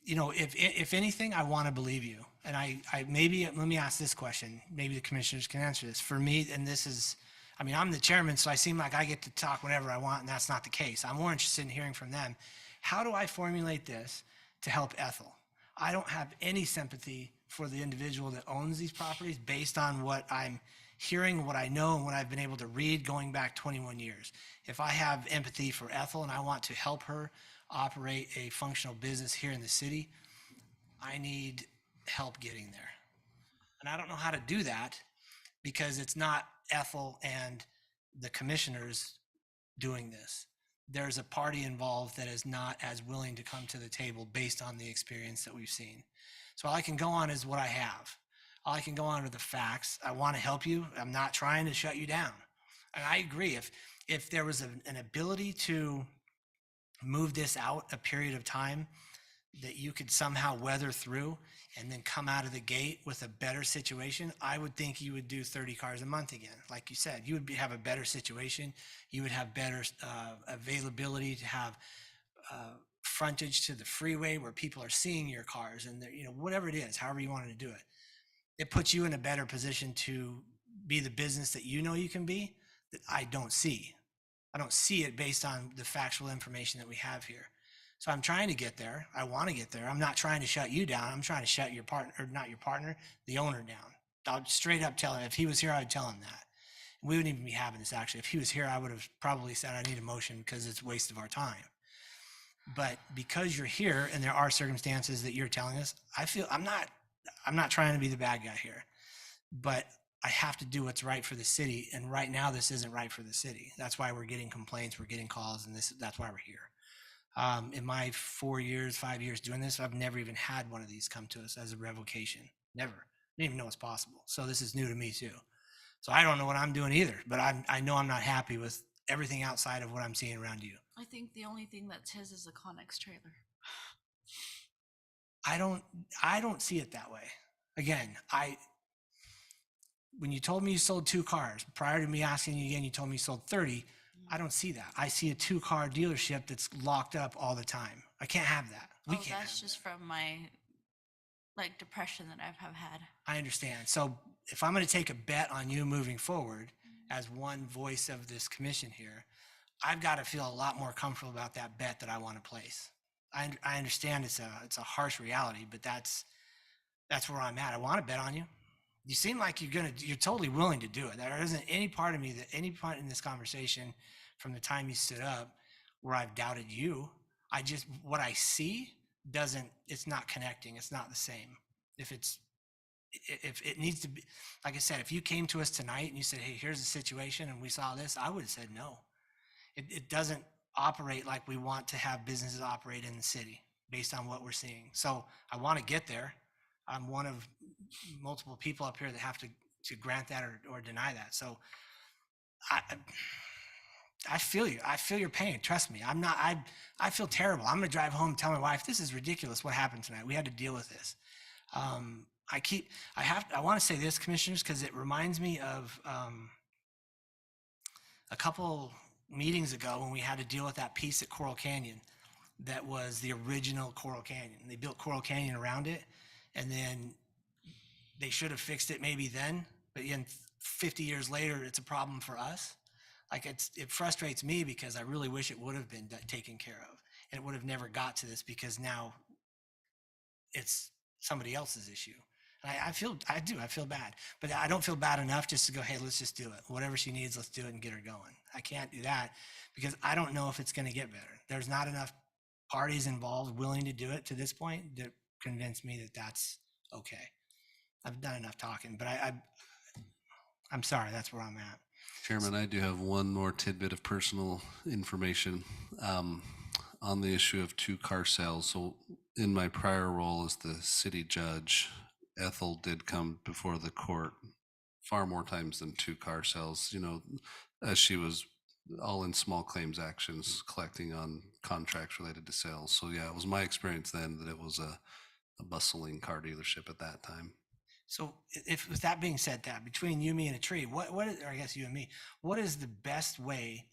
if anything, I want to believe you. And I maybe, let me ask this question. Maybe the commissioners can answer this. For me, and this is, I'm the chairman, so I seem like I get to talk whatever I want, and that's not the case. I'm more interested in hearing from them. How do I formulate this to help Ethel? I don't have any sympathy for the individual that owns these properties based on what I'm hearing, what I know, and what I've been able to read going back 21 years. If I have empathy for Ethel and I want to help her operate a functional business here in the city, I need help getting there. And I don't know how to do that because it's not Ethel and the commissioners doing this. There's a party involved that is not as willing to come to the table based on the experience that we've seen. So all I can go on is what I have. All I can go on are the facts. I want to help you. I'm not trying to shut you down. And I agree. If there was an ability to move this out a period of time that you could somehow weather through and then come out of the gate with a better situation, I would think you would do 30 cars a month again. Like you said, you would have a better situation. You would have better availability to have frontage to the freeway where people are seeing your cars and whatever it is, however you wanted to do it. It puts you in a better position to be the business that you know you can be that I don't see. I don't see it based on the factual information that we have here. So I'm trying to get there. I want to get there. I'm not trying to shut you down. I'm trying to shut your partner, or not your partner, the owner down. I'll straight up tell him. If he was here, I would tell him that. We wouldn't even be having this, actually. If he was here, I would have probably said I need a motion because it's a waste of our time. But because you're here and there are circumstances that you're telling us, I feel I'm not trying to be the bad guy here, but I have to do what's right for the city. And right now, this isn't right for the city. That's why we're getting complaints, we're getting calls, and that's why we're here. In my 5 years doing this, I've never even had one of these come to us as a revocation. Never. Didn't even know it's possible. So this is new to me too. So I don't know what I'm doing either, but I know I'm not happy with everything outside of what I'm seeing around you. I think the only thing that's his is a Connex trailer. I don't see it that way. Again, when you told me you sold 2 cars, prior to me asking you again, you told me you sold 30. I don't see that. I see a 2-car dealership that's locked up all the time. I can't have that. We can't. That's just from my depression that I've had. I understand. So if I'm going to take a bet on you moving forward as one voice of this commission here, I've got to feel a lot more comfortable about that bet that I want to place. I understand it's a harsh reality, but that's where I'm at. I want to bet on you. You seem like you're totally willing to do it. There isn't any part of me that any point in this conversation from the time you stood up where I've doubted you. What I see it's not connecting. It's not the same. If it needs to be, like I said, if you came to us tonight and you said, hey, here's the situation and we saw this, I would have said no. It doesn't operate like we want to have businesses operate in the city based on what we're seeing. So I want to get there. I'm one of multiple people up here that have to grant that or deny that. So I feel you. I feel your pain. Trust me. I feel terrible. I'm going to drive home and tell my wife, this is ridiculous what happened tonight. We had to deal with this. I want to say this, commissioners, because it reminds me of a couple meetings ago when we had to deal with that piece at Coral Canyon that was the original Coral Canyon. They built Coral Canyon around it, and then they should have fixed it maybe then, but again, 50 years later, it's a problem for us. It frustrates me because I really wish it would have been taken care of, and it would have never got to this because now it's somebody else's issue. And I feel bad, but I don't feel bad enough just to go, hey, let's just do it. Whatever she needs, let's do it and get her going. I can't do that because I don't know if it's going to get better. There's not enough parties involved willing to do it to this point that convince me that that's okay. I've done enough talking, but I'm sorry. That's where I'm at. Chairman, I do have one more tidbit of personal information on the issue of 2-car sales. So in my prior role as the city judge, Ethel did come before the court far more times than 2-car sales, as she was all in small claims actions collecting on contracts related to sales. So yeah, it was my experience then that it was a bustling car dealership at that time. So if with that being said, that between you, me, and a tree, or I guess you and me, what is the best way?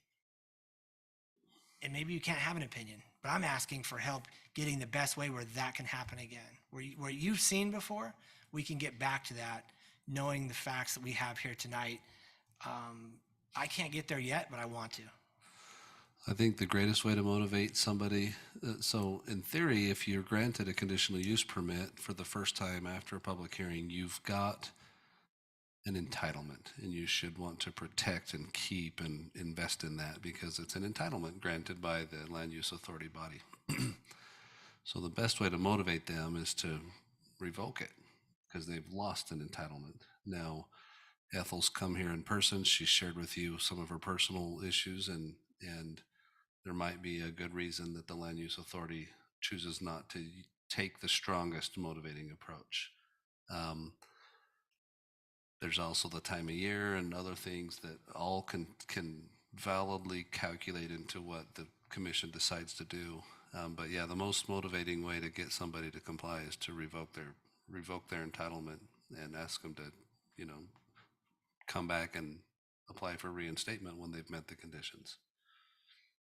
And maybe you can't have an opinion, but I'm asking for help getting the best way where that can happen again. Where you've seen before, we can get back to that, knowing the facts that we have here tonight. I can't get there yet, but I want to. I think the greatest way to motivate somebody, so in theory, if you're granted a conditional use permit for the first time after a public hearing, you've got an entitlement, and you should want to protect and keep and invest in that because it's an entitlement granted by the land use authority body. So the best way to motivate them is to revoke it because they've lost an entitlement. Now, Ethel's come here in person. She shared with you some of her personal issues, and there might be a good reason that the land use authority chooses not to take the strongest motivating approach. There's also the time of year and other things that all can validly calculate into what the commission decides to do. But yeah, the most motivating way to get somebody to comply is to revoke their entitlement and ask them to, come back and apply for reinstatement when they've met the conditions.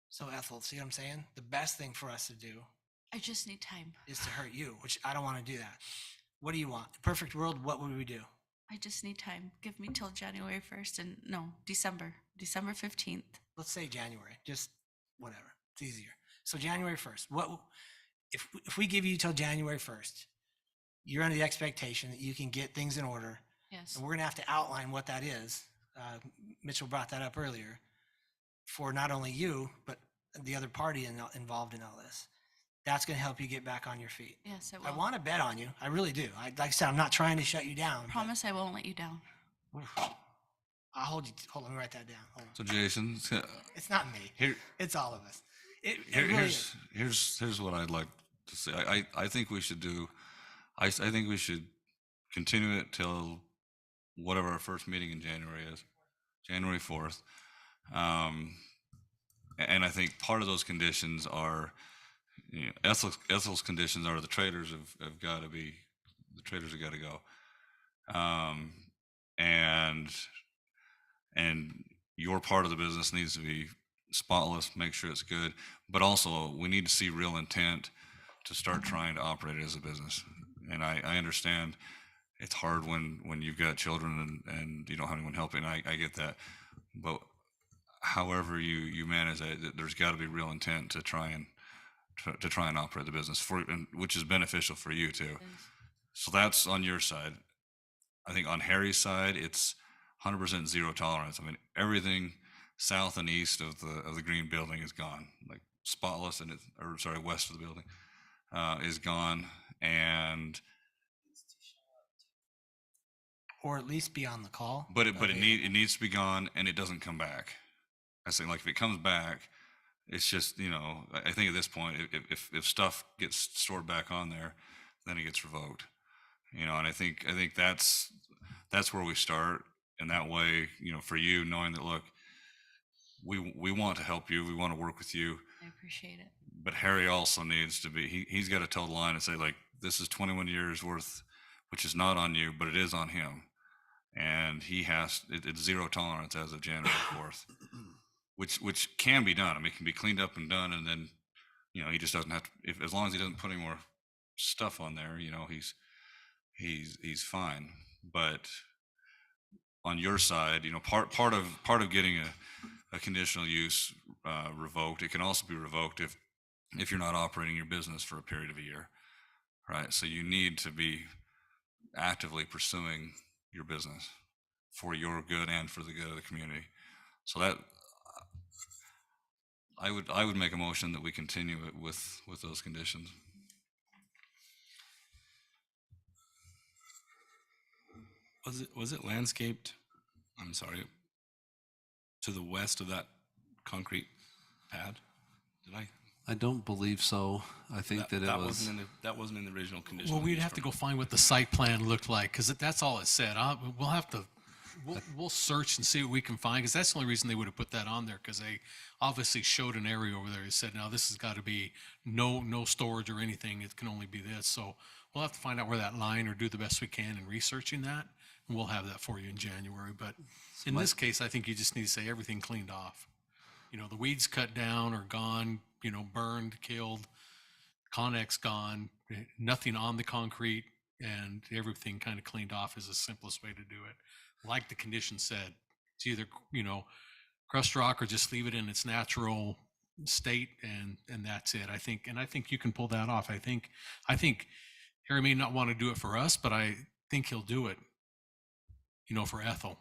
So Ethel, see what I'm saying? The best thing for us to do I just need time. is to hurt you, which I don't want to do that. What do you want? Perfect world, what would we do? I just need time. Give me till January 1st and no, December 15th. Let's say January, just whatever. It's easier. So January 1st, if we give you till January 1st, you're under the expectation that you can get things in order. Yes. And we're going to have to outline what that is. Mitchell brought that up earlier for not only you, but the other party involved in all this. That's going to help you get back on your feet. Yes, I will. I want to bet on you. I really do. Like I said, I'm not trying to shut you down. but- Promise I won't let you down. I'll hold you. Hold on, let me write that down. Hold on. So Jason, It's not me. here, It's all of us. It really is. here's what I'd like to say. I think we should do. I think we should continue it till whatever our first meeting in January is, January 4th. And I think part of those conditions are, Ethel's conditions are the traders have got to be, the traders have got to go. And your part of the business needs to be spotless, make sure it's good, but also we need to see real intent to start trying to operate it as a business. And I understand it's hard when you've got children and you don't have anyone helping. I get that, but however you manage that, there's got to be real intent to try and operate the business which is beneficial for you too. So that's on your side. I think on Harry's side, it's 100% zero tolerance. I mean, everything south and east of the green building is gone, like spotless, west of the building is gone, and Or at least be on the call. but it needs to be gone, and it doesn't come back. I think like if it comes back, it's just I think at this point, if stuff gets stored back on there, then it gets revoked. And I think that's where we start. And that way, for you, knowing that, look, we want to help you, we want to work with you. I appreciate it. But Harry also needs to be, he's got to toe the line and say, like, this is 21 years worth, which is not on you, but it is on him. And it's zero tolerance as of January 4th, which can be done. I mean, it can be cleaned up and done. And then, he just doesn't have to, as long as he doesn't put any more stuff on there, he's fine. But on your side, part of getting a conditional use revoked, it can also be revoked if you're not operating your business for a period of a year, right? So you need to be actively pursuing your business for your good and for the good of the community. So that I would make a motion that we continue it with those conditions. Was it landscaped? I'm sorry. To the west of that concrete pad? Did I? I don't believe so. I think that it was. That wasn't in the original condition. Well, we'd have to go find what the site plan looked like because that's all it said. We'll have to. We'll search and see what we can find because that's the only reason they would have put that on there because they obviously showed an area over there. They said, now this has got to be no storage or anything. It can only be this. So we'll have to find out where that line or do the best we can in researching that. And we'll have that for you in January. But in this case, I think you just need to say everything cleaned off. The weeds cut down or gone, burned, killed, Connex gone, nothing on the concrete, and everything kind of cleaned off is the simplest way to do it. Like the condition said, it's either, crushed rock or just leave it in its natural state and that's it. I think you can pull that off. I think Harry may not want to do it for us, but I think he'll do it, for Ethel.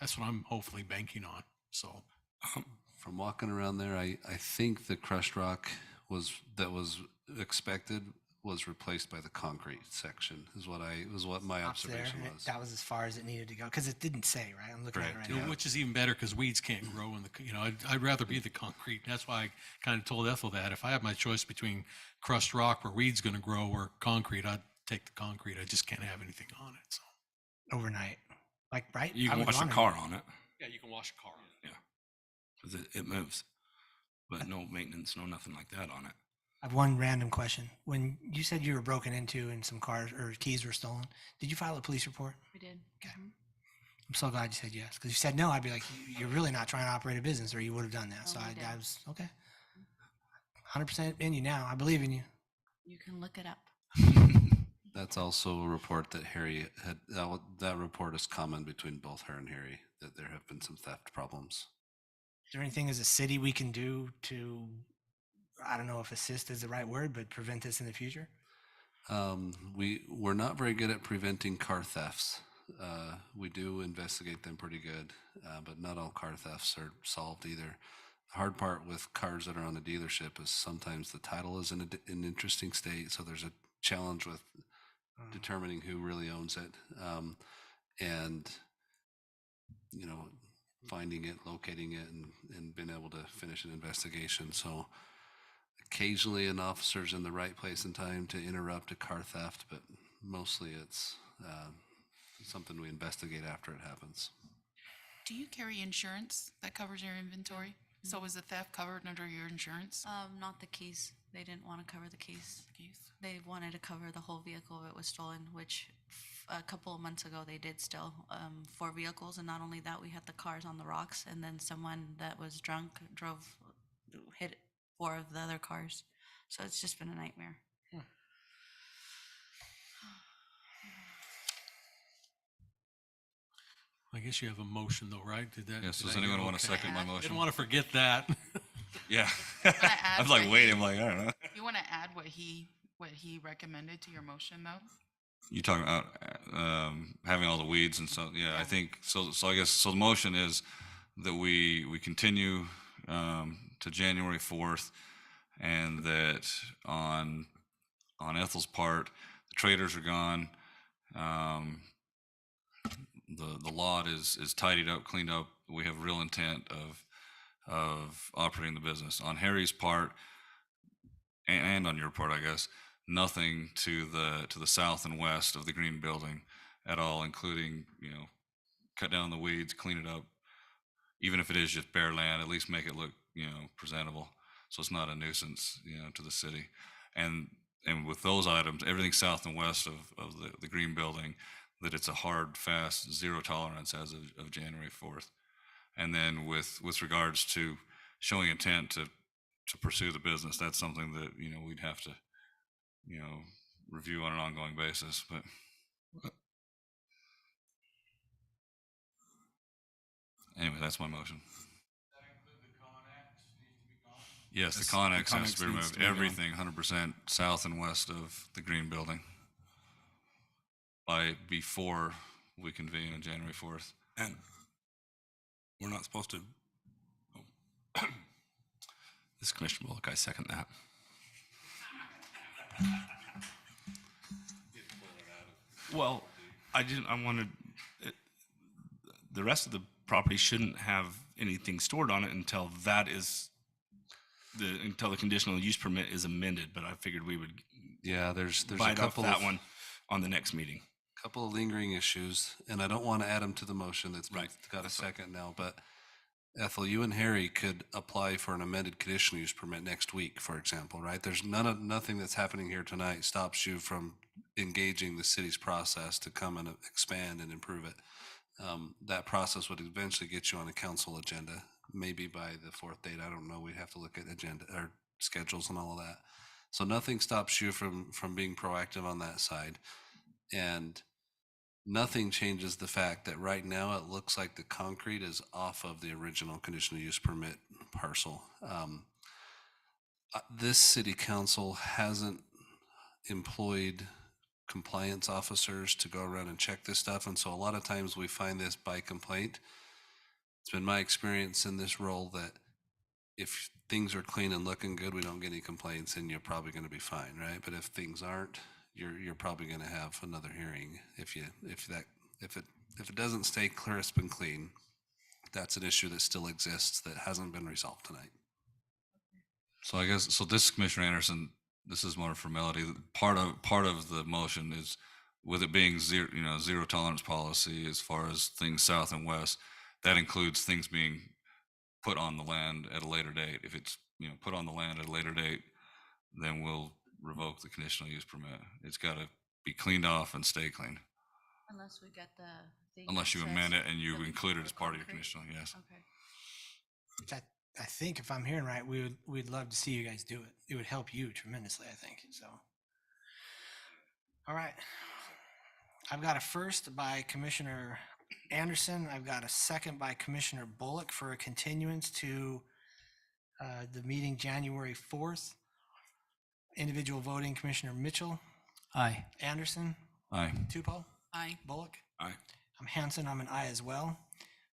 That's what I'm hopefully banking on. So From walking around there, I think the crushed rock that was expected was replaced by the concrete section is what my Stops there, observation and was. that was as far as it needed to go, because it didn't say, right? I'm looking at it right now. which is even better because weeds can't grow in the, I'd rather be the concrete. That's why I kind of told Ethel that if I have my choice between crushed rock where weeds going to grow or concrete, I'd take the concrete. I just can't have anything on it. So Overnight, right? You I can would wash a want it. car on it yeah, you can wash a car on it. because it moves, but no maintenance, no nothing like that on it. I have one random question. When you said you were broken into and some cars or keys were stolen, did you file a police report? We did. Okay. I'm so glad you said yes, because if you said no, I'd be like, you're really not trying to operate a business, or you would have done that. So we I did. was okay. 100% in you now. I believe in you. You can look it up. That's also a report that Harry had. That report is common between both her and Harry, that there have been some theft problems. Is there anything as a city we can do to, I don't know if assist is the right word, but prevent this in the future? We're not very good at preventing car thefts. We do investigate them pretty good, but not all car thefts are solved either. The hard part with cars that are on a dealership is sometimes the title is in an interesting state, so there's a challenge with determining who really owns it, and finding it, locating it, and being able to finish an investigation. So occasionally an officer's in the right place and time to interrupt a car theft, but mostly it's something we investigate after it happens. Do you carry insurance that covers your inventory? So is the theft covered under your insurance? Not the keys. They didn't want to cover the keys. Keys? They wanted to cover the whole vehicle if it was stolen, which a couple of months ago they did still 4 vehicles. And not only that, we had the cars on the rocks, and then someone that was drunk hit 4 of the other cars. So it's just been a nightmare. I guess you have a motion though, right? Yes, did does I hear anyone want to okay? second my motion? Didn't want to forget that. Yeah. add I was like, what wait, he- I'm like, I don't know. You want to add what he recommended to your motion though? You talking about having all the weeds and so, yeah, I think, so I guess, so the motion is that we continue to January 4th, and that on Ethel's part, the traders are gone. The lot is tidied up, cleaned up. We have real intent of operating the business. On Harry's part, and on your part, I guess, nothing to the south and west of the green building at all, including, cut down the weeds, clean it up. Even if it is just bare land, at least make it look, presentable. So it's not a nuisance, to the city. And with those items, everything south and west of the green building, that it's a hard, fast, zero tolerance as of January 4th. And then with regards to showing intent to pursue the business, that's something that, we'd have to, review on an ongoing basis. But anyway, that's my motion. Yes, the Connex has to be removed. Everything 100% south and west of the green building before we convene on January 4th. And we're not supposed to. Oh. This is Commissioner Bullock, I second that. Well, I wanted, the rest of the property shouldn't have anything stored on it until until the conditional use permit is amended, but I figured we would Yeah, there's a bite off couple that of one on the next meeting. couple of lingering issues, and I don't want to add them to the motion that's Right. got a That's fine. second now, but Ethel, you and Harry could apply for an amended conditional use permit next week, for example, right? There's nothing that's happening here tonight stops you from engaging the city's process to come and expand and improve it. That process would eventually get you on a council agenda, maybe by the 4th date. I don't know. We'd have to look at agenda or schedules and all of that. So nothing stops you from being proactive on that side. And nothing changes the fact that right now it looks like the concrete is off of the original conditional use permit parcel. This city council hasn't employed compliance officers to go around and check this stuff. And so a lot of times we find this by complaint. It's been my experience in this role that if things are clean and looking good, we don't get any complaints, and you're probably going to be fine, right? But if things aren't, you're probably going to have another hearing. If it doesn't stay crisp and clean, that's an issue that still exists that hasn't been resolved tonight. So I guess, so this, Commissioner Anderson, this is more formality. Part of the motion is, with it being zero tolerance policy as far as things south and west, that includes things being put on the land at a later date. If it's, put on the land at a later date, then we'll revoke the conditional use permit. It's got to be cleaned off and stay clean. Unless we get the thing. Unless that you says amend it and you that we include it pour as part of your concrete. conditional, yes. Okay. I think if I'm hearing right, we'd love to see you guys do it. It would help you tremendously, I think. So, all right. I've got a first by Commissioner Anderson. I've got a second by Commissioner Bullock for a continuance to the meeting January 4th. Individual voting, Commissioner Mitchell, Aye. Anderson, Aye. Tupou, Aye. Bullock. Aye. I'm Hanson. I'm an aye as well.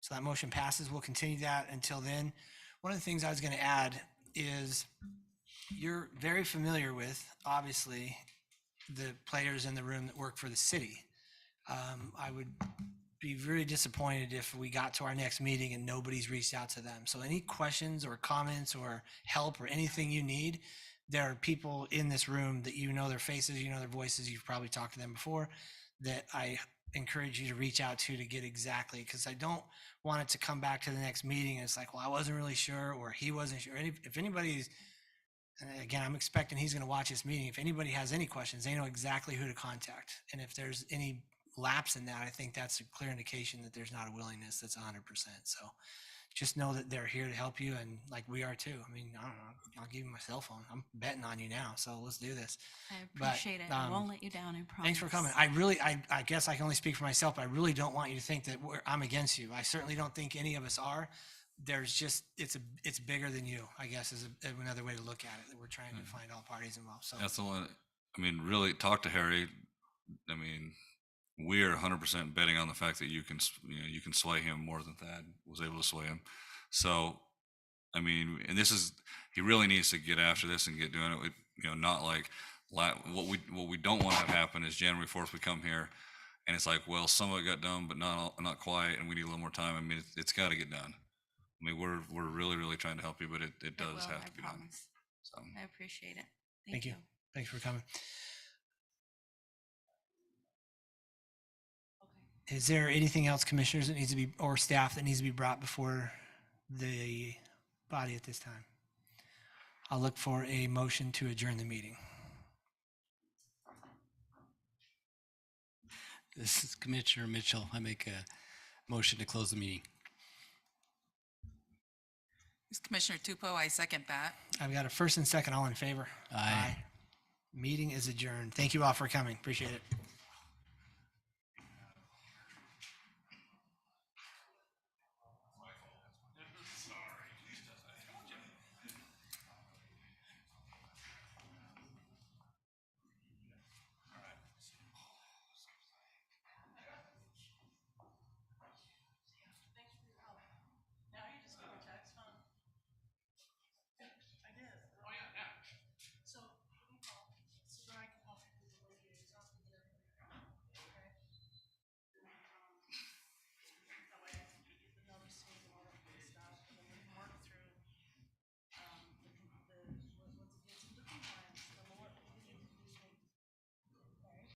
So that motion passes. We'll continue that until then. One of the things I was going to add is you're very familiar with, obviously, the players in the room that work for the city. I would be really disappointed if we got to our next meeting and nobody's reached out to them. So any questions or comments or help or anything you need, there are people in this room that their faces, their voices, you've probably talked to them before, that I encourage you to reach out to get exactly, because I don't want it to come back to the next meeting and it's like, well, I wasn't really sure, or he wasn't sure. If anybody's, and again, I'm expecting he's going to watch this meeting. If anybody has any questions, they know exactly who to contact. And if there's any lapse in that, I think that's a clear indication that there's not a willingness that's 100%. So just know that they're here to help you, and like we are too. I mean, I don't know, I'll give you my cell phone. I'm betting on you now, so let's do this. I But, appreciate it. I won't let you down, I promise. Thanks for coming. I guess I can only speak for myself, but I really don't want you to think that I'm against you. I certainly don't think any of us are. There's just, it's bigger than you, I guess, is another way to look at it, that we're trying to find all parties involved. So That's the one. I mean, really talk to Harry. I mean, we are 100% betting on the fact that you can sway him more than Thad was able to sway him. So, I mean, and he really needs to get after this and get doing it. Not like what we don't want to have happen is January 4th we come here and it's like, well, some of it got done, but not quite, and we need a little more time. I mean, it's got to get done. I mean, we're really, really trying to help you, but it does will, have I to be done. promise. So. I appreciate it. thank you. Thanks for coming. Is there anything else, commissioners, that needs to be, or staff that needs to be brought before the body at this time? I'll look for a motion to adjourn the meeting. This is Commissioner Mitchell. I make a motion to close the meeting. This is Commissioner Tupou. I second that. I've got a first and second, all in favor. Aye. Meeting is adjourned. Thank you all for coming. Appreciate it.